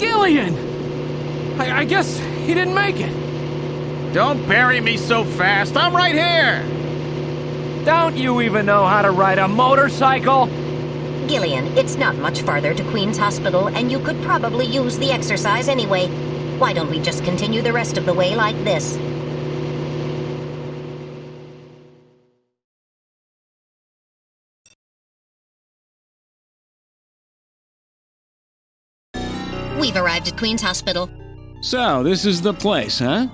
Gillian! I guess he didn't make it. Don't bury me so fast, I'm right here! Don't you even know how to ride a motorcycle? Gillian, it's not much farther to Queen's Hospital, and you could probably use the exercise anyway. Why don't we just continue the rest of the way like this? We've arrived at Queen's Hospital. So, this is the place, huh?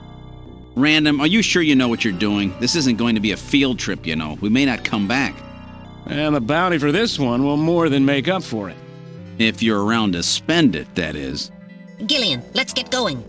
Random, are you sure you know what you're doing? This isn't going to be a field trip, you know. We may not come back. And the bounty for this one will more than make up for it. If you're around to spend it, that is. Gillian, let's get going.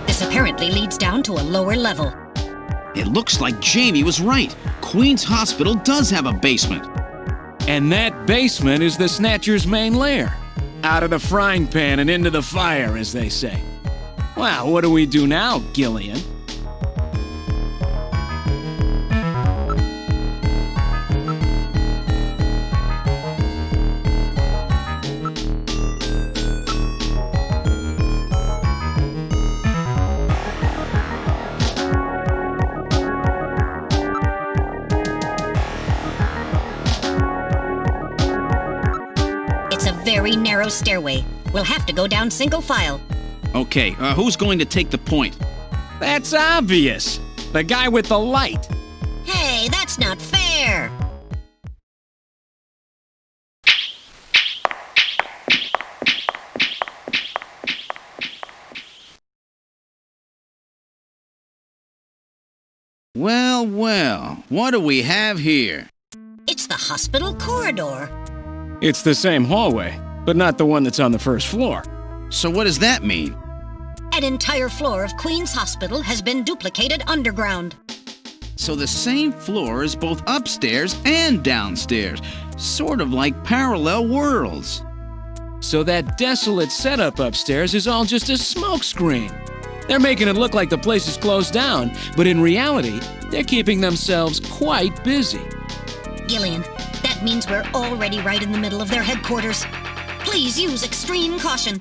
This apparently leads down to a lower level. It looks like Jamie was right. Queen's Hospital does have a basement. And that basement is the Snatcher's main lair. Out of the frying pan and into the fire, as they say. Well, what do we do now, Gillian? Very narrow stairway. We'll have to go down single file. Okay, who's going to take the point? That's obvious. The guy with the light. Hey, that's not fair. Well, well, what do we have here? It's the hospital corridor. It's the same hallway, but not the one that's on the first floor. So what does that mean? An entire floor of Queen's Hospital has been duplicated underground. So the same floor is both upstairs and downstairs, sort of like parallel worlds. So that desolate setup upstairs is all just a smokescreen. They're making it look like the place is closed down, but in reality, they're keeping themselves quite busy. Gillian, that means we're already right in the middle of their headquarters. Please use extreme caution.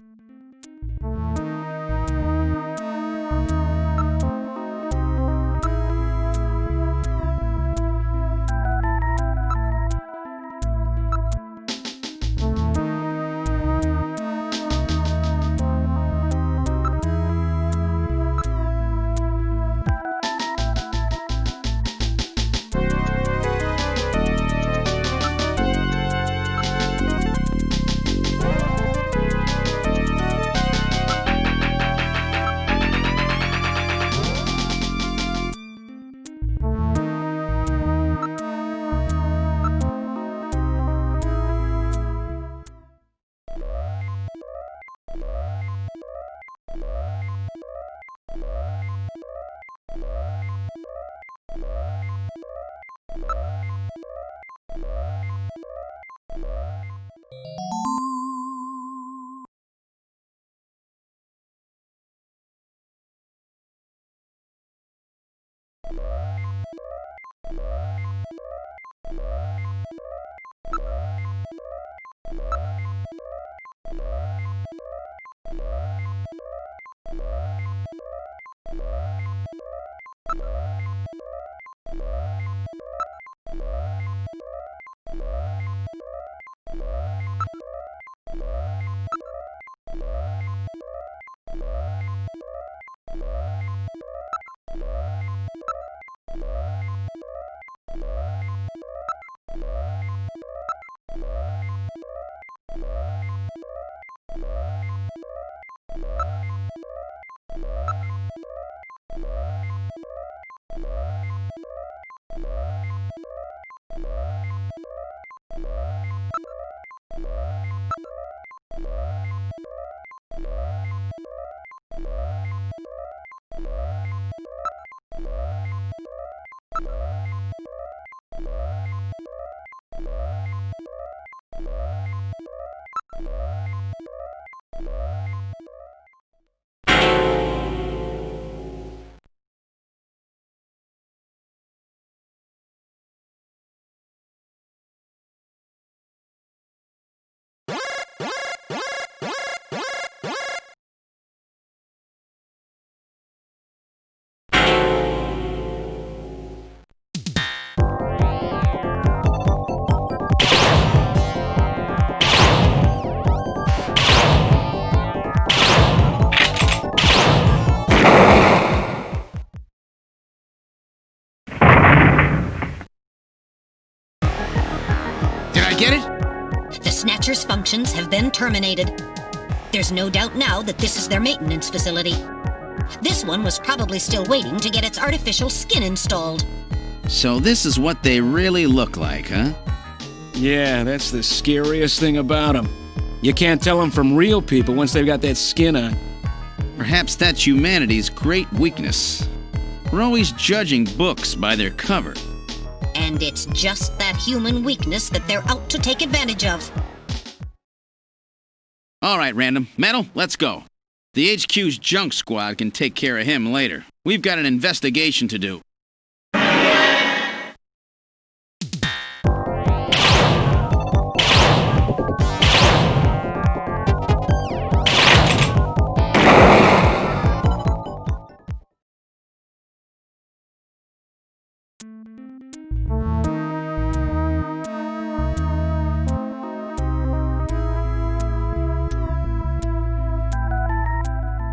Get it? The Snatcher's functions have been terminated. There's no doubt now that this is their maintenance facility. This one was probably still waiting to get its artificial skin installed. So this is what they really look like, huh? Yeah, that's the scariest thing about them. You can't tell them from real people once they've got that skin on. Perhaps that's humanity's great weakness. We're always judging books by their cover. And it's just that human weakness that they're out to take advantage of. All right, Random. Metal, let's go. The HQ's junk squad can take care of him later. We've got an investigation to do.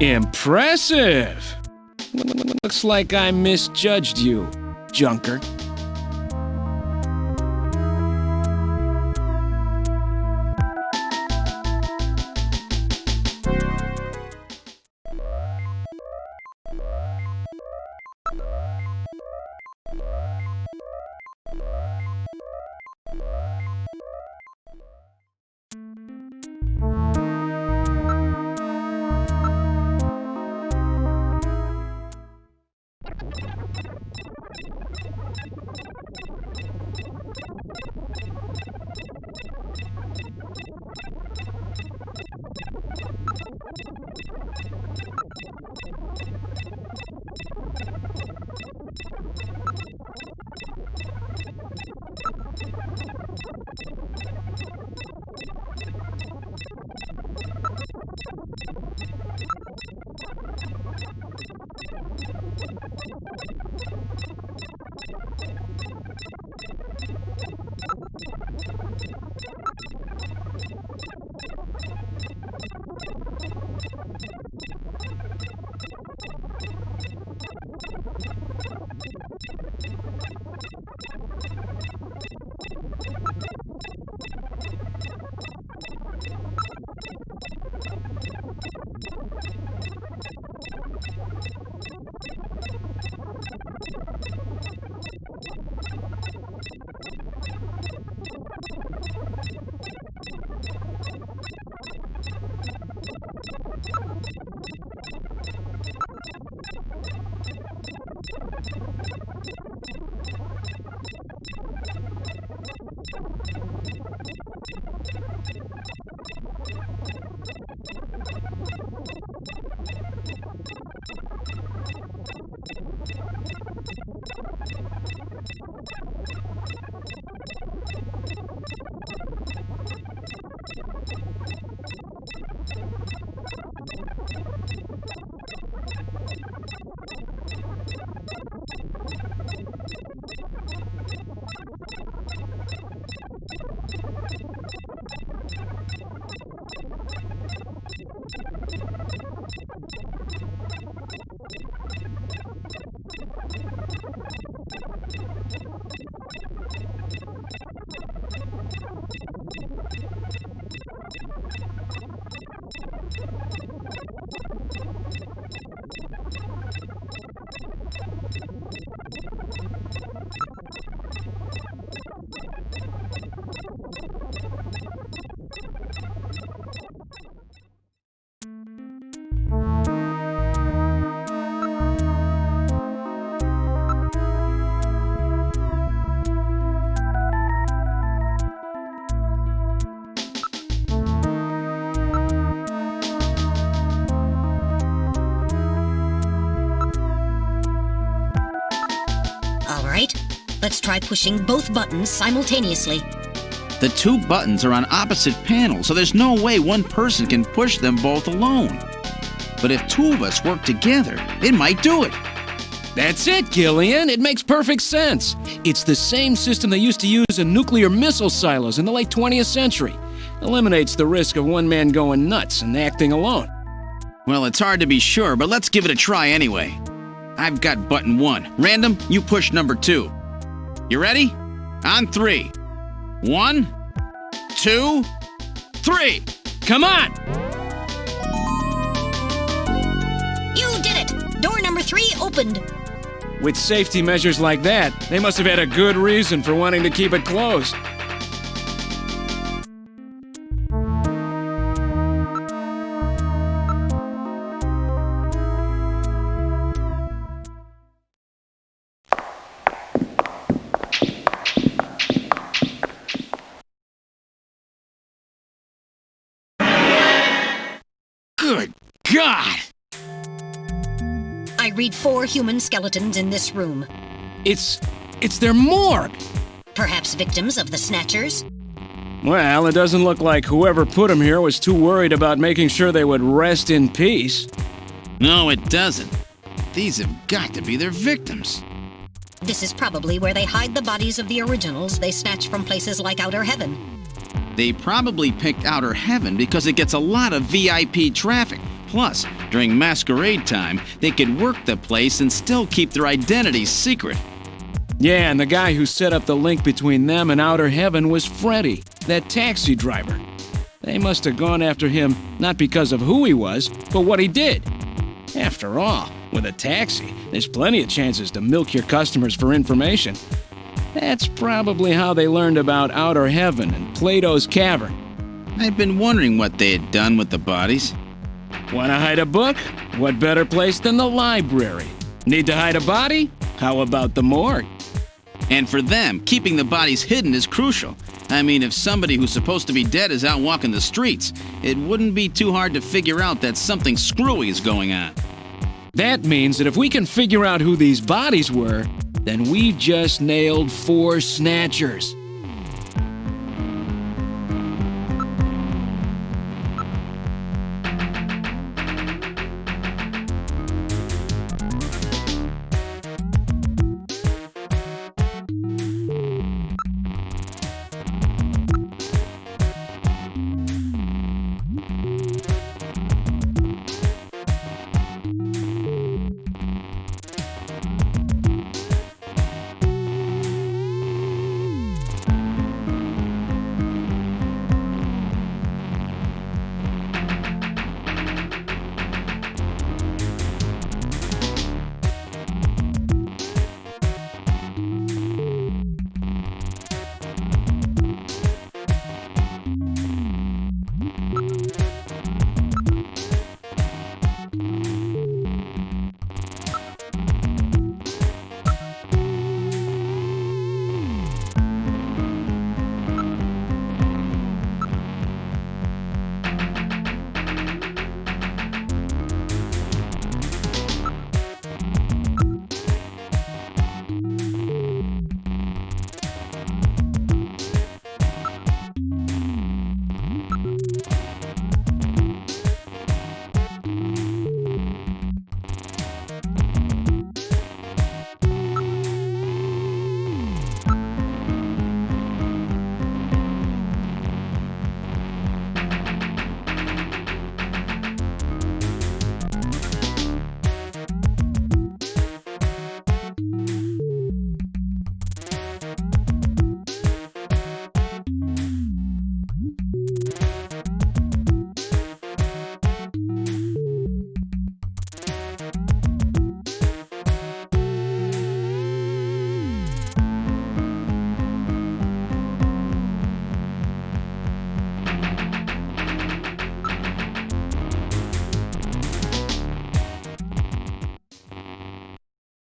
Impressive! Looks like I misjudged you, Junker. All right, let's try pushing both buttons simultaneously. The two buttons are on opposite panels, so there's no way one person can push them both alone. But if two of us work together, it might do it. That's it, Gillian. It makes perfect sense. It's the same system they used to use in nuclear missile silos in the late 20th century. Eliminates the risk of one man going nuts and acting alone. Well, it's hard to be sure, but let's give it a try anyway. I've got button 1. Random, you push number 2. You ready? On 3. 1, 2, 3. Come on! You did it! Door number 3 opened. With safety measures like that, they must have had a good reason for wanting to keep it closed. Good God! I read 4 human skeletons in this room. It's their morgue. Perhaps victims of the Snatchers? Well, it doesn't look like whoever put them here was too worried about making sure they would rest in peace. No, it doesn't. These have got to be their victims. This is probably where they hide the bodies of the originals they snatch from places like Outer Heaven. They probably picked Outer Heaven because it gets a lot of VIP traffic. Plus, during masquerade time, they could work the place and still keep their identities secret. Yeah, and the guy who set up the link between them and Outer Heaven was Freddy, that taxi driver. They must have gone after him not because of who he was, but what he did. After all, with a taxi, there's plenty of chances to milk your customers for information. That's probably how they learned about Outer Heaven and Plato's Cavern. I've been wondering what they had done with the bodies. Want to hide a book? What better place than the library? Need to hide a body? How about the morgue? And for them, keeping the bodies hidden is crucial. I mean, if somebody who's supposed to be dead is out walking the streets, it wouldn't be too hard to figure out that something screwy is going on. That means that if we can figure out who these bodies were, then we've just nailed 4 Snatchers.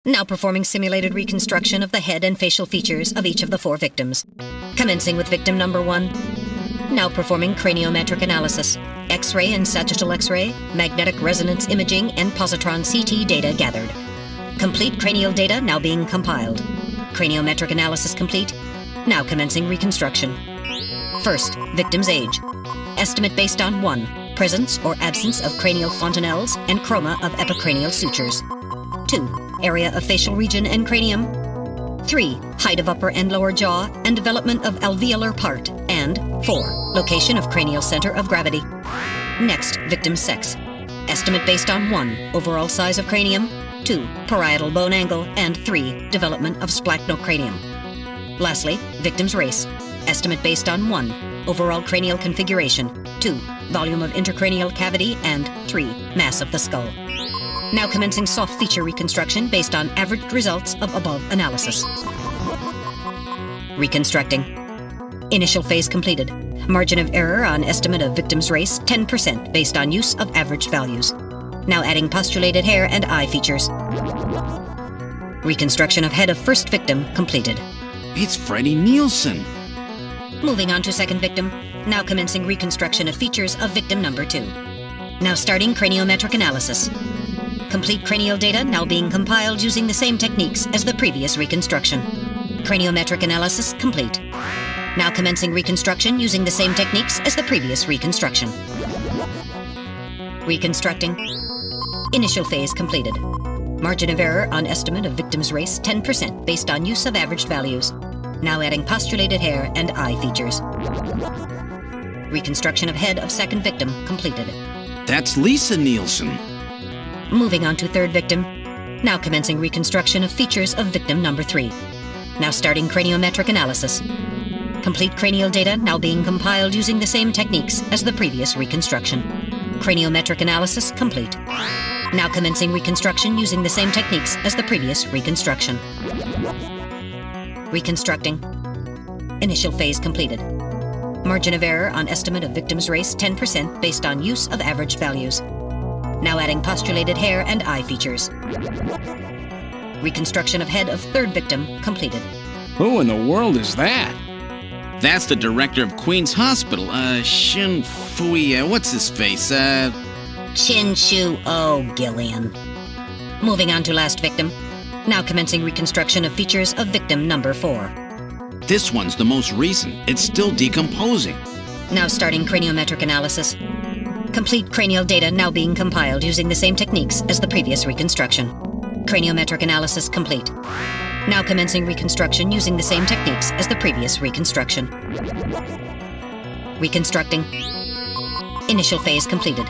Now performing simulated reconstruction of the head and facial features of each of the 4 victims. Commencing with victim number 1. Now performing craniometric analysis. X-ray and sagittal X-ray, magnetic resonance imaging, and positron CT data gathered. Complete cranial data now being compiled. Craniometric analysis complete. Now commencing reconstruction. First, victim's age. Estimate based on 1. Presence or absence of cranial fontanelles and chroma of epicranial sutures. 2. Area of facial region and cranium. 3. Height of upper and lower jaw and development of alveolar part. And 4. Location of cranial center of gravity. Next, victim's sex. Estimate based on 1. Overall size of cranium. 2. Parietal bone angle. And 3. Development of splachnocranium. Lastly, victim's race. Estimate based on 1. Overall cranial configuration. 2. Volume of intercranial cavity. And 3. Mass of the skull. Now commencing soft feature reconstruction based on averaged results of above analysis. Reconstructing. Initial phase completed. Margin of error on estimate of victim's race 10% based on use of averaged values. Now adding postulated hair and eye features. Reconstruction of head of first victim completed. It's Freddie Nielsen. Moving on to second victim. Now commencing reconstruction of features of victim number 2. Now starting craniometric analysis. Complete cranial data now being compiled using the same techniques as the previous reconstruction. Craniometric analysis complete. Now commencing reconstruction using the same techniques as the previous reconstruction. Reconstructing. Initial phase completed. Margin of error on estimate of victim's race 10% based on use of averaged values. Now adding postulated hair and eye features. Reconstruction of head of second victim completed. That's Lisa Nielsen. Moving on to third victim. Now commencing reconstruction of features of victim number 3. Now starting craniometric analysis. Complete cranial data now being compiled using the same techniques as the previous reconstruction. Craniometric analysis complete. Now commencing reconstruction using the same techniques as the previous reconstruction. Reconstructing. Initial phase completed. Margin of error on estimate of victim's race 10% based on use of averaged values. Now adding postulated hair and eye features. Reconstruction of head of third victim completed. Who in the world is that? That's the director of Queen's Hospital, Shin Fui, what's his face, Chin Shu Oh Gillian. Moving on to last victim. Now commencing reconstruction of features of victim number 4. This one's the most recent. It's still decomposing. Now starting craniometric analysis. Complete cranial data now being compiled using the same techniques as the previous reconstruction. Craniometric analysis complete. Now commencing reconstruction using the same techniques as the previous reconstruction. Reconstructing. Initial phase completed.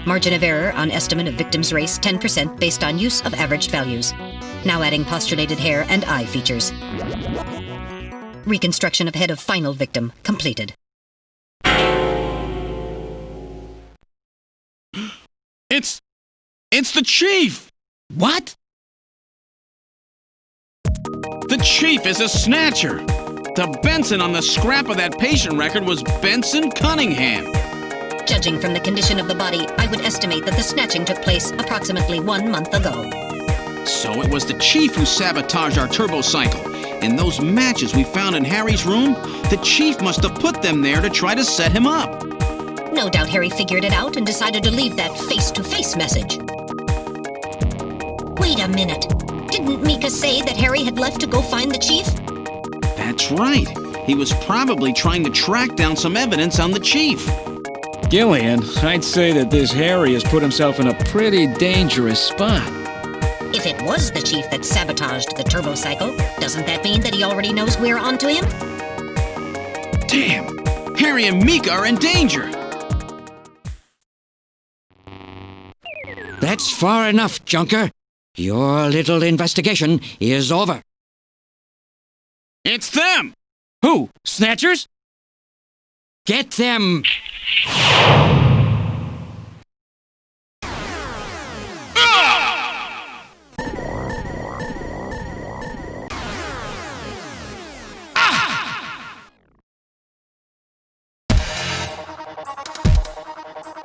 Margin of error on estimate of victim's race 10% based on use of averaged values. Now adding postulated hair and eye features. Reconstruction of head of final victim completed. It's the chief! What? The chief is a snatcher! The Benson on the scrap of that patient record was Benson Cunningham. Judging from the condition of the body, I would estimate that the snatching took place approximately 1 month ago. So it was the chief who sabotaged our turbo cycle. And those matches we found in Harry's room, the chief must have put them there to try to set him up. No doubt Harry figured it out and decided to leave that face-to-face message. Wait a minute. Didn't Mika say that Harry had left to go find the chief? That's right. He was probably trying to track down some evidence on the chief. Gillian, I'd say that this Harry has put himself in a pretty dangerous spot. If it was the chief that sabotaged the turbo cycle, doesn't that mean that he already knows we're onto him? Damn! Harry and Mika are in danger! That's far enough, Junker. Your little investigation is over. It's them! Who? Snatchers? Get them!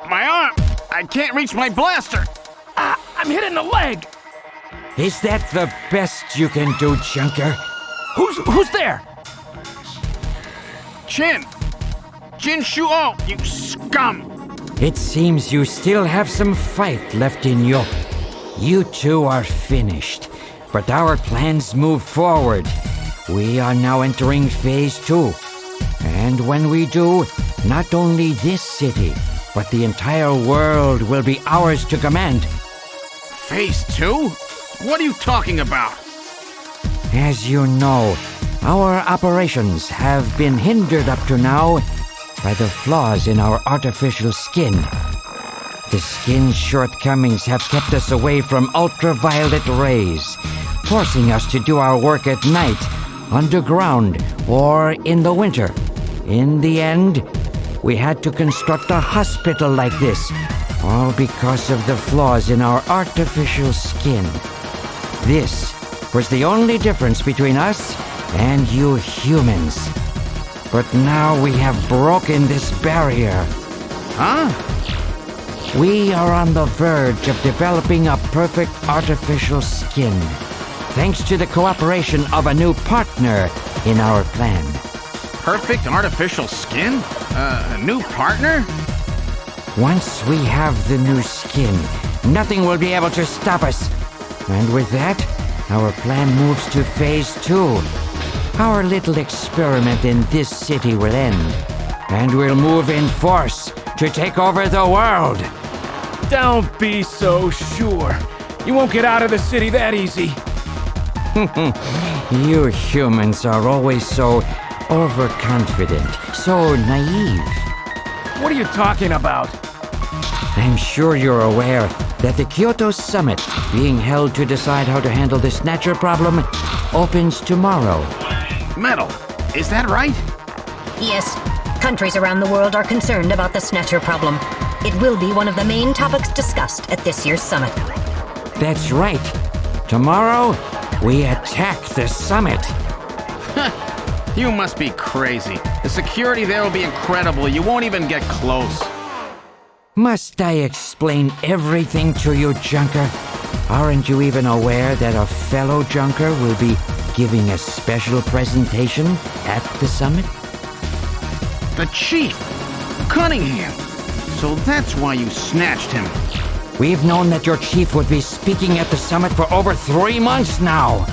My arm! I can't reach my blaster! I'm hit in the leg! Is that the best you can do, Junker? Who's there? Jin Shuo, you scum! It seems you still have some fight left in you. You two are finished, but our plans move forward. We are now entering Phase 2. And when we do, not only this city, but the entire world will be ours to command. Phase 2? What are you talking about? As you know, our operations have been hindered up to now by the flaws in our artificial skin. The skin's shortcomings have kept us away from ultraviolet rays, forcing us to do our work at night, underground, or in the winter. In the end, we had to construct a hospital like this, all because of the flaws in our artificial skin. This was the only difference between us and you humans. But now we have broken this barrier. Huh? We are on the verge of developing a perfect artificial skin, thanks to the cooperation of a new partner in our plan. Perfect artificial skin? A new partner? Once we have the new skin, nothing will be able to stop us. And with that, our plan moves to Phase 2. Our little experiment in this city will end, and we'll move in force to take over the world. Don't be so sure. You won't get out of the city that easy. You humans are always so overconfident, so naive. What are you talking about? I'm sure you're aware that the Kyoto Summit, being held to decide how to handle the Snatcher problem, opens tomorrow. Metal, is that right? Yes. Countries around the world are concerned about the Snatcher problem. It will be one of the main topics discussed at this year's summit. That's right. Tomorrow, we attack the summit. You must be crazy. The security there will be incredible. You won't even get close. Must I explain everything to you, Junker? Aren't you even aware that a fellow Junker will be giving a special presentation at the summit? The Chief! Cunningham! So that's why you snatched him. We've known that your chief would be speaking at the summit for over 3 months now.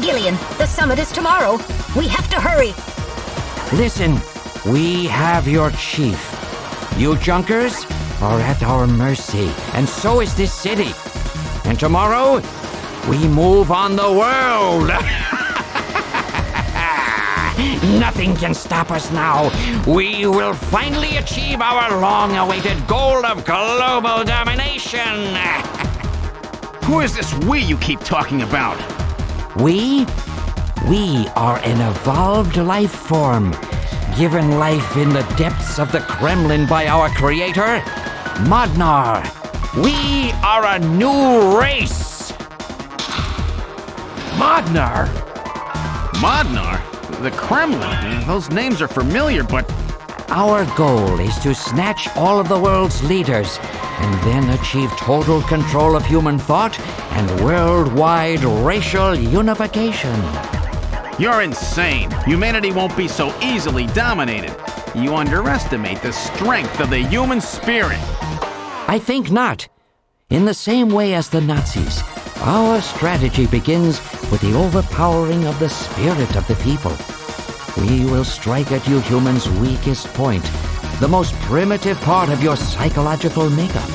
Gillian, the summit is tomorrow. We have to hurry. Listen, we have your chief. You Junkers are at our mercy, and so is this city. And tomorrow, we move on the world. Nothing can stop us now. We will finally achieve our long-awaited goal of global domination. Who is this we you keep talking about? We are an evolved life form, given life in the depths of the Kremlin by our creator, Modnar. We are a new race. Modnar? Modnar? The Kremlin? Those names are familiar, but... Our goal is to snatch all of the world's leaders and then achieve total control of human thought and worldwide racial unification. You're insane. Humanity won't be so easily dominated. You underestimate the strength of the human spirit. I think not. In the same way as the Nazis, our strategy begins with the overpowering of the spirit of the people. We will strike at you humans' weakest point, the most primitive part of your psychological makeup,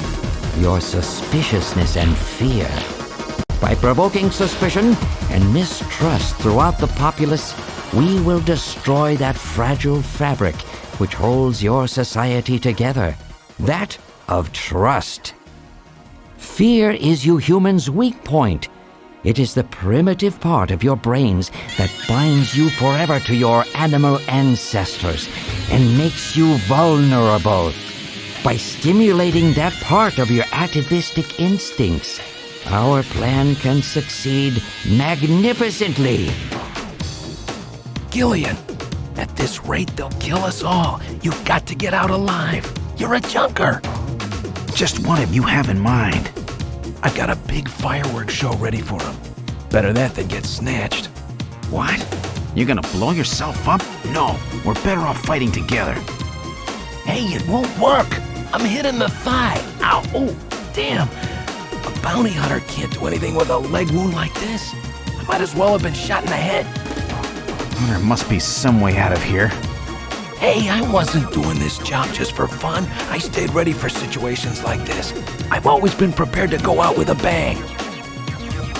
your suspiciousness and fear. By provoking suspicion and mistrust throughout the populace, we will destroy that fragile fabric which holds your society together, that of trust. Fear is you humans' weak point. It is the primitive part of your brains that binds you forever to your animal ancestors and makes you vulnerable. By stimulating that part of your atavistic instincts, our plan can succeed magnificently. Gillian, at this rate they'll kill us all. You've got to get out alive. You're a junker. Just what do you have in mind? I've got a big fireworks show ready for him. Better that than get snatched. What? You're gonna blow yourself up? No, we're better off fighting together. Hey, it won't work. I'm hit in the thigh. Ow, oh, damn. A bounty hunter can't do anything with a leg wound like this. I might as well have been shot in the head. There must be some way out of here. Hey, I wasn't doing this job just for fun. I stayed ready for situations like this. I've always been prepared to go out with a bang.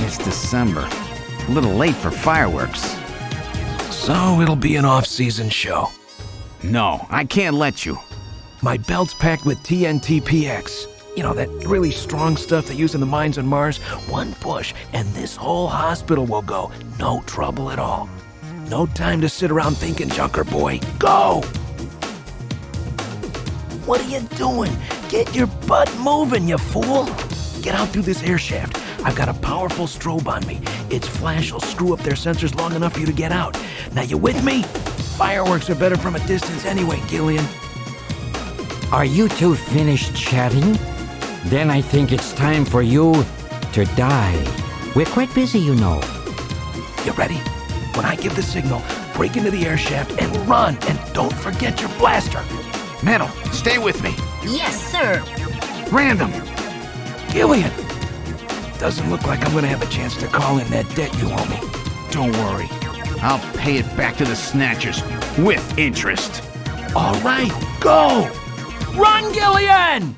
It's December. A little late for fireworks. So it'll be an off-season show. No, I can't let you. My belt's packed with TNT-PX. You know, that really strong stuff they use in the mines on Mars. One push, and this whole hospital will go. No trouble at all. No time to sit around thinking, Junker boy. Go! What are you doing? Get your butt moving, you fool! Get out through this air shaft. I've got a powerful strobe on me. Its flash will screw up their sensors long enough for you to get out. Now you with me? Fireworks are better from a distance anyway, Gillian. Are you two finished chatting? Then I think it's time for you to die. We're quite busy, you know. You ready? When I give the signal, break into the air shaft and run, and don't forget your blaster. Metal, stay with me. Yes, sir. Random. Gillian! Doesn't look like I'm gonna have a chance to call in that debt you owe me. Don't worry. I'll pay it back to the Snatchers with interest. All right, go! Run, Gillian!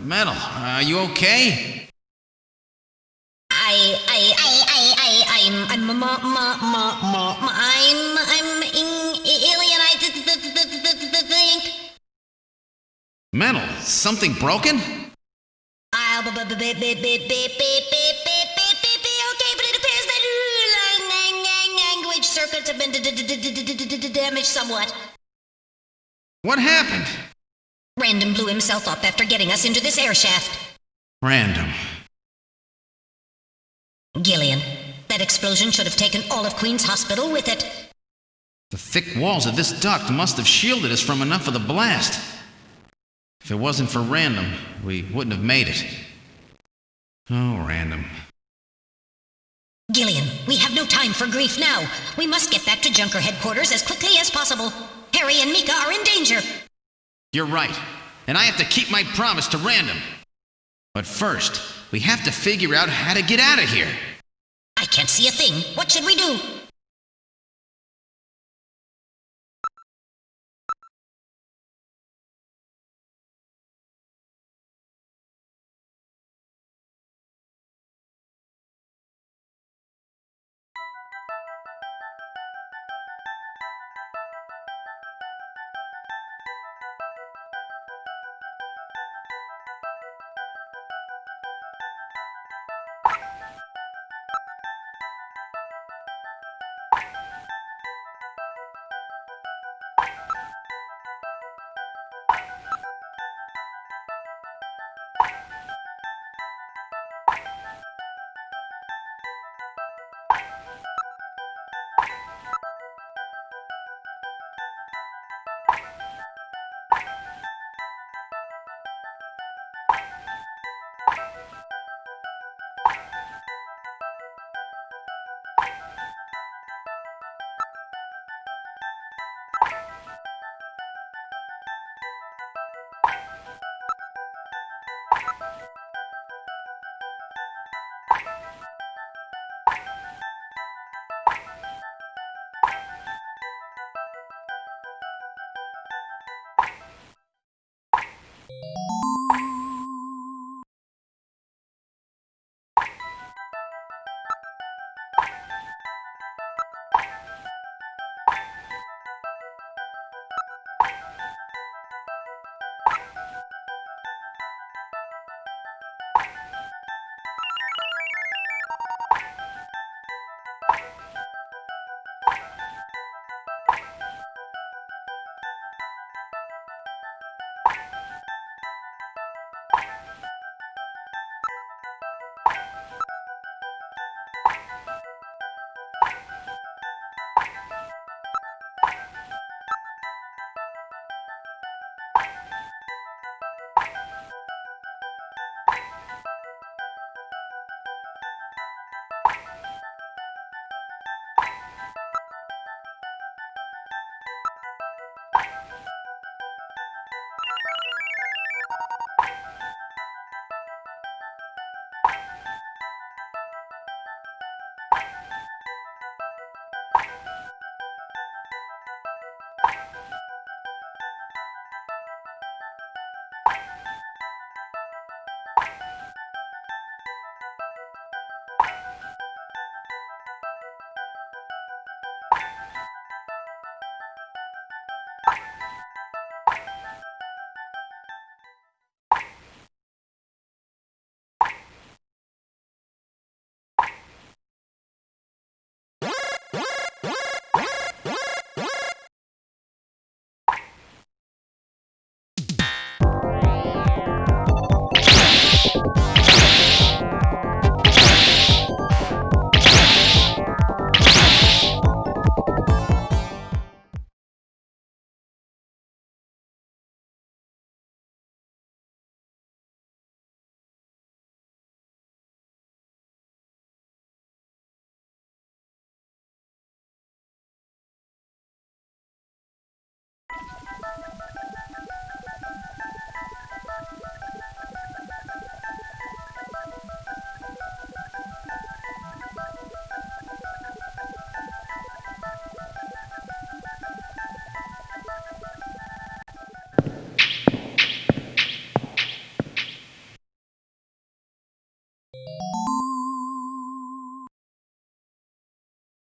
Metal, are you okay? I'm alien. I think. Metal, something broken? Okay, but it appears that language circuits have been damaged somewhat. What happened? Random blew himself up after getting us into this air shaft. Random. Gillian, that explosion should have taken all of Queen's Hospital with it. The thick walls of this duct must have shielded us from enough of the blast. If it wasn't for Random, we wouldn't have made it. Oh, Random. Gillian, we have no time for grief now. We must get back to Junker headquarters as quickly as possible. Harry and Mika are in danger. You're right, and I have to keep my promise to Random. But first, we have to figure out how to get out of here. I can't see a thing. What should we do?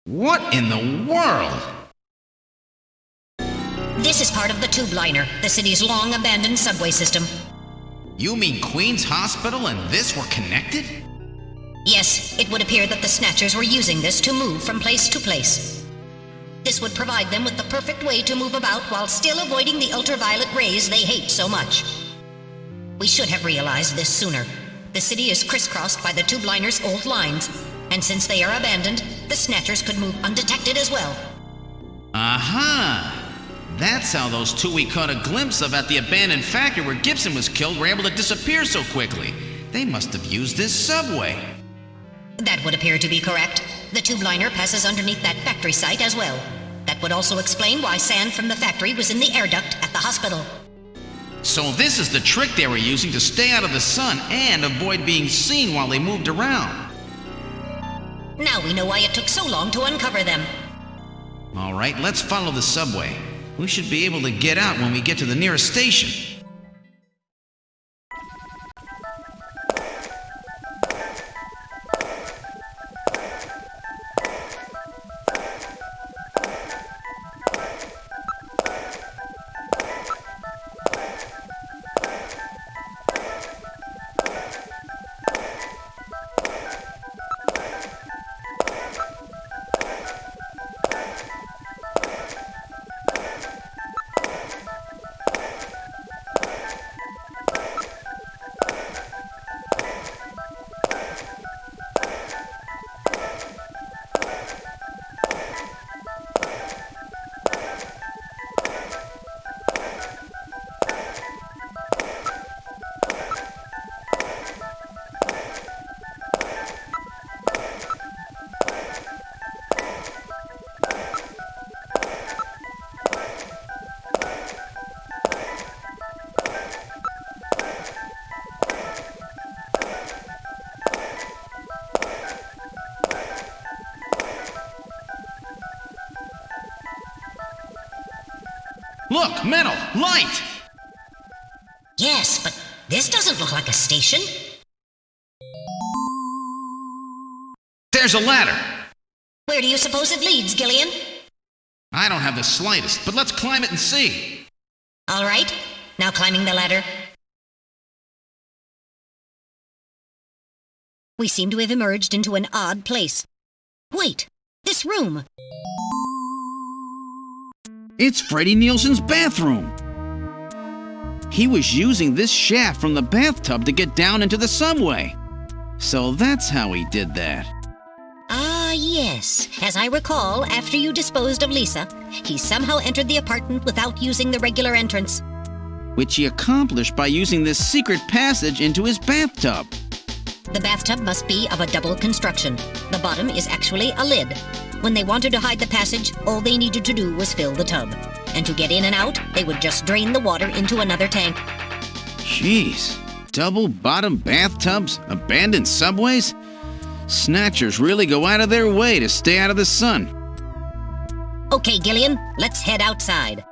What in the world? This is part of the tube liner, the city's long-abandoned subway system. You mean Queen's Hospital and this were connected? Yes, it would appear that the Snatchers were using this to move from place to place. This would provide them with the perfect way to move about while still avoiding the ultraviolet rays they hate so much. We should have realized this sooner. The city is crisscrossed by the tube liner's old lines, and since they are abandoned, the Snatchers could move undetected as well. Aha! That's how those two we caught a glimpse of at the abandoned factory where Gibson was killed were able to disappear so quickly. They must have used this subway. That would appear to be correct. The tube liner passes underneath that factory site as well. That would also explain why sand from the factory was in the air duct at the hospital. So this is the trick they were using to stay out of the sun and avoid being seen while they moved around. Now we know why it took so long to uncover them. All right, let's follow the subway. We should be able to get out when we get to the nearest station. Look, metal, light! Yes, but this doesn't look like a station. There's a ladder! Where do you suppose it leads, Gillian? I don't have the slightest, but let's climb it and see. All right, now climbing the ladder. We seem to have emerged into an odd place. Wait, this room! It's Freddie Nielsen's bathroom. He was using this shaft from the bathtub to get down into the subway. So that's how he did that. Ah, yes. As I recall, after you disposed of Lisa, he somehow entered the apartment without using the regular entrance. Which he accomplished by using this secret passage into his bathtub. The bathtub must be of a double construction. The bottom is actually a lid. When they wanted to hide the passage, all they needed to do was fill the tub. And to get in and out, they would just drain the water into another tank. Jeez. Double-bottom bathtubs? Abandoned subways? Snatchers really go out of their way to stay out of the sun. Okay, Gillian, let's head outside.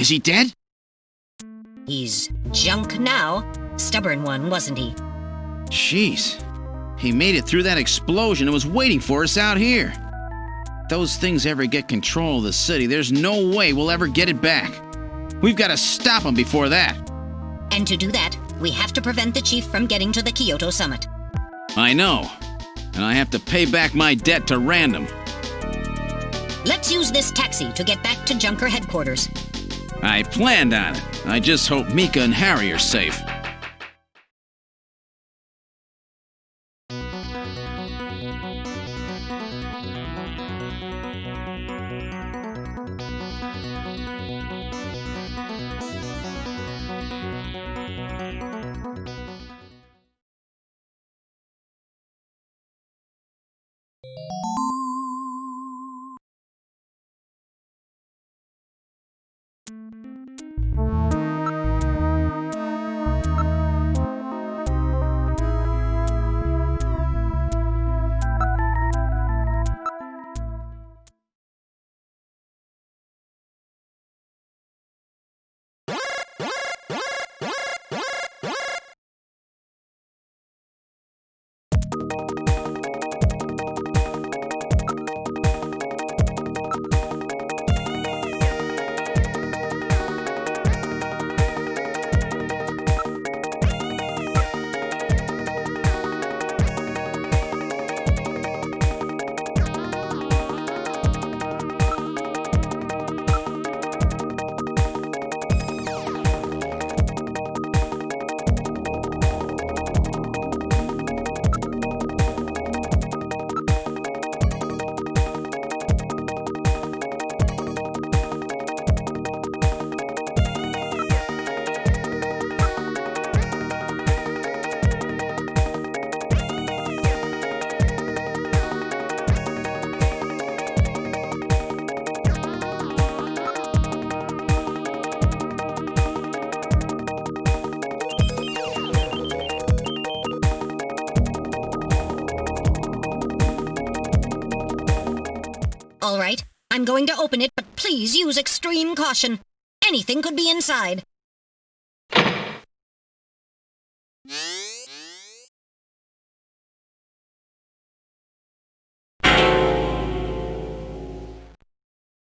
Is he dead? He's junk now. Stubborn one, wasn't he? Jeez. He made it through that explosion and was waiting for us out here. If those things ever get control of the city, there's no way we'll ever get it back. We've got to stop them before that. And to do that, we have to prevent the chief from getting to the Kyoto summit. I know. And I have to pay back my debt to Random. Let's use this taxi to get back to Junker headquarters. I planned on it. I just hope Mika and Harry are safe. All right, I'm going to open it, but please use extreme caution. Anything could be inside.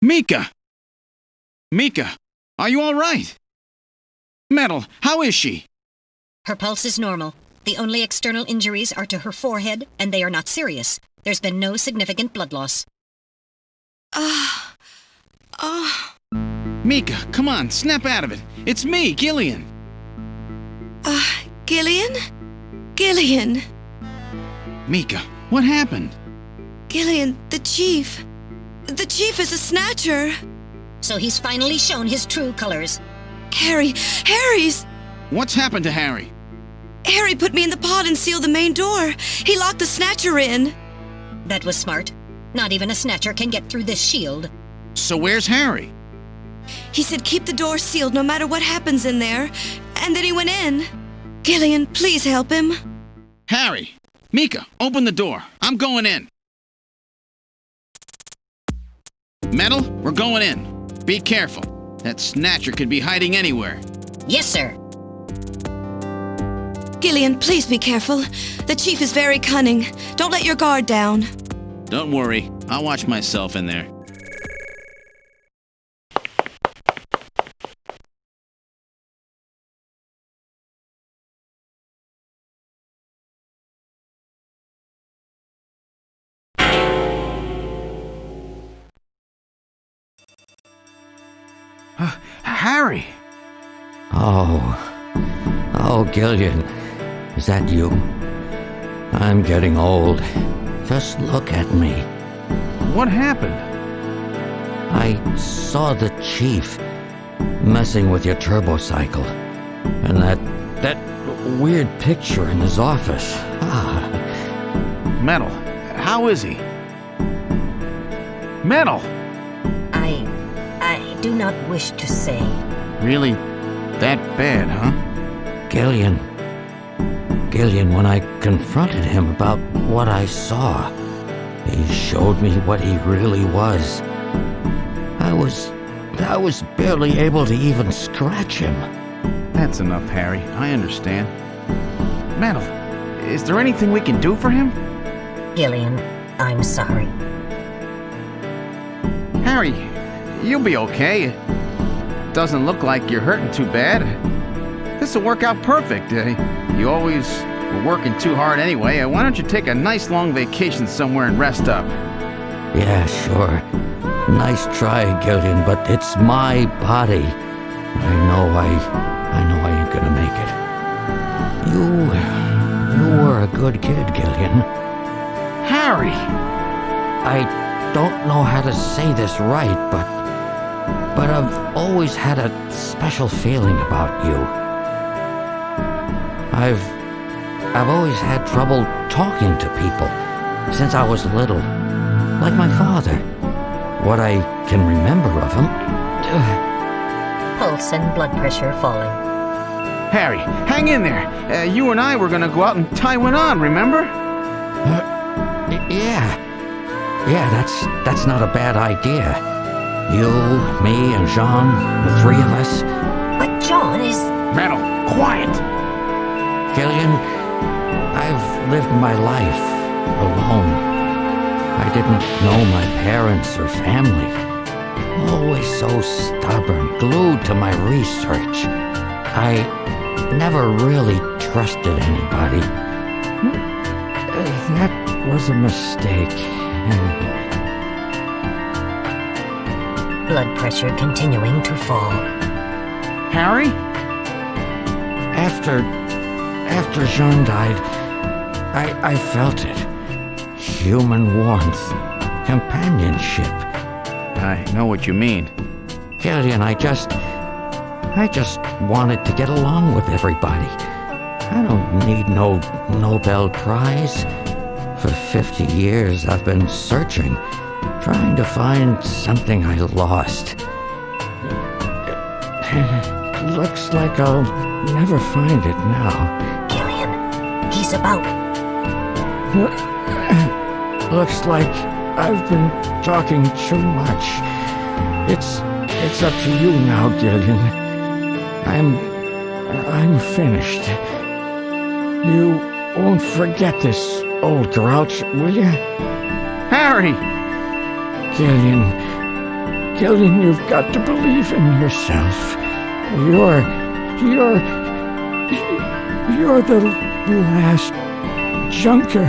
Mika! Mika, are you all right? Metal, how is she? Her pulse is normal. The only external injuries are to her forehead, and they are not serious. There's been no significant blood loss. Mika, come on, snap out of it. It's me, Gillian. Gillian? Gillian! Mika, what happened? Gillian, the chief. The chief is a snatcher. So he's finally shown his true colors. Harry's... What's happened to Harry? Harry put me in the pod and sealed the main door. He locked the snatcher in. That was smart. Not even a snatcher can get through this shield. So where's Harry? He said keep the door sealed no matter what happens in there. And then he went in. Gillian, please help him. Harry! Mika, open the door. I'm going in. Metal, we're going in. Be careful. That snatcher could be hiding anywhere. Yes, sir. Gillian, please be careful. The chief is very cunning. Don't let your guard down. Don't worry. I'll watch myself in there. Harry! Oh, Gillian. Is that you? I'm getting old. Just look at me. What happened? I saw the chief messing with your turbocycle. And that weird picture in his office. Metal, how is he? Metal! I do not wish to say. Really that bad, huh? Gillian, when I confronted him about what I saw, he showed me what he really was. I was I was barely able to even scratch him. That's enough, Harry. I understand. Metal, is there anything we can do for him? Gillian, I'm sorry. Harry, you'll be okay. It doesn't look like you're hurting too bad. This'll work out perfect. You always were working too hard anyway. Why don't you take a nice long vacation somewhere and rest up? Yeah, sure. Nice try, Gillian, but it's my body. I know I ain't gonna make it. You were a good kid, Gillian. Harry! I don't know how to say this right, but I've always had a special feeling about you. I've always had trouble talking to people since I was little, like my father. What I can remember of him. Pulse and blood pressure falling. Harry, hang in there. You and I were gonna go out and tie one on, remember? Yeah, that's not a bad idea. You, me, and Jean, the three of us. But John is... Metal, quiet! Gillian, I've lived my life alone. I didn't know my parents or family. Always so stubborn, glued to my research. I never really trusted anybody. That was a mistake. Blood pressure continuing to fall. Harry? After Jean died, I felt it. Human warmth, companionship. I know what you mean. Gillian, I just wanted to get along with everybody. I don't need no Nobel Prize. For 50 years I've been searching, trying to find something I lost. Looks like I'll never find it now. Gillian, he's about... Looks like I've been talking too much. It's up to you now, Gillian. I'm finished. You won't forget this, old grouch, will you? Harry! Gillian, you've got to believe in yourself. You're the last junker.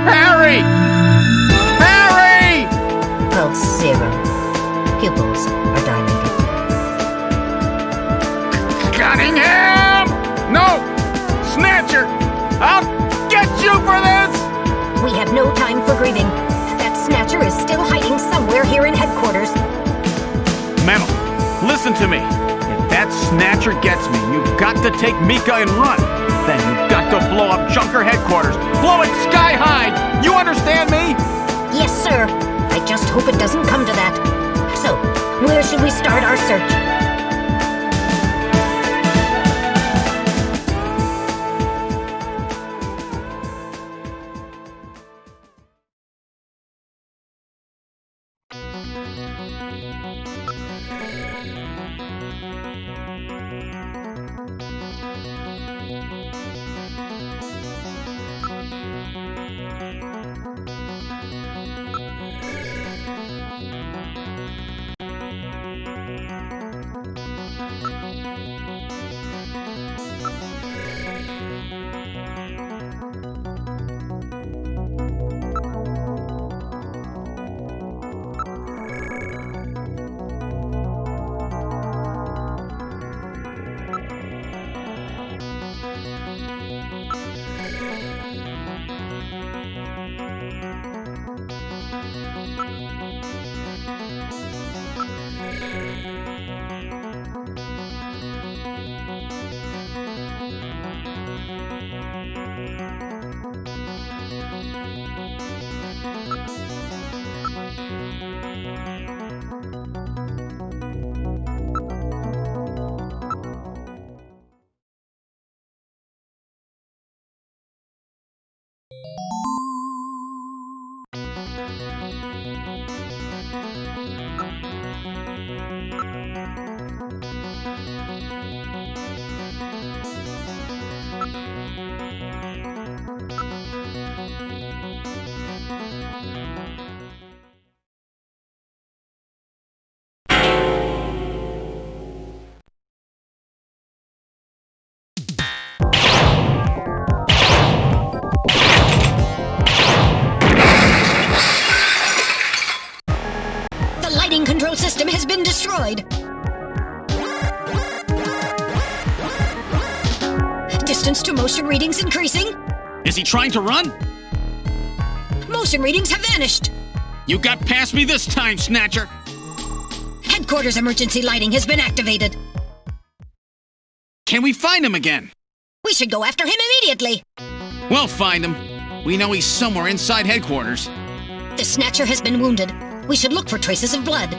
Harry! Harry! Pulse 0. Pupils are dilated. Cunningham! No! Snatcher! I'll get you for this! We have no time for grieving. That Snatcher is still hiding somewhere here in headquarters. Metal, listen to me. If that Snatcher gets me, you've got to take Mika and run. Then you've got to blow up Junker headquarters. Blow it sky high! You understand me? Yes, sir. I just hope it doesn't come to that. So, where should we start our search? lighting control system has been destroyed. Distance to motion readings increasing. Is he trying to run? Motion readings have vanished. You got past me this time, Snatcher. Headquarters emergency lighting has been activated. Can we find him again? We should go after him immediately. We'll find him. We know he's somewhere inside headquarters. The Snatcher has been wounded. We should look for traces of blood.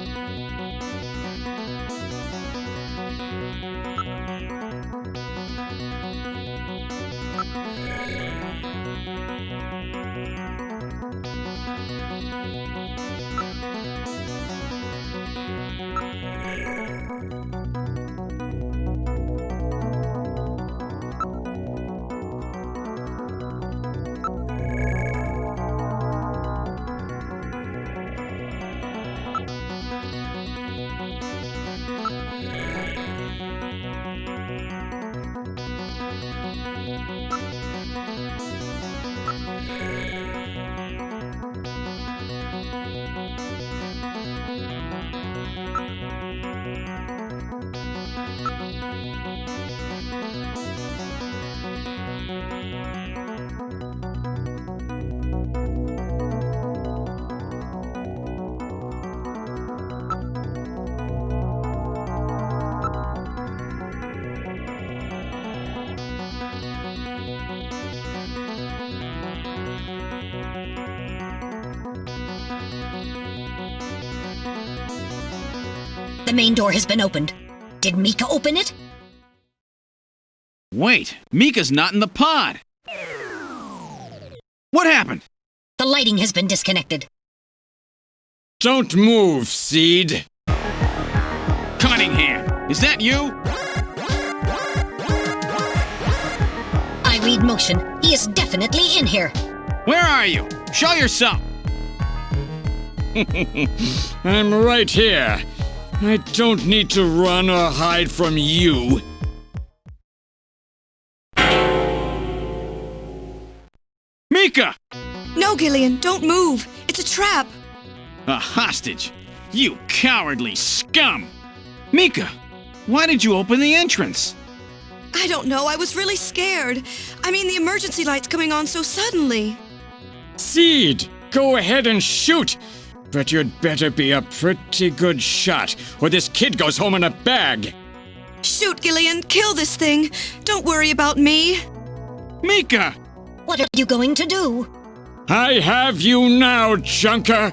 The main door has been opened. Did Mika open it? Wait, Mika's not in the pod. What happened? The lighting has been disconnected. Don't move, Seed. Cunningham, is that you? I read motion. He is definitely in here. Where are you? Show yourself. I'm right here. I don't need to run or hide from you. Mika! No, Gillian, don't move. It's a trap. A hostage? You cowardly scum! Mika, why did you open the entrance? I don't know. I was really scared. I mean, the emergency light's coming on so suddenly. Seed, go ahead and shoot. But you'd better be a pretty good shot, or this kid goes home in a bag. Shoot, Gillian. Kill this thing. Don't worry about me. Mika! What are you going to do? I have you now, Junker.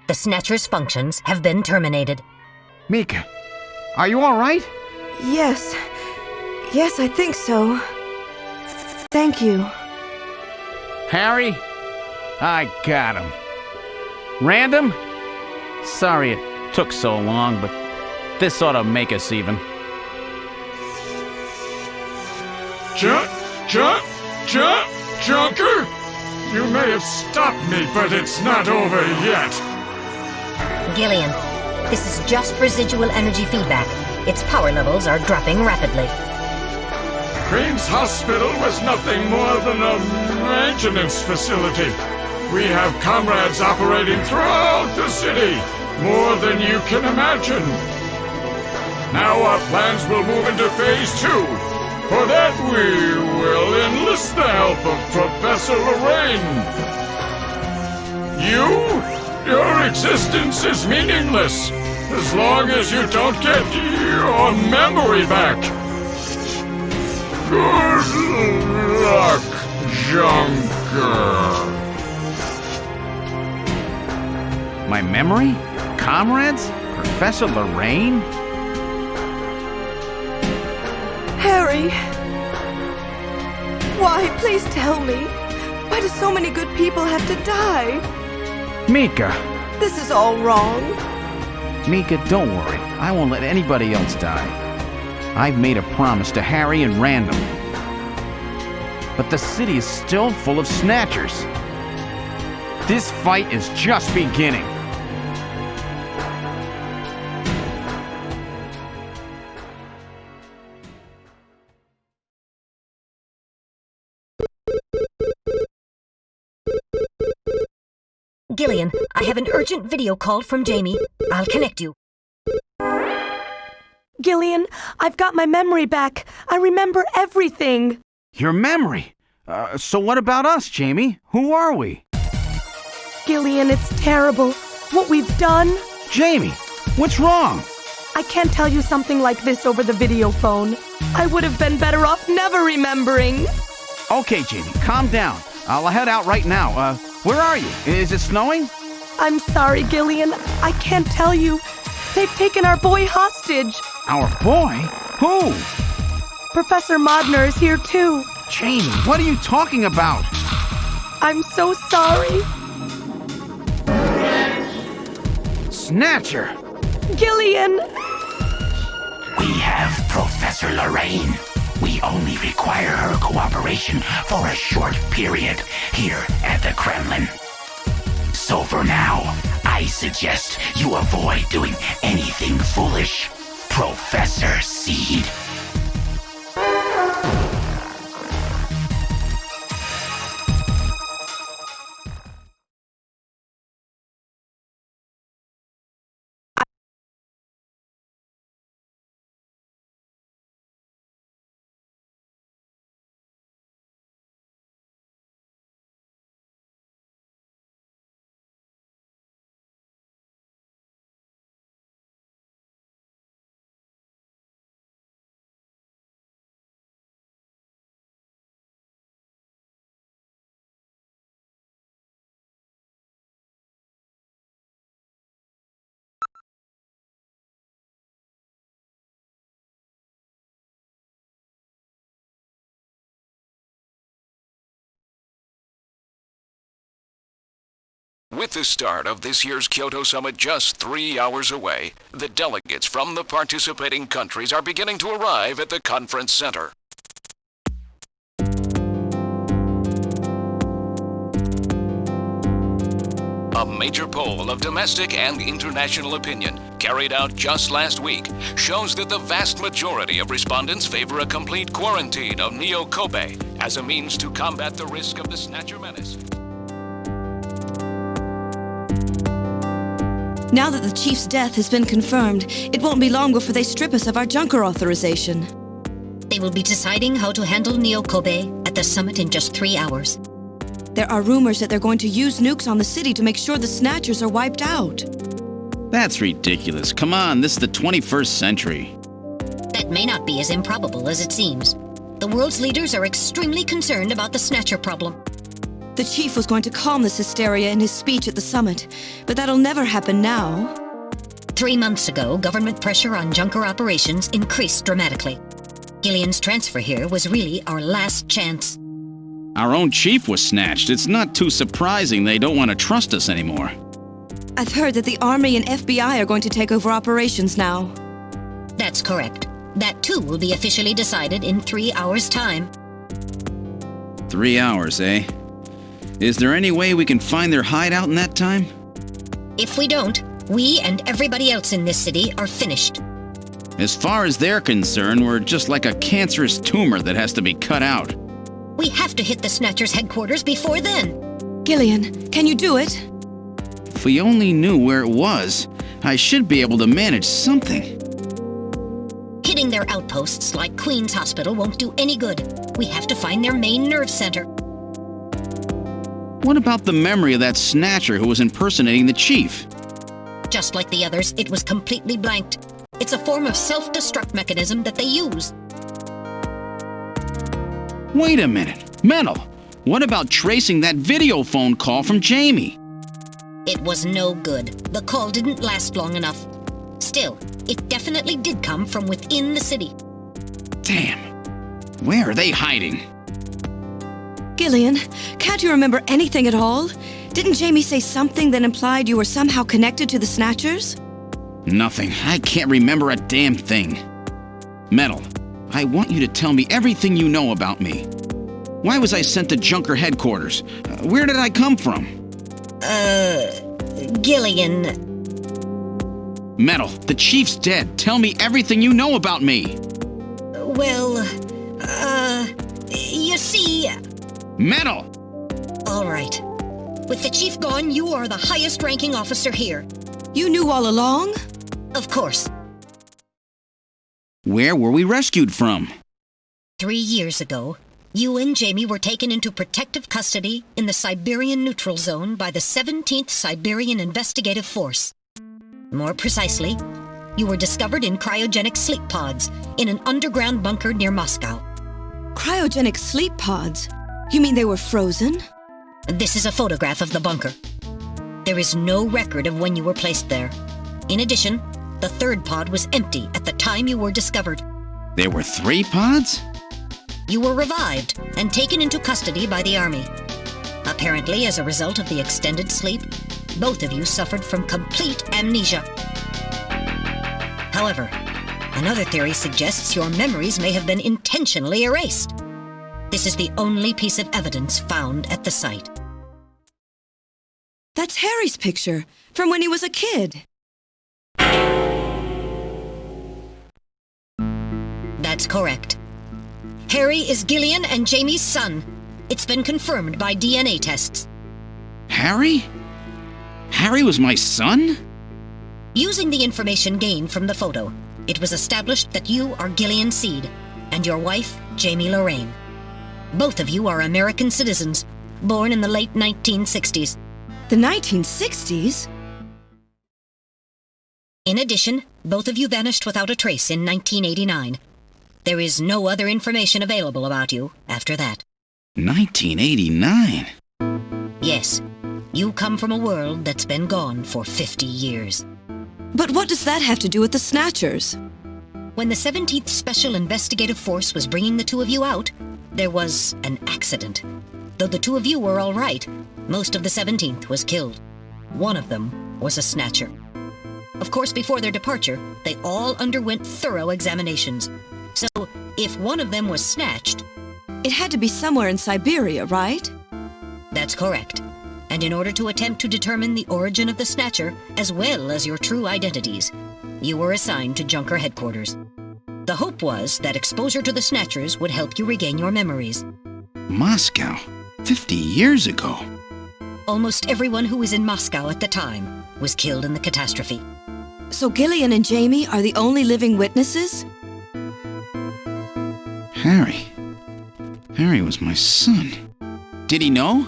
The Snatcher's functions have been terminated. Mika, are you all right? Yes. Yes, I think so. Thank you. Harry? I got him. Random? Sorry it took so long, but this ought to make us even. Junker? You may have stopped me, but it's not over yet. Gillian, this is just residual energy feedback. Its power levels are dropping rapidly. Queen's Hospital was nothing more than a maintenance facility. We have comrades operating throughout the city, more than you can imagine. Now our plans will move into Phase 2. For that we will enlist the help of Professor Lorraine. Your existence is meaningless. as long as you don't get your memory back. Good luck, Junker. My memory? Comrades? Professor Lorraine? Harry! Why? Please tell me. Why do so many good people have to die? Mika! This is all wrong. Mika, don't worry. I won't let anybody else die. I've made a promise to Harry and Randall. But the city is still full of Snatchers. This fight is just beginning. Gillian, I have an urgent video call from Jamie. I'll connect you. Gillian, I've got my memory back. I remember everything. Your memory? So what about us, Jamie? Who are we? Gillian, it's terrible. What we've done. Jamie, what's wrong? I can't tell you something like this over the video phone. I would have been better off never remembering. Okay, Jamie, calm down. I'll head out right now. Where are you? Is it snowing? I'm sorry, Gillian. I can't tell you. They've taken our boy hostage. Our boy? Who? Professor Modner is here too. Jamie, what are you talking about? I'm so sorry. Snatcher! Gillian! We have Professor Lorraine. We only require her cooperation for a short period here at the Kremlin. So for now, I suggest you avoid doing anything foolish, Professor Seed. With the start of this year's Kyoto Summit just 3 hours away, the delegates from the participating countries are beginning to arrive at the conference center. A major poll of domestic and international opinion, carried out just last week, shows that the vast majority of respondents favor a complete quarantine of Neo Kobe as a means to combat the risk of the Snatcher menace. Now that the Chief's death has been confirmed, it won't be long before they strip us of our Junker authorization. They will be deciding how to handle Neo Kobe at the summit in just 3 hours. There are rumors that they're going to use nukes on the city to make sure the Snatchers are wiped out. That's ridiculous. Come on, this is the 21st century. That may not be as improbable as it seems. The world's leaders are extremely concerned about the Snatcher problem. The Chief was going to calm this hysteria in his speech at the summit, but that'll never happen now. 3 months ago, government pressure on Junker operations increased dramatically. Gillian's transfer here was really our last chance. Our own chief was snatched. It's not too surprising they don't want to trust us anymore. I've heard that the Army and FBI are going to take over operations now. That's correct. That too will be officially decided in 3 hours' time. 3 hours, eh? Is there any way we can find their hideout in that time? If we don't, we and everybody else in this city are finished. As far as they're concerned, we're just like a cancerous tumor that has to be cut out. We have to hit the Snatcher's headquarters before then. Gillian, can you do it? If we only knew where it was, I should be able to manage something. Hitting their outposts like Queen's Hospital won't do any good. We have to find their main nerve center. What about the memory of that Snatcher who was impersonating the chief? Just like the others, it was completely blanked. It's a form of self-destruct mechanism that they use. Wait a minute. Metal, what about tracing that video phone call from Jamie? It was no good. The call didn't last long enough. Still, it definitely did come from within the city. Damn. Where are they hiding? Gillian, can't you remember anything at all? Didn't Jamie say something that implied you were somehow connected to the Snatchers? Nothing. I can't remember a damn thing. Metal, I want you to tell me everything you know about me. Why was I sent to Junker headquarters? Where did I come from? Gillian. Metal, the chief's dead. Tell me everything you know about me. Well, you see... Metal! All right. With the chief gone, you are the highest-ranking officer here. You knew all along? Of course. Where were we rescued from? 3 years ago, you and Jamie were taken into protective custody in the Siberian Neutral Zone by the 17th Siberian Investigative Force. More precisely, you were discovered in cryogenic sleep pods in an underground bunker near Moscow. Cryogenic sleep pods? You mean they were frozen? This is a photograph of the bunker. There is no record of when you were placed there. In addition, the third pod was empty at the time you were discovered. There were 3 pods? You were revived and taken into custody by the army. Apparently, as a result of the extended sleep, both of you suffered from complete amnesia. However, another theory suggests your memories may have been intentionally erased. This is the only piece of evidence found at the site. That's Harry's picture, from when he was a kid. That's correct. Harry is Gillian and Jamie's son. It's been confirmed by DNA tests. Harry? Harry was my son? Using the information gained from the photo, it was established that you are Gillian Seed and your wife, Jamie Lorraine. Both of you are American citizens, born in the late 1960s. The 1960s? In addition, both of you vanished without a trace in 1989. There is no other information available about you after that. 1989? Yes, you come from a world that's been gone for 50 years. But what does that have to do with the Snatchers? When the 17th Special Investigative Force was bringing the two of you out, there was an accident. Though the two of you were all right, most of the 17th was killed. One of them was a Snatcher. Of course, before their departure, they all underwent thorough examinations. So, if one of them was snatched... It had to be somewhere in Siberia, right? That's correct. And in order to attempt to determine the origin of the Snatcher, as well as your true identities, you were assigned to Junker headquarters. The hope was that exposure to the Snatchers would help you regain your memories. Moscow? 50 years ago? Almost everyone who was in Moscow at the time was killed in the catastrophe. So Gillian and Jamie are the only living witnesses? Harry. Harry was my son. Did he know?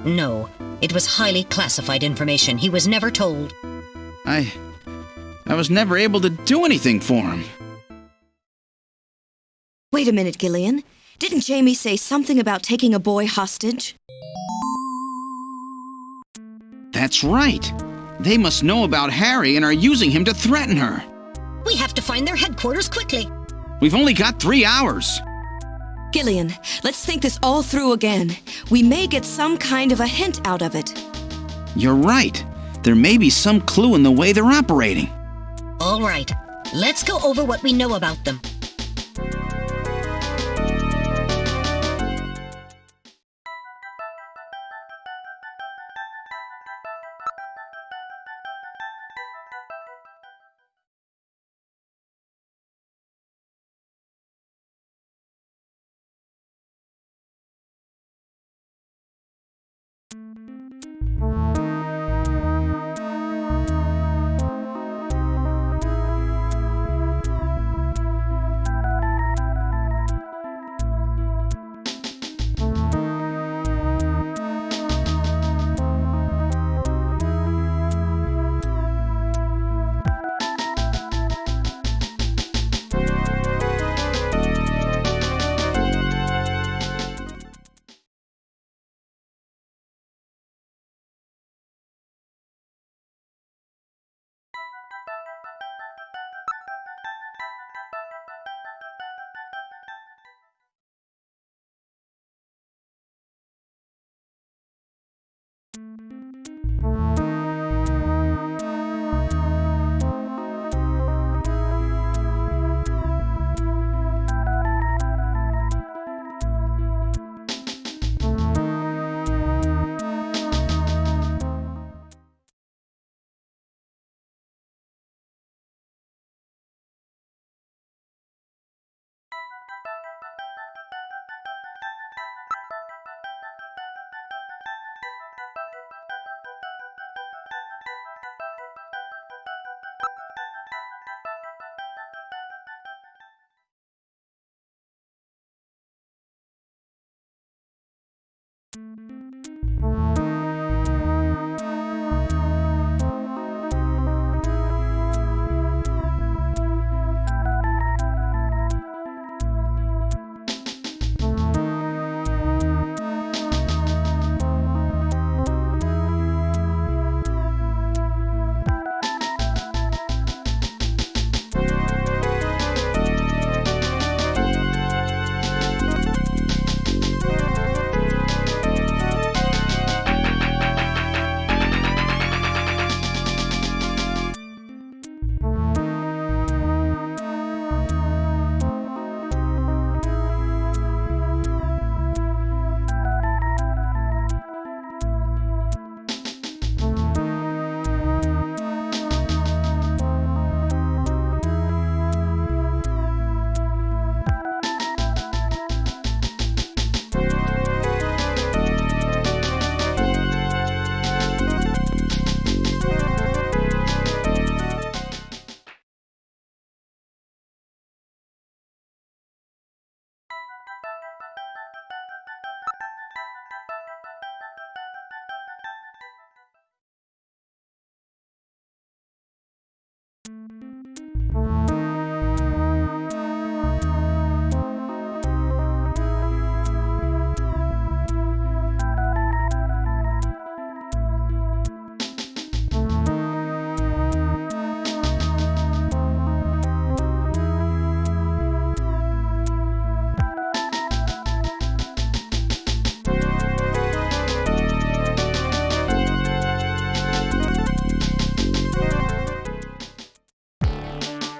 No. It was highly classified information. He was never told. I was never able to do anything for him. Wait a minute, Gillian. Didn't Jamie say something about taking a boy hostage? That's right. They must know about Harry and are using him to threaten her. We have to find their headquarters quickly. We've only got 3 hours. Gillian, let's think this all through again. We may get some kind of a hint out of it. You're right. There may be some clue in the way they're operating. All right. Let's go over what we know about them.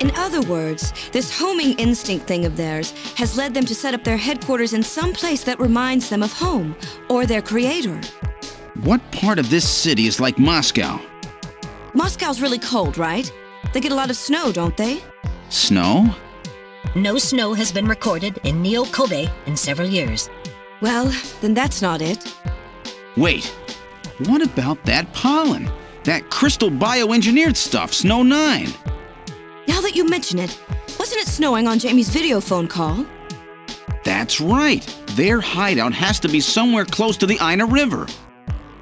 In other words, this homing instinct thing of theirs has led them to set up their headquarters in some place that reminds them of home, or their creator. What part of this city is like Moscow? Moscow's really cold, right? They get a lot of snow, don't they? Snow? No snow has been recorded in Neo-Kobe in several years. Well, then that's not it. Wait, what about that pollen? That crystal bioengineered stuff, Snow 9? Now that you mention it, wasn't it snowing on Jamie's video phone call? That's right. Their hideout has to be somewhere close to the Ina River.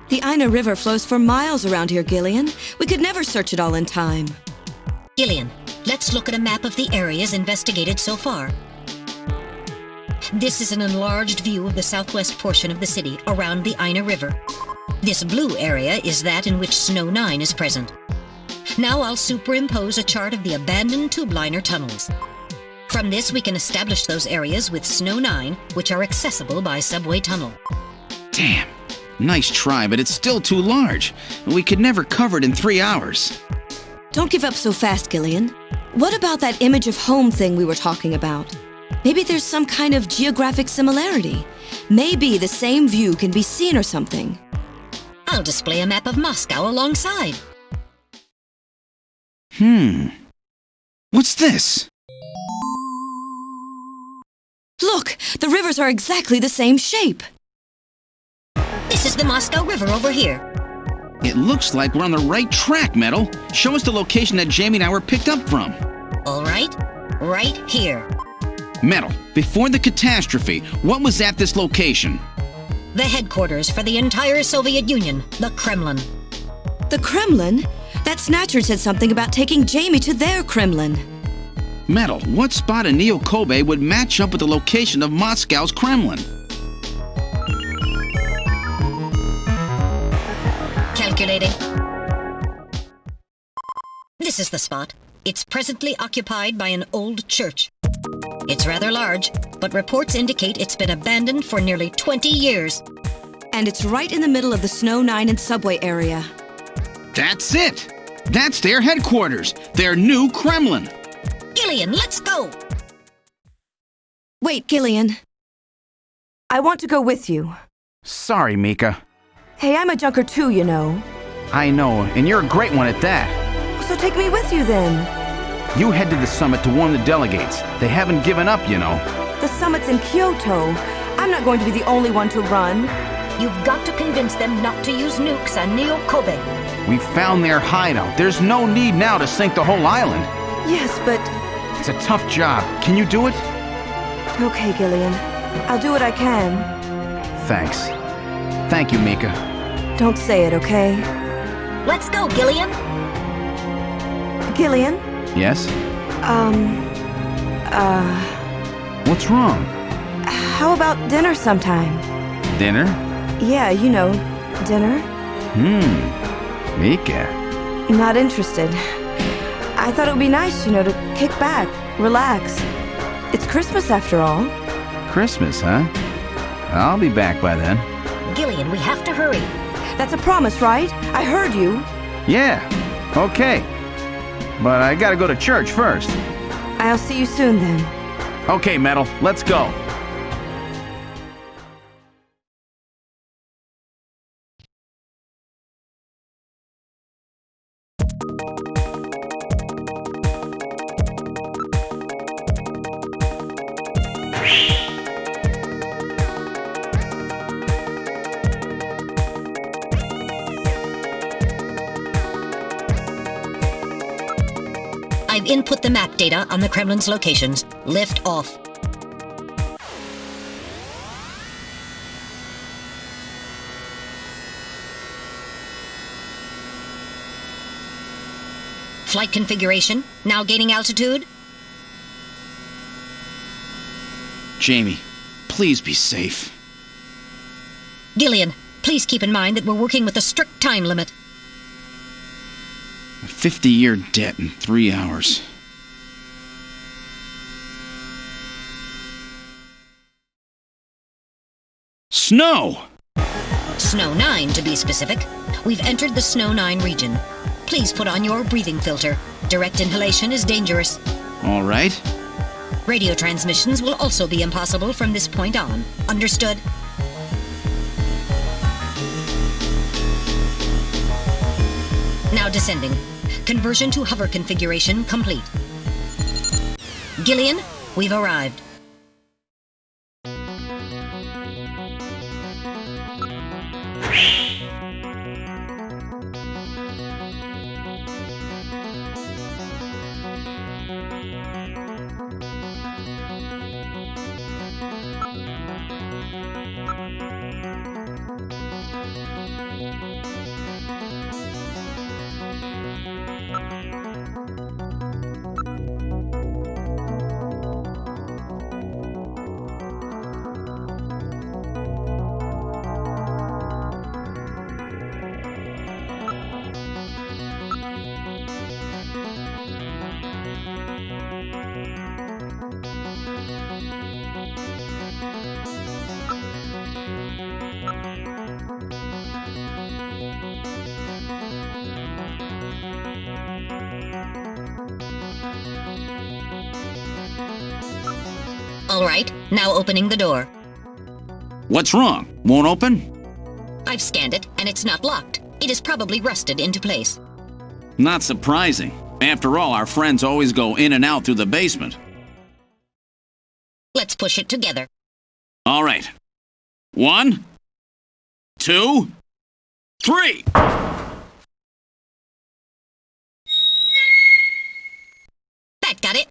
The Ina River flows for miles around here, Gillian. We could never search it all in time. Gillian, let's look at a map of the areas investigated so far. This is an enlarged view of the southwest portion of the city around the Ina River. This blue area is that in which Snow 9 is present. Now I'll superimpose a chart of the abandoned tube liner tunnels. From this we can establish those areas with Snow 9, which are accessible by subway tunnel. Damn. Nice try, but it's still too large. We could never cover it in 3 hours. Don't give up so fast, Gillian. What about that image of home thing we were talking about? Maybe there's some kind of geographic similarity. Maybe the same view can be seen or something. I'll display a map of Moscow alongside. What's this? Look, the rivers are exactly the same shape. This is the Moscow River over here. It looks like we're on the right track, Metal. Show us the location that Jamie and I were picked up from. All right, right here. Metal, before the catastrophe, what was at this location? The headquarters for the entire Soviet Union, the Kremlin. The Kremlin? That Snatcher said something about taking Jamie to their Kremlin. Metal, what spot in Neo-Kobe would match up with the location of Moscow's Kremlin? Calculating. This is the spot. It's presently occupied by an old church. It's rather large, but reports indicate it's been abandoned for nearly 20 years. And it's right in the middle of the Snow 9 and subway area. That's it! That's their headquarters, their new Kremlin. Gillian, let's go! Wait, Gillian. I want to go with you. Sorry, Mika. Hey, I'm a junker too, you know. I know, and you're a great one at that. So take me with you then. You head to the summit to warn the delegates. They haven't given up, you know. The summit's in Kyoto. I'm not going to be the only one to run. You've got to convince them not to use nukes on Neo-Kobe. We found their hideout. There's no need now to sink the whole island. Yes, but... It's a tough job. Can you do it? Okay, Gillian. I'll do what I can. Thanks. Thank you, Mika. Don't say it, okay? Let's go, Gillian. Gillian? Yes? What's wrong? How about dinner sometime? Dinner? Yeah, you know, dinner. Mika. Not interested. I thought it would be nice, you know, to kick back, relax. It's Christmas after all. Christmas, huh? I'll be back by then. Gillian, we have to hurry. That's a promise, right? I heard you. Yeah, okay. But I gotta go to church first. I'll see you soon then. Okay, Metal, let's go. I've input the map data on the Kremlin's locations. Lift off. Flight configuration, now gaining altitude. Jamie, please be safe. Gillian, please keep in mind that we're working with a strict time limit. A 50-year debt in 3 hours. Snow! Snow 9, to be specific. We've entered the Snow 9 region. Please put on your breathing filter. Direct inhalation is dangerous. All right. Radio transmissions will also be impossible from this point on. Understood? Now descending. Conversion to hover configuration complete. Gillian, we've arrived. All right, now opening the door. What's wrong? Won't open? I've scanned it, and it's not locked. It is probably rusted into place. Not surprising. After all, our friends always go in and out through the basement. Let's push it together. All right. 1, 2, 3! That got it.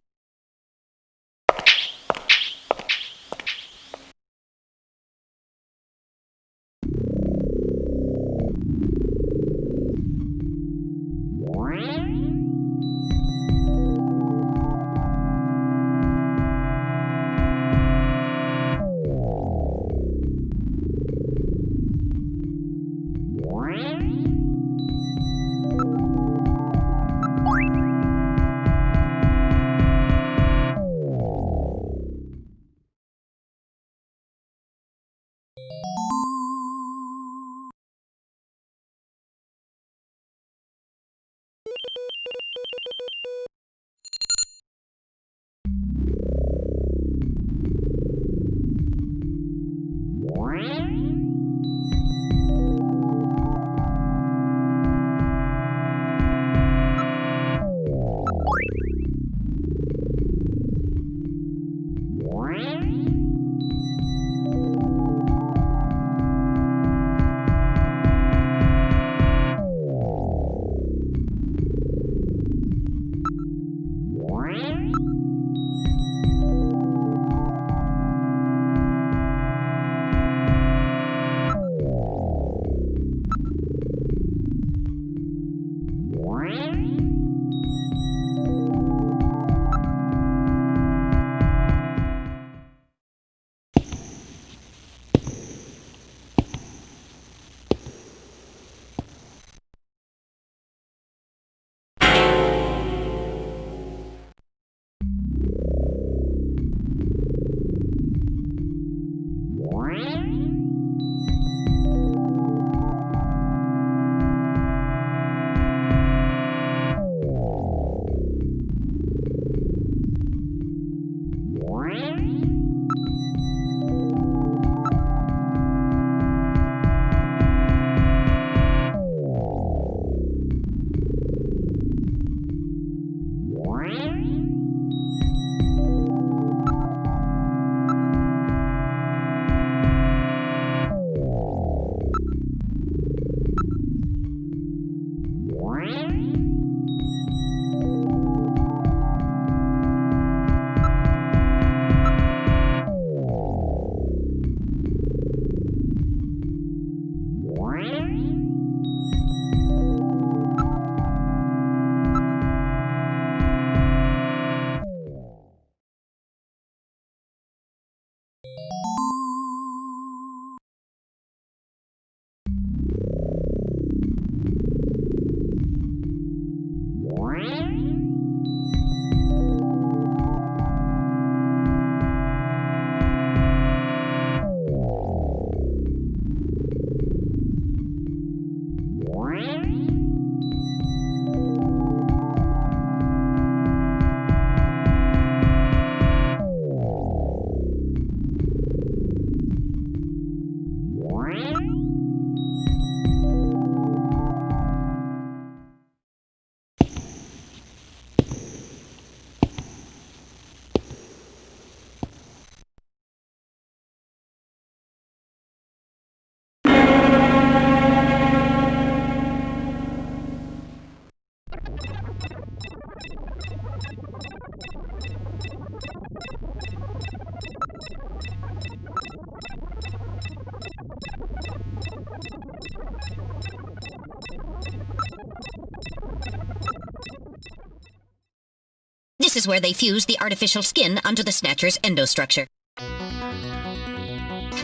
This is where they fuse the artificial skin onto the Snatcher's endostructure.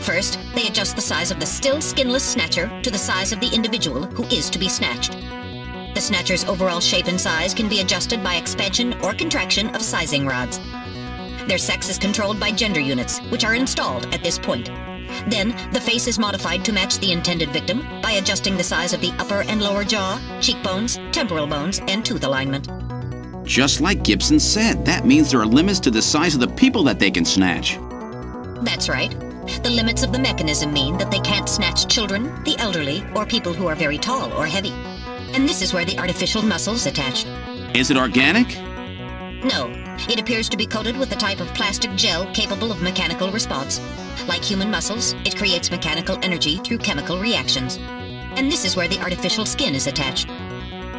First, they adjust the size of the still skinless Snatcher to the size of the individual who is to be snatched. The Snatcher's overall shape and size can be adjusted by expansion or contraction of sizing rods. Their sex is controlled by gender units, which are installed at this point. Then, the face is modified to match the intended victim by adjusting the size of the upper and lower jaw, cheekbones, temporal bones, and tooth alignment. Just like Gibson said, that means there are limits to the size of the people that they can snatch. That's right. The limits of the mechanism mean that they can't snatch children, the elderly, or people who are very tall or heavy. And this is where the artificial muscle's attached. Is it organic? No. It appears to be coated with a type of plastic gel capable of mechanical response. Like human muscles, it creates mechanical energy through chemical reactions. And this is where the artificial skin is attached.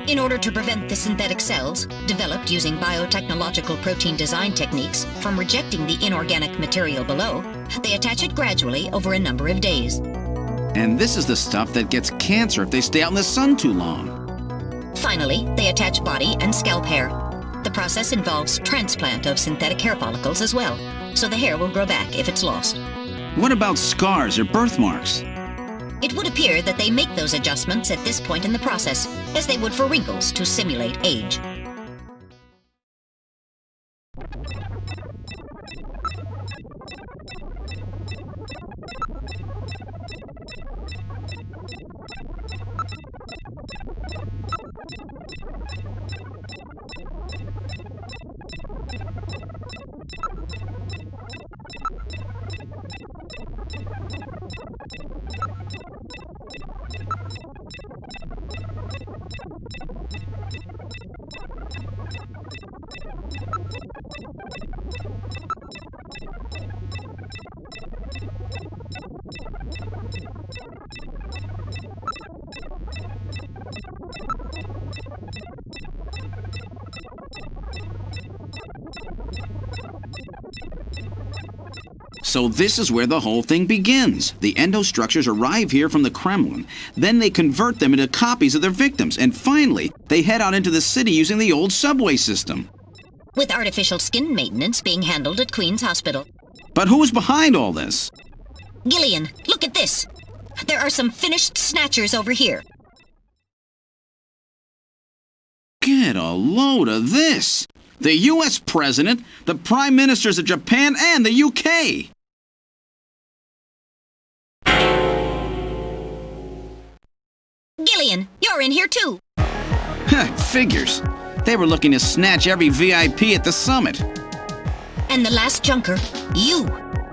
In order to prevent the synthetic cells, developed using biotechnological protein design techniques, from rejecting the inorganic material below, they attach it gradually over a number of days. And this is the stuff that gets cancer if they stay out in the sun too long. Finally, they attach body and scalp hair. The process involves transplant of synthetic hair follicles as well, so the hair will grow back if it's lost. What about scars or birthmarks? It would appear that they make those adjustments at this point in the process, as they would for wrinkles to simulate age. So this is where the whole thing begins. The endostructures arrive here from the Kremlin. Then they convert them into copies of their victims. And finally, they head out into the city using the old subway system. With artificial skin maintenance being handled at Queen's Hospital. But who's behind all this? GILLIAN, look at this. There are some finished Snatchers over here. Get a load of this. The U.S. President, the Prime Ministers of Japan, and the UK. GILLIAN, you're in here too. Figures. They were looking to snatch every VIP at the summit. And the last junker, you.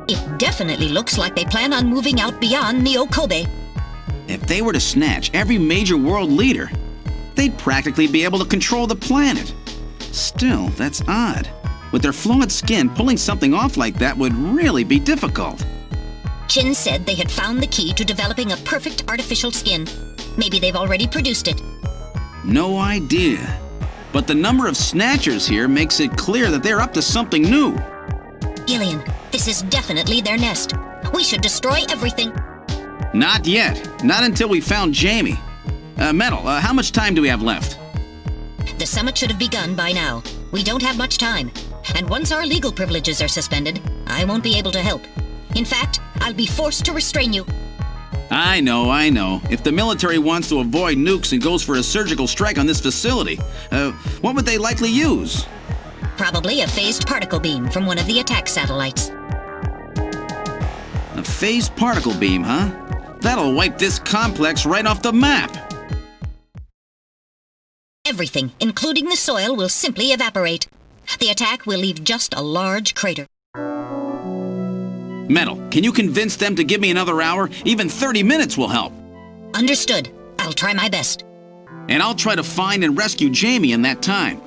It definitely looks like they plan on moving out beyond Neo-Kobe. If they were to snatch every major world leader, they'd practically be able to control the planet. Still, that's odd. With their flawed skin, pulling something off like that would really be difficult. Chin said they had found the key to developing a perfect artificial skin. Maybe they've already produced it. No idea. But the number of snatchers here makes it clear that they're up to something new. GILLIAN, this is definitely their nest. We should destroy everything. Not yet. Not until we found Jamie. Metal, how much time do we have left? The summit should have begun by now. We don't have much time. And once our legal privileges are suspended, I won't be able to help. In fact, I'll be forced to restrain you. I know. If the military wants to avoid nukes and goes for a surgical strike on this facility, what would they likely use? Probably a phased particle beam from one of the attack satellites. A phased particle beam, huh? That'll wipe this complex right off the map. Everything, including the soil, will simply evaporate. The attack will leave just a large crater. Metal, can you convince them to give me another hour? Even 30 minutes will help. Understood. I'll try my best. And I'll try to find and rescue Jamie in that time.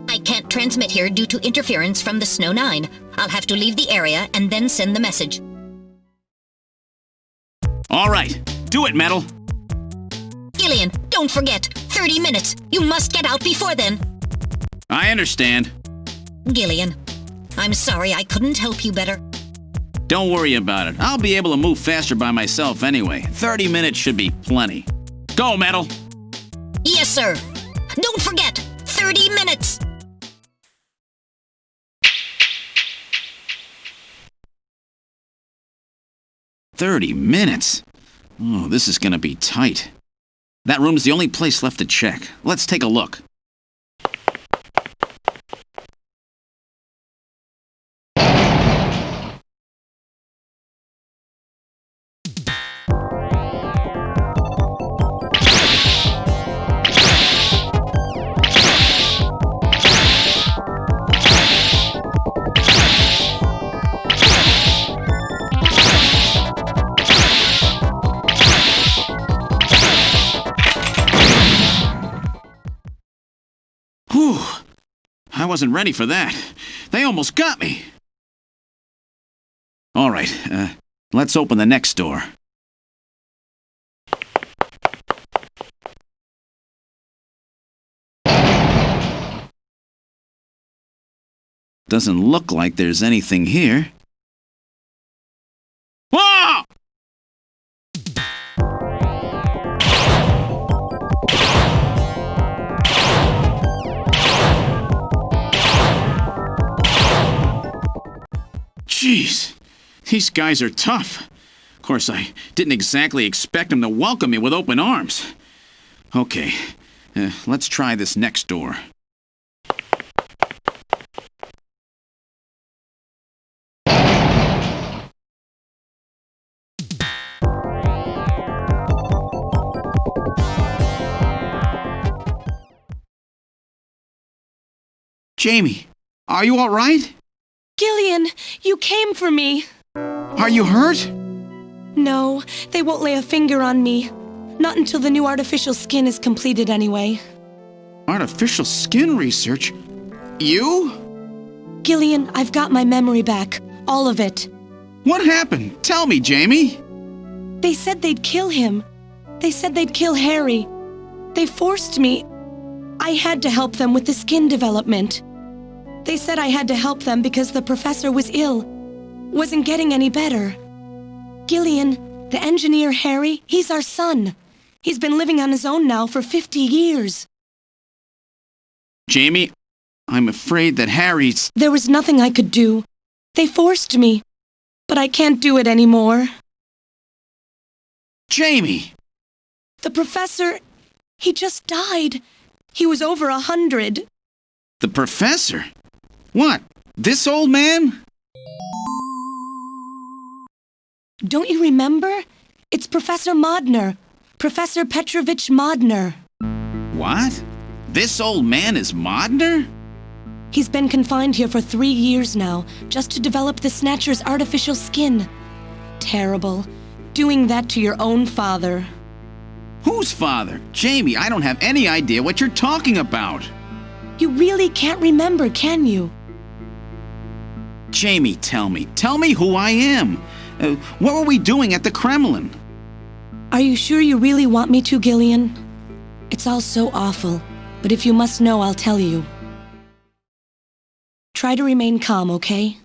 I can't transmit here due to interference from the Snow 9. I'll have to leave the area and then send the message. All right. Do it, Metal. GILLIAN, don't forget. 30 minutes. You must get out before then. I understand. GILLIAN, I'm sorry I couldn't help you better. Don't worry about it. I'll be able to move faster by myself anyway. 30 minutes should be plenty. Go, Metal! Yes, sir. Don't forget, 30 minutes! 30 minutes? Oh, this is gonna be tight. That room's the only place left to check. Let's take a look. Whew. I wasn't ready for that. They almost got me. All right, let's open the next door. Doesn't look like there's anything here. Whoa! Jeez, these guys are tough. Of course, I didn't exactly expect them to welcome me with open arms. Okay, let's try this next door. Jamie, are you all right? Gillian, you came for me. Are you hurt? No, they won't lay a finger on me. Not until the new artificial skin is completed anyway. Artificial skin research? You? Gillian, I've got my memory back. All of it. What happened? Tell me, Jamie. They said they'd kill him. They said they'd kill Harry. They forced me. I had to help them with the skin development. They said I had to help them because the professor was ill. Wasn't getting any better. Gillian, the engineer Harry, he's our son. He's been living on his own now for 50 years. Jamie, I'm afraid that Harry's... There was nothing I could do. They forced me. But I can't do it anymore. Jamie! The professor, he just died. He was over 100. The professor? What? This old man? Don't you remember? It's Professor Modner. Professor Petrovich Modner. What? This old man is Modner? He's been confined here for 3 years now, just to develop the Snatcher's artificial skin. Terrible. Doing that to your own father. Whose father? Jamie, I don't have any idea what you're talking about. You really can't remember, can you? Jamie, tell me. Tell me who I am. What were we doing at the Kremlin? Are you sure you really want me to, Gillian? It's all so awful, but if you must know, I'll tell you. Try to remain calm, okay?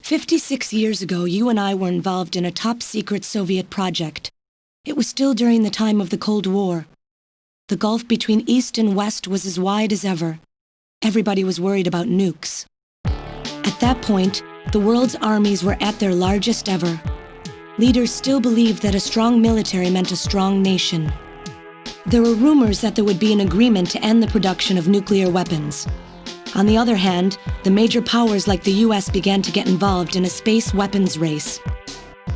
56 years ago, you and I were involved in a top-secret Soviet project. It was still during the time of the Cold War. The gulf between East and West was as wide as ever. Everybody was worried about nukes. At that point, the world's armies were at their largest ever. Leaders still believed that a strong military meant a strong nation. There were rumors that there would be an agreement to end the production of nuclear weapons. On the other hand, the major powers like the US began to get involved in a space weapons race.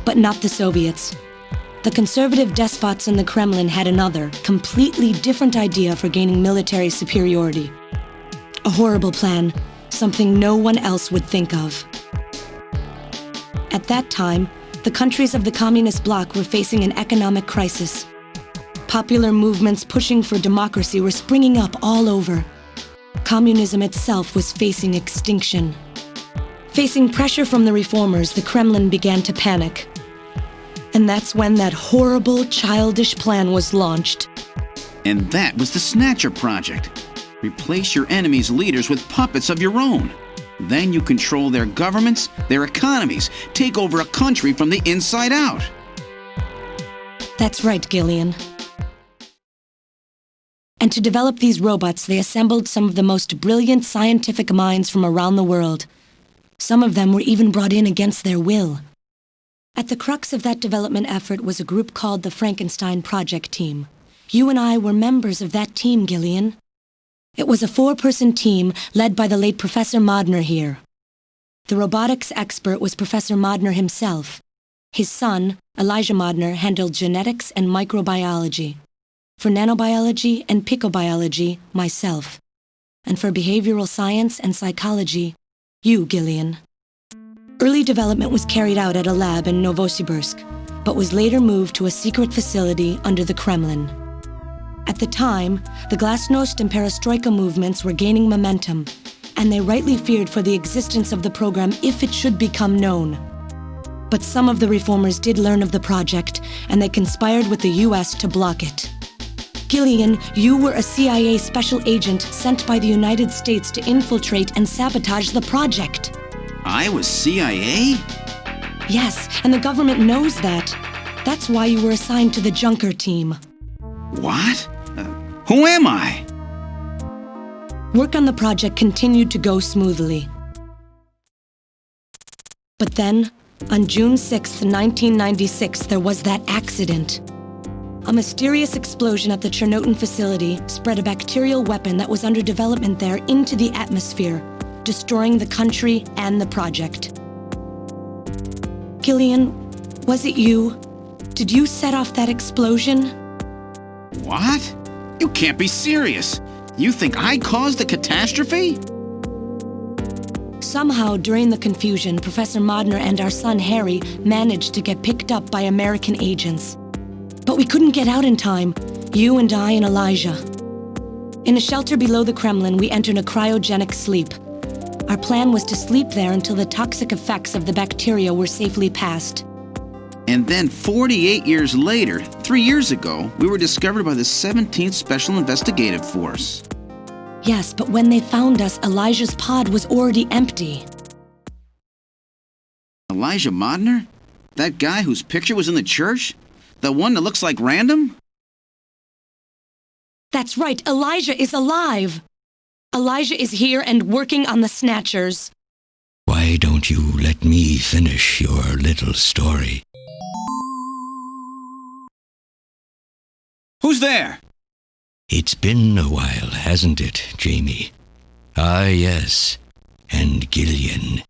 But not the Soviets. The conservative despots in the Kremlin had another, completely different idea for gaining military superiority. A horrible plan, something no one else would think of. At that time, the countries of the communist bloc were facing an economic crisis. Popular movements pushing for democracy were springing up all over. Communism itself was facing extinction. Facing pressure from the reformers, the Kremlin began to panic. And that's when that horrible, childish plan was launched. And that was the Snatcher project. Replace your enemy's leaders with puppets of your own. Then you control their governments, their economies, take over a country from the inside out. That's right, Gillian. And to develop these robots, they assembled some of the most brilliant scientific minds from around the world. Some of them were even brought in against their will. At the crux of that development effort was a group called the Frankenstein Project Team. You and I were members of that team, Gillian. It was a 4-person team led by the late Professor Modner here. The robotics expert was Professor Modner himself. His son, Elijah Modner, handled genetics and microbiology. For nanobiology and picobiology, myself. And for behavioral science and psychology, you, Gillian. Early development was carried out at a lab in Novosibirsk, but was later moved to a secret facility under the Kremlin. At the time, the Glasnost and Perestroika movements were gaining momentum, and they rightly feared for the existence of the program if it should become known. But some of the reformers did learn of the project, and they conspired with the US to block it. Gillian, you were a CIA special agent sent by the United States to infiltrate and sabotage the project. I was CIA? Yes, and the government knows that. That's why you were assigned to the Junker team. What? Who am I? Work on the project continued to go smoothly. But then, on June 6, 1996, there was that accident. A mysterious explosion at the Chernobyl facility spread a bacterial weapon that was under development there into the atmosphere, destroying the country and the project. Gillian, was it you? Did you set off that explosion? What? You can't be serious. You think I caused the catastrophe? Somehow, during the confusion, Professor Modner and our son Harry managed to get picked up by American agents. But we couldn't get out in time, you and I and Elijah. In a shelter below the Kremlin, we entered a cryogenic sleep. Our plan was to sleep there until the toxic effects of the bacteria were safely passed. And then 48 years later, 3 years ago, we were discovered by the 17th Special Investigative Force. Yes, but when they found us, Elijah's pod was already empty. Elijah Modner? That guy whose picture was in the church? The one that looks like Random? That's right, Elijah is alive! Elijah is here and working on the Snatchers. Why don't you let me finish your little story? Who's there? It's been a while, hasn't it, Jamie? Ah, yes. And Gillian.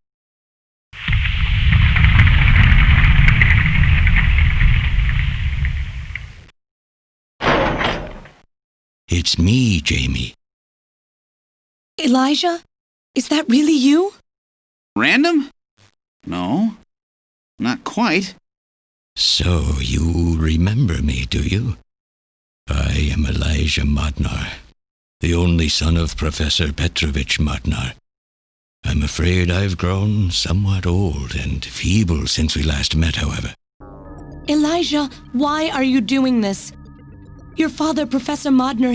It's me, Jamie. Elijah? Is that really you? Random? No, not quite. So you remember me, do you? I am Elijah Modnar, the only son of Professor Petrovich Modnar. I'm afraid I've grown somewhat old and feeble since we last met, however. Elijah, why are you doing this? Your father, Professor Modner,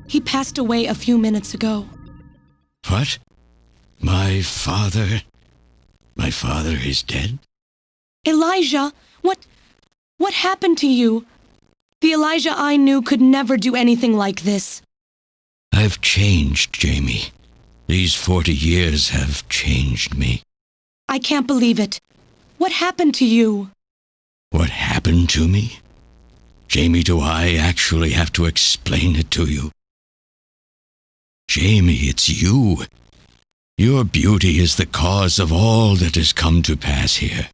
he passed away a few minutes ago. What? My father? My father is dead? Elijah, what happened to you? The Elijah I knew could never do anything like this. I've changed, Jamie. These 40 years have changed me. I can't believe it. What happened to you? What happened to me? Jamie, do I actually have to explain it to you? Jamie, it's you. Your beauty is the cause of all that has come to pass here.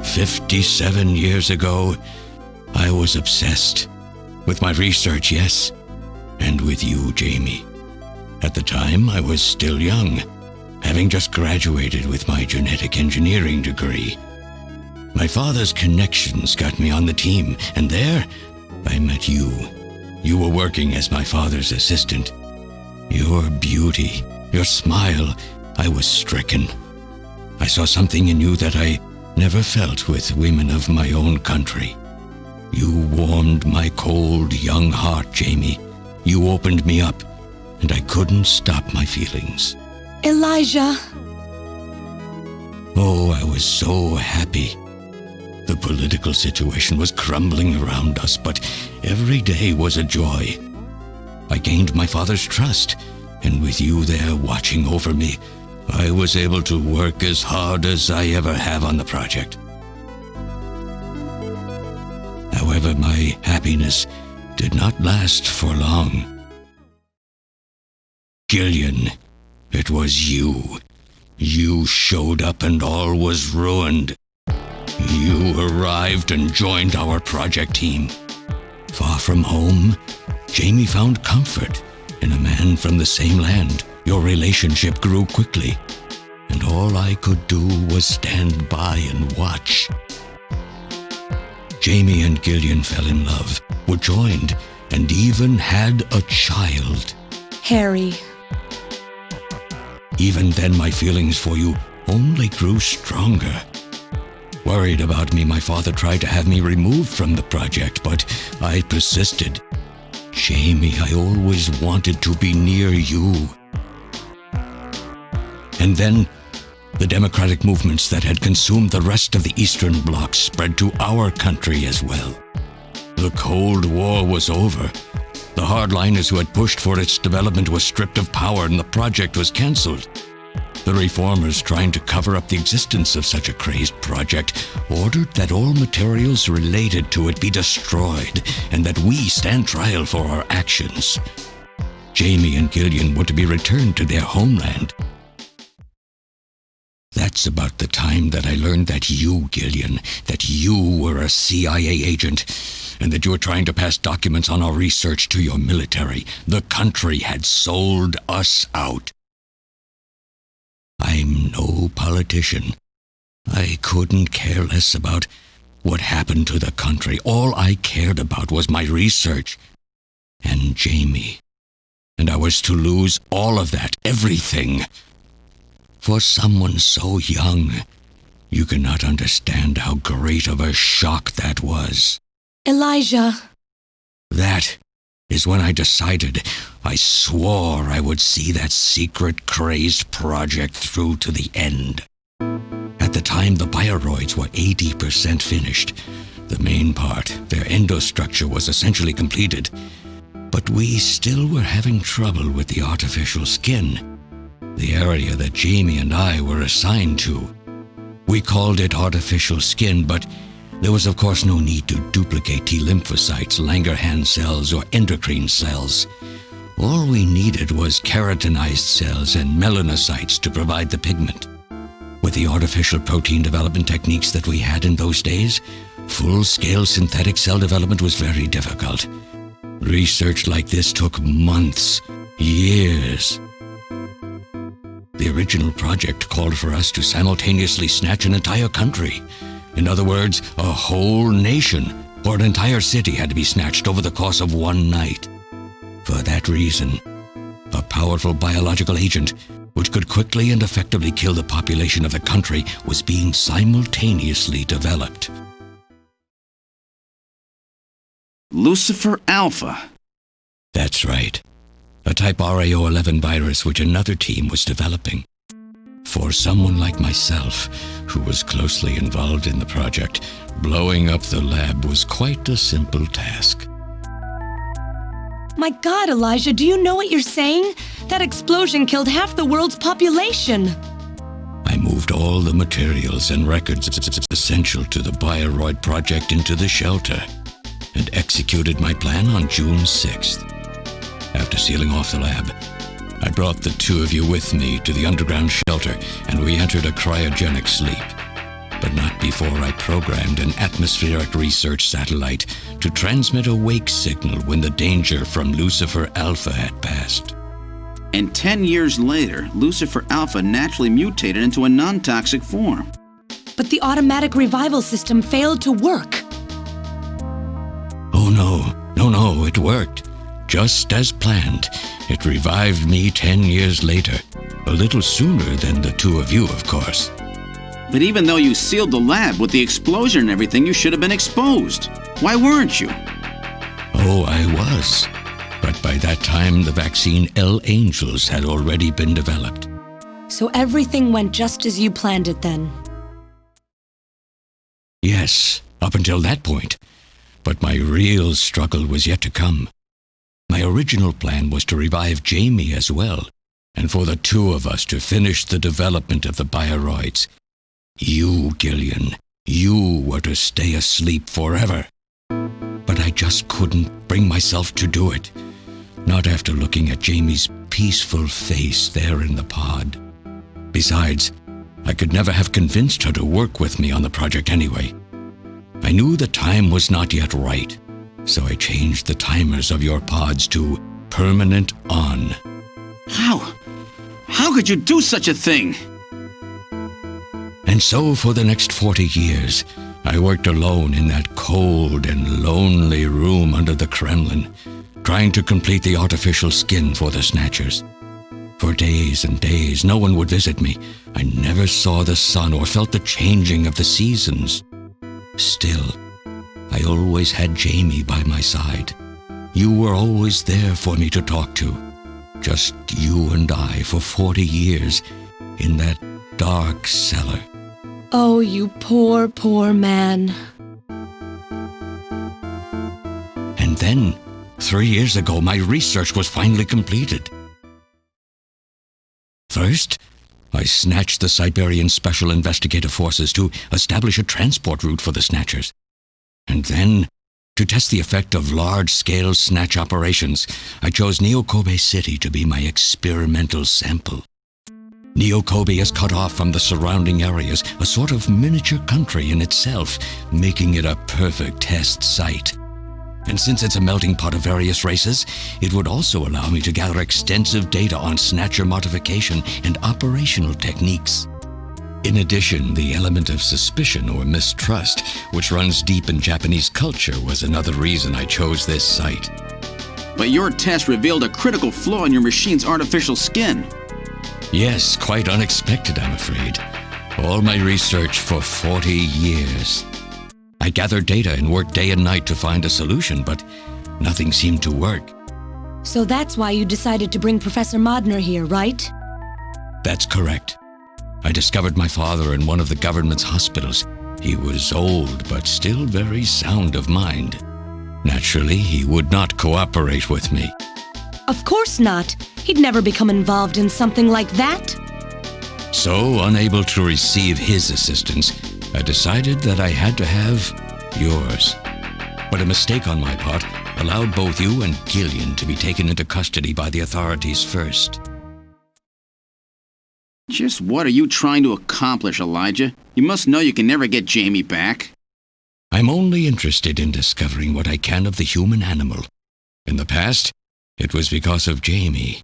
57 years ago, I was obsessed. With my research, yes. And with you, Jamie. At the time, I was still young, having just graduated with my genetic engineering degree. My father's connections got me on the team, and there, I met you. You were working as my father's assistant. Your beauty, your smile, I was stricken. I saw something in you that I never felt with women of my own country. You warmed my cold, young heart, Jamie. You opened me up, and I couldn't stop my feelings. Elijah! Oh, I was so happy. The political situation was crumbling around us, but every day was a joy. I gained my father's trust, and with you there watching over me, I was able to work as hard as I ever have on the project. However, my happiness did not last for long. Gillian, it was you. You showed up and all was ruined. You arrived and joined our project team. Far from home, Jamie found comfort in a man from the same land. Your relationship grew quickly, and all I could do was stand by and watch. Jamie and Gillian fell in love, were joined, and even had a child. Harry. Even then, my feelings for you only grew stronger. Worried about me, my father tried to have me removed from the project, but I persisted. Jamie, I always wanted to be near you. And then, the democratic movements that had consumed the rest of the Eastern Bloc spread to our country as well. The Cold War was over. The hardliners who had pushed for its development were stripped of power and the project was cancelled. The reformers, trying to cover up the existence of such a crazed project, ordered that all materials related to it be destroyed and that we stand trial for our actions. Jamie and Gillian were to be returned to their homeland. That's about the time that I learned that you, Gillian, that you were a CIA agent, and that you were trying to pass documents on our research to your military. The country had sold us out. I'm no politician. I couldn't care less about what happened to the country. All I cared about was my research and Jamie. And I was to lose all of that, everything. For someone so young, you cannot understand how great of a shock that was. Elijah. That is when I decided, I swore I would see that secret, crazed project through to the end. At the time, the bioroids were 80% finished. The main part, their endostructure, was essentially completed. But we still were having trouble with the artificial skin, the area that Jamie and I were assigned to. We called it artificial skin, but there was of course no need to duplicate T lymphocytes, Langerhans cells, or endocrine cells. All we needed was keratinized cells and melanocytes to provide the pigment. With the artificial protein development techniques that we had in those days, full-scale synthetic cell development was very difficult. Research like this took months, years. The original project called for us to simultaneously snatch an entire country. In other words, a whole nation, or an entire city had to be snatched over the course of one night. For that reason, a powerful biological agent, which could quickly and effectively kill the population of the country, was being simultaneously developed. Lucifer Alpha. That's right. A type RAO11 virus which another team was developing. For someone like myself, who was closely involved in the project, blowing up the lab was quite a simple task. My God, Elijah, do you know what you're saying? That explosion killed half the world's population. I moved all the materials and records essential to the Bioroid project into the shelter and executed my plan on June 6th. After sealing off the lab, I brought the two of you with me to the underground shelter, and we entered a cryogenic sleep. But not before I programmed an atmospheric research satellite to transmit a wake signal when the danger from Lucifer Alpha had passed. And 10 years later, Lucifer Alpha naturally mutated into a non-toxic form. But the automatic revival system failed to work. Oh no, it worked. Just as planned, it revived me 10 years later. A little sooner than the two of you, of course. But even though you sealed the lab with the explosion and everything, you should have been exposed. Why weren't you? Oh, I was. But by that time, the vaccine L-Angels had already been developed. So everything went just as you planned it then? Yes, up until that point. But my real struggle was yet to come. My original plan was to revive Jamie as well, and for the two of us to finish the development of the bioroids. You, GILLIAN, you were to stay asleep forever. But I just couldn't bring myself to do it. Not after looking at Jamie's peaceful face there in the pod. Besides, I could never have convinced her to work with me on the project anyway. I knew the time was not yet right, so I changed the timers of your pods to permanent on. How? How could you do such a thing? And so for the next 40 years, I worked alone in that cold and lonely room under the Kremlin, trying to complete the artificial skin for the Snatchers. For days and days, no one would visit me. I never saw the sun or felt the changing of the seasons. Still, I always had Jamie by my side. You were always there for me to talk to. Just you and I for 40 years in that dark cellar. Oh, you poor, poor man. And then, 3 years ago, my research was finally completed. First, I snatched the Siberian Special Investigative Forces to establish a transport route for the Snatchers. And then, to test the effect of large-scale Snatch operations, I chose Neo-Kobe City to be my experimental sample. Neo-Kobe is cut off from the surrounding areas, a sort of miniature country in itself, making it a perfect test site. And since it's a melting pot of various races, it would also allow me to gather extensive data on Snatcher modification and operational techniques. In addition, the element of suspicion or mistrust, which runs deep in Japanese culture, was another reason I chose this site. But your test revealed a critical flaw in your machine's artificial skin. Yes, quite unexpected, I'm afraid. All my research for 40 years. I gathered data and worked day and night to find a solution, but nothing seemed to work. So that's why you decided to bring Professor Modner here, right? That's correct. I discovered my father in one of the government's hospitals. He was old, but still very sound of mind. Naturally, he would not cooperate with me. Of course not. He'd never become involved in something like that. So, unable to receive his assistance, I decided that I had to have yours. But a mistake on my part allowed both you and GILLIAN to be taken into custody by the authorities first. Just what are you trying to accomplish, Elijah? You must know you can never get Jamie back. I'm only interested in discovering what I can of the human animal. In the past, it was because of Jamie.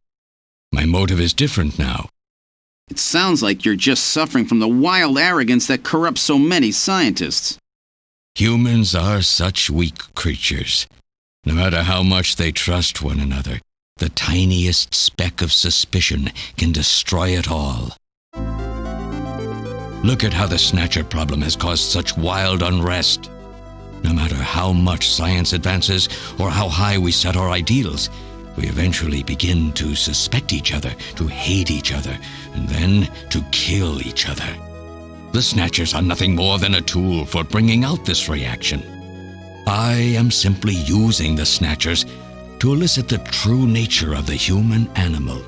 My motive is different now. It sounds like you're just suffering from the wild arrogance that corrupts so many scientists. Humans are such weak creatures. No matter how much they trust one another, the tiniest speck of suspicion can destroy it all. Look at how the Snatcher problem has caused such wild unrest. No matter how much science advances or how high we set our ideals, we eventually begin to suspect each other, to hate each other, and then to kill each other. The Snatchers are nothing more than a tool for bringing out this reaction. I am simply using the Snatchers to elicit the true nature of the human animal.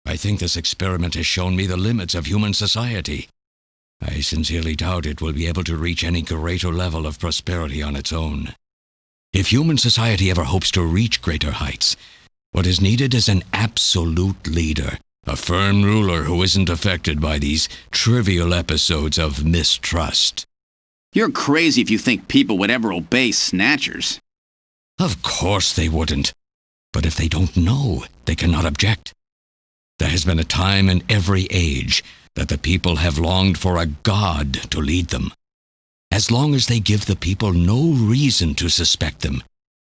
I think this experiment has shown me the limits of human society. I sincerely doubt it will be able to reach any greater level of prosperity on its own. If human society ever hopes to reach greater heights, what is needed is an absolute leader, a firm ruler who isn't affected by these trivial episodes of mistrust. You're crazy if you think people would ever obey Snatchers. Of course they wouldn't. But if they don't know, they cannot object. There has been a time in every age that the people have longed for a god to lead them. As long as they give the people no reason to suspect them,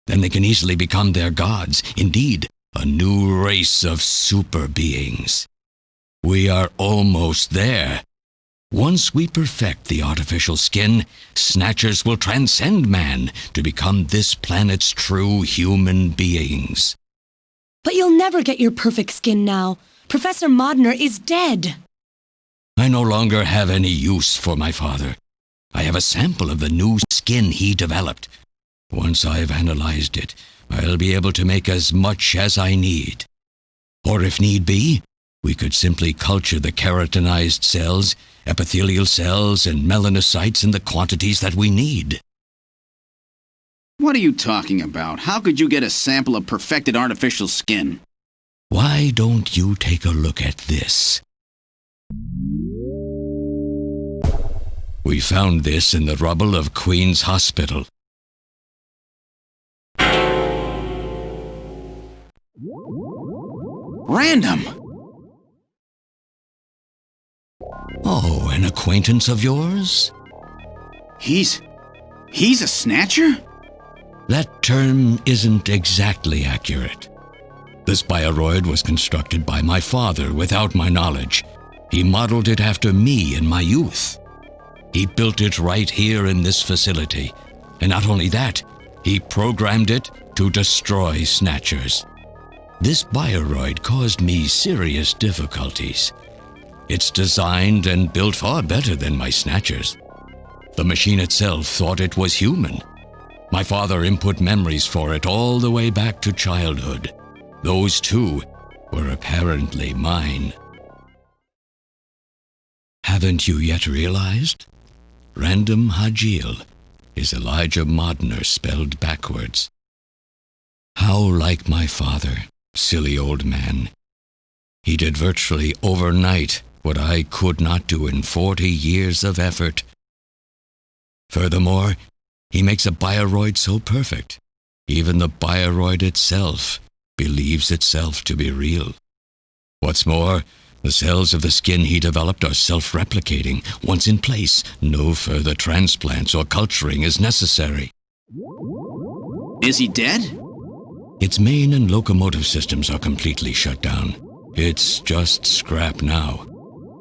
then they can easily become their gods, indeed, a new race of super beings. We are almost there. Once we perfect the artificial skin, Snatchers will transcend man to become this planet's true human beings. But you'll never get your perfect skin now. Professor Modner is dead. I no longer have any use for my father. I have a sample of the new skin he developed. Once I've analyzed it, I'll be able to make as much as I need. Or if need be, we could simply culture the keratinized cells, epithelial cells, and melanocytes in the quantities that we need. What are you talking about? How could you get a sample of perfected artificial skin? Why don't you take a look at this? We found this in the rubble of Queen's Hospital. Random! Oh, an acquaintance of yours? He's a Snatcher? That term isn't exactly accurate. This bioroid was constructed by my father without my knowledge. He modeled it after me in my youth. He built it right here in this facility. And not only that, he programmed it to destroy Snatchers. This bioroid caused me serious difficulties. It's designed and built far better than my Snatchers. The machine itself thought it was human. My father input memories for it all the way back to childhood. Those too were apparently mine. Haven't you yet realized? Random Hajil is Elijah Modner spelled backwards. How like my father, silly old man. He did virtually overnight what I could not do in 40 years of effort. Furthermore, he makes a bioroid so perfect, even the bioroid itself believes itself to be real. What's more, the cells of the skin he developed are self-replicating. Once in place, no further transplants or culturing is necessary. Is he dead? Its main and locomotive systems are completely shut down. It's just scrap now.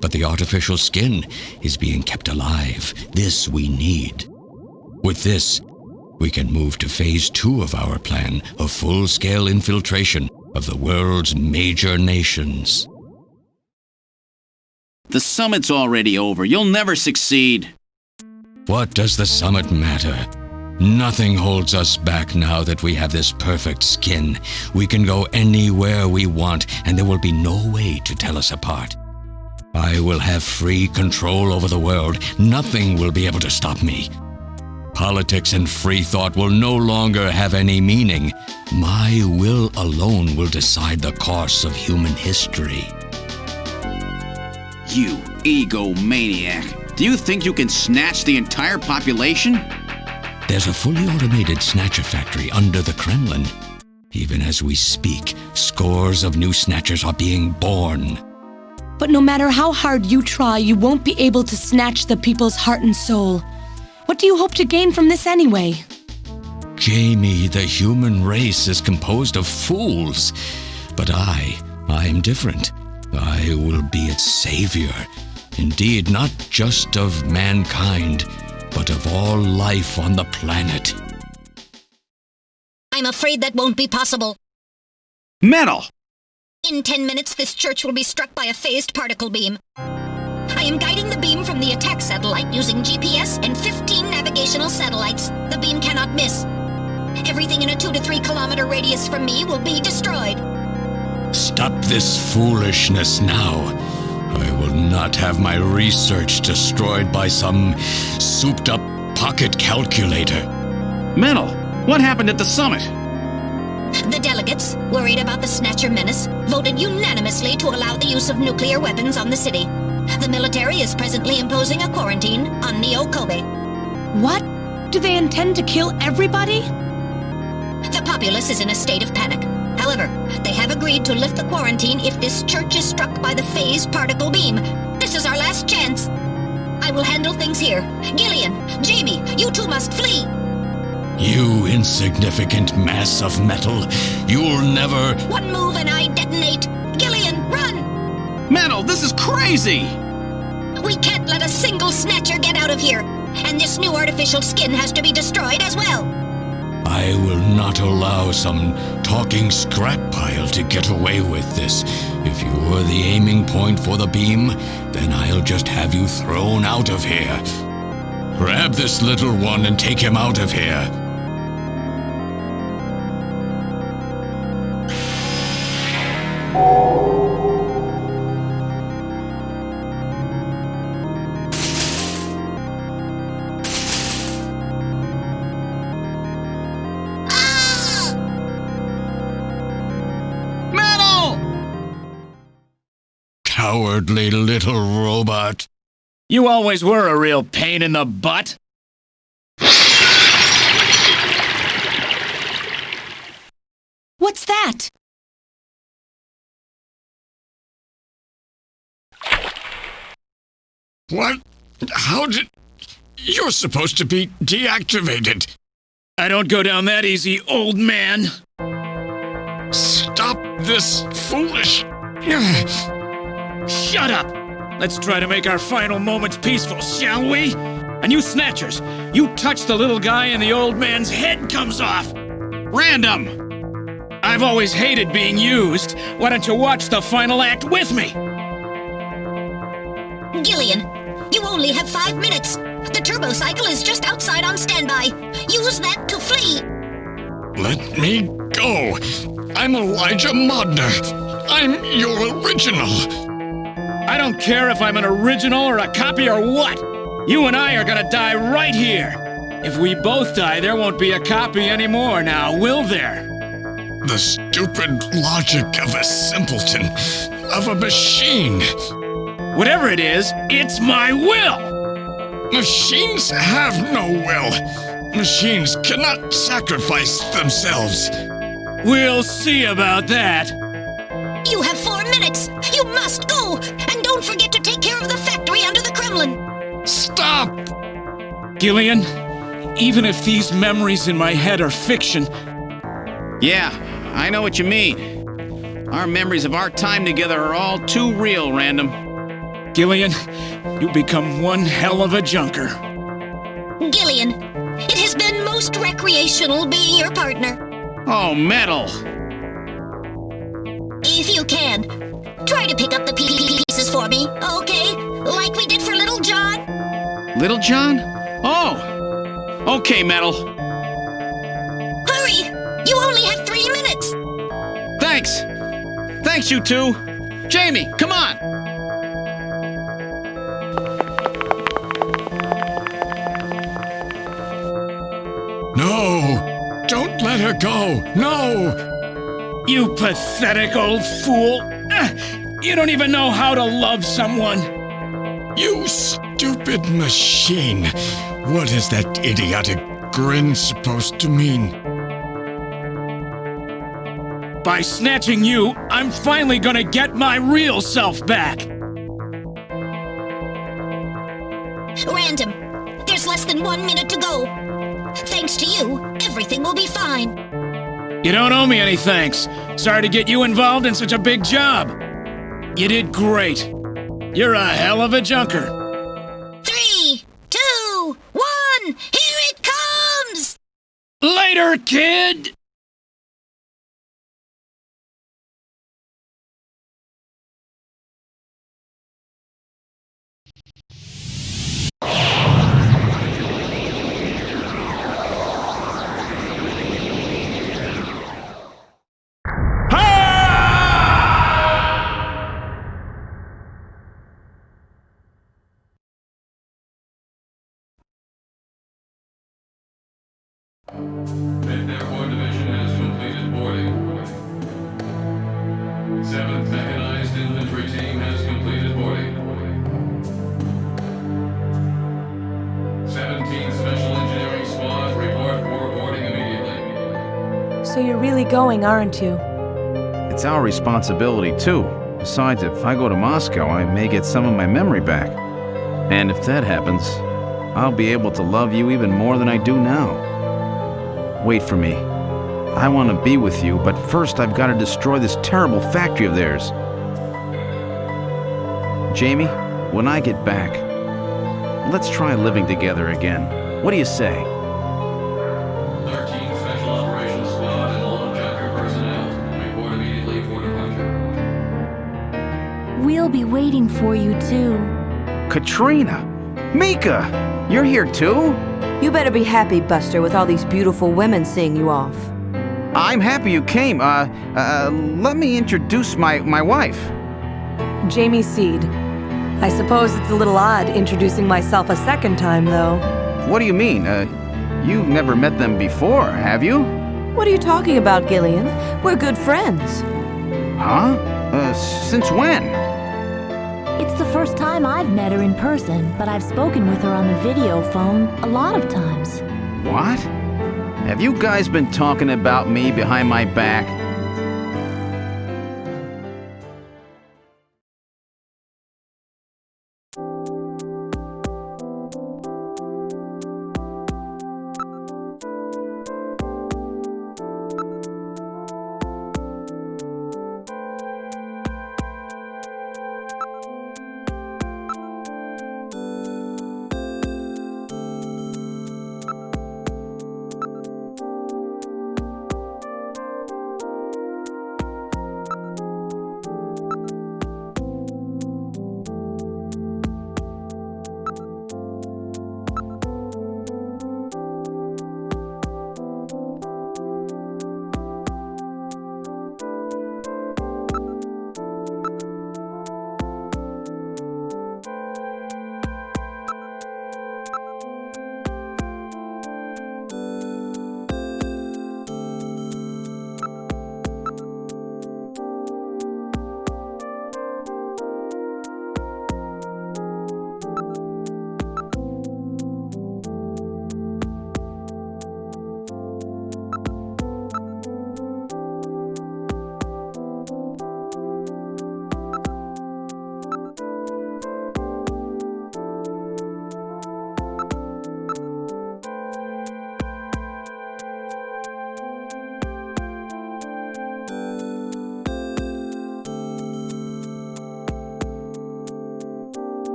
But the artificial skin is being kept alive. This we need. With this, we can move to phase 2 of our plan of full-scale infiltration of the world's major nations. The summit's already over. You'll never succeed. What does the summit matter? Nothing holds us back now that we have this perfect skin. We can go anywhere we want, and there will be no way to tell us apart. I will have free control over the world. Nothing will be able to stop me. Politics and free thought will no longer have any meaning. My will alone will decide the course of human history. You egomaniac. Do you think you can snatch the entire population? There's a fully automated Snatcher factory under the Kremlin. Even as we speak, scores of new Snatchers are being born. But no matter how hard you try, you won't be able to snatch the people's heart and soul. What do you hope to gain from this anyway? Jamie, the human race is composed of fools. But I am different. I will be its savior. Indeed, not just of mankind, but of all life on the planet. I'm afraid that won't be possible. Metal! In 10 minutes, this church will be struck by a phased particle beam. I am guiding the beam from the attack satellite using GPS and 15 navigational satellites. The beam cannot miss. Everything in a 2 to 3 kilometer radius from me will be destroyed. Stop this foolishness now. I will not have my research destroyed by some souped-up pocket calculator. Metal, what happened at the summit? The delegates, worried about the Snatcher menace, voted unanimously to allow the use of nuclear weapons on the city. The military is presently imposing a quarantine on Neo-Kobe. What? Do they intend to kill everybody? The populace is in a state of panic. However, they have agreed to lift the quarantine if this church is struck by the phased particle beam. This is our last chance. I will handle things here. Gillian, Jamie, you two must flee. You insignificant mass of metal. You'll never... One move and I detonate. Gillian, run! Metal, this is crazy! We can't let a single Snatcher get out of here. And this new artificial skin has to be destroyed as well. I will not allow some talking scrap pile to get away with this. If you were the aiming point for the beam, then I'll just have you thrown out of here. Grab this little one and take him out of here. Oh. cowardly little robot. You always were a real pain in the butt. What's that? What? How did... You're supposed to be deactivated. I don't go down that easy, old man. Stop this foolish... Shut up! Let's try to make our final moments peaceful, shall we? And you Snatchers, you touch the little guy and the old man's head comes off. Random! I've always hated being used. Why don't you watch the final act with me? GILLIAN, you only have 5 minutes. The turbo cycle is just outside on standby. Use that to flee. Let me go. I'm Elijah Modner. I'm your original. I don't care if I'm an original or a copy or what. You and I are gonna die right here. If we both die, there won't be a copy anymore now, will there? The stupid logic of a simpleton, of a machine. Whatever it is, it's my will! Machines have no will. Machines cannot sacrifice themselves. We'll see about that. You have 4 minutes. You must go. And don't forget to take care of the factory under the Kremlin. Stop! GILLIAN, even if these memories in my head are fiction... Yeah, I know what you mean. Our memories of our time together are all too real, Random. GILLIAN, you become one hell of a junker. GILLIAN, it has been most recreational being your partner. Oh, metal! If you can, try to pick up the pieces for me, okay? Like we did for Little John? Little John? Oh! Okay, Metal. Hurry! You only have 3 minutes! Thanks! Thanks, you two! Jamie, come on! No! Don't let her go! No! You pathetic old fool! You don't even know how to love someone! You stupid machine! What is that idiotic grin supposed to mean? By snatching you, I'm finally gonna get my real self back! Random, there's less than 1 minute to go. Thanks to you, everything will be fine. You don't owe me any thanks. Sorry to get you involved in such a big job. You did great. You're a hell of a junker. 3, 2, 1, here it comes! Later, kid! Airport Division has completed boarding. 7th Mechanized Infantry Team has completed boarding. 17th Special Engineering Squad report for boarding immediately. So you're really going, aren't you? It's our responsibility, too. Besides, if I go to Moscow, I may get some of my memory back. And if that happens, I'll be able to love you even more than I do now. Wait for me. I want to be with you, but first I've got to destroy this terrible factory of theirs. Jamie, when I get back, let's try living together again. What do you say? 13th Special Operations Squad and all Junker personnel report immediately for departure. We'll be waiting for you, too. Katrina! Mika! You're here too? You better be happy, Buster, with all these beautiful women seeing you off. I'm happy you came. Let me introduce my wife. Jamie Seed. I suppose it's a little odd introducing myself a second time, though. What do you mean? You've never met them before, have you? What are you talking about, Gillian? We're good friends. Huh? Since when? It's the first time I've met her in person, but I've spoken with her on the video phone a lot of times. What? Have you guys been talking about me behind my back?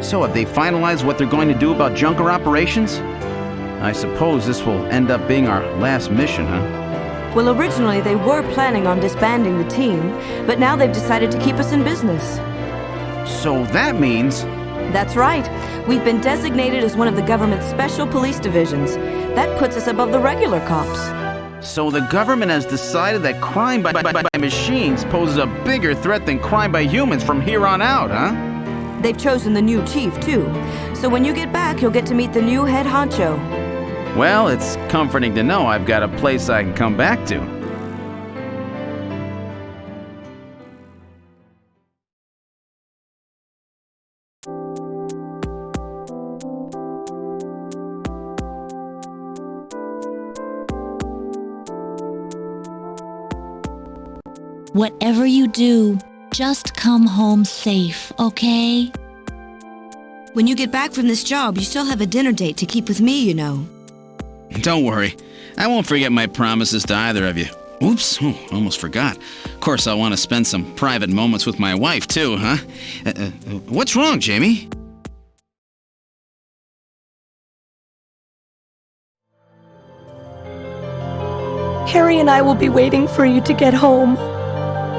So have they finalized what they're going to do about junker operations? I suppose this will end up being our last mission, huh? Well, originally they were planning on disbanding the team, but now they've decided to keep us in business. So that means... That's right. We've been designated as one of the government's special police divisions. That puts us above the regular cops. So the government has decided that crime by machines poses a bigger threat than crime by humans from here on out, huh? They've chosen the new chief, too. So when you get back, you'll get to meet the new head honcho. Well, it's comforting to know I've got a place I can come back to. Whatever you do, just come home safe, okay? When you get back from this job, you still have a dinner date to keep with me, you know. Don't worry. I won't forget my promises to either of you. Oops, almost forgot. Of course, I want to spend some private moments with my wife, too, huh? What's wrong, Jamie? Harry and I will be waiting for you to get home.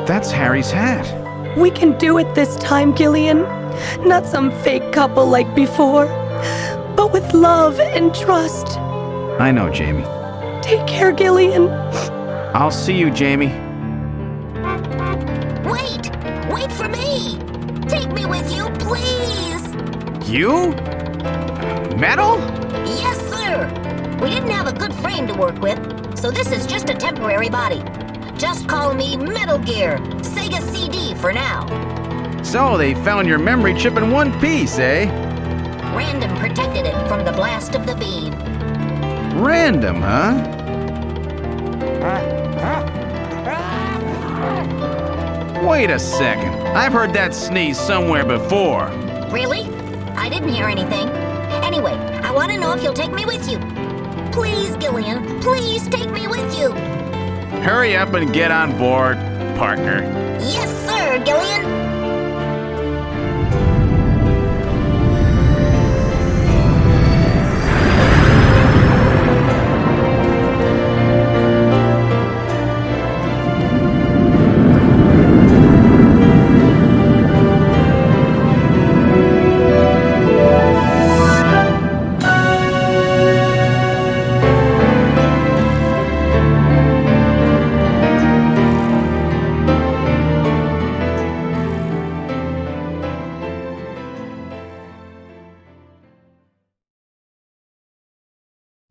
That's Harry's hat. We can do it this time, Gillian. Not some fake couple like before, but with love and trust. I know, Jamie. Take care, Gillian. I'll see you, Jamie. Wait! Wait for me! Take me with you, please! You? Metal? Yes, sir! We didn't have a good frame to work with, so this is just a temporary body. Just call me Metal Gear, Sega CD for now. So they found your memory chip in one piece, eh? Random protected it from the blast of the beam. Random, huh? Wait a second. I've heard that sneeze somewhere before. Really? I didn't hear anything. Anyway, I want to know if you'll take me with you. Please, Gillian, please take me with you. Hurry up and get on board, partner. Yes, sir, Gillian.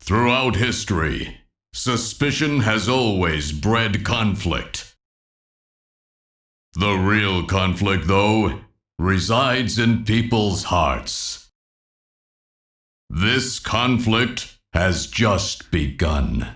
Throughout history, suspicion has always bred conflict. The real conflict, though, resides in people's hearts. This conflict has just begun.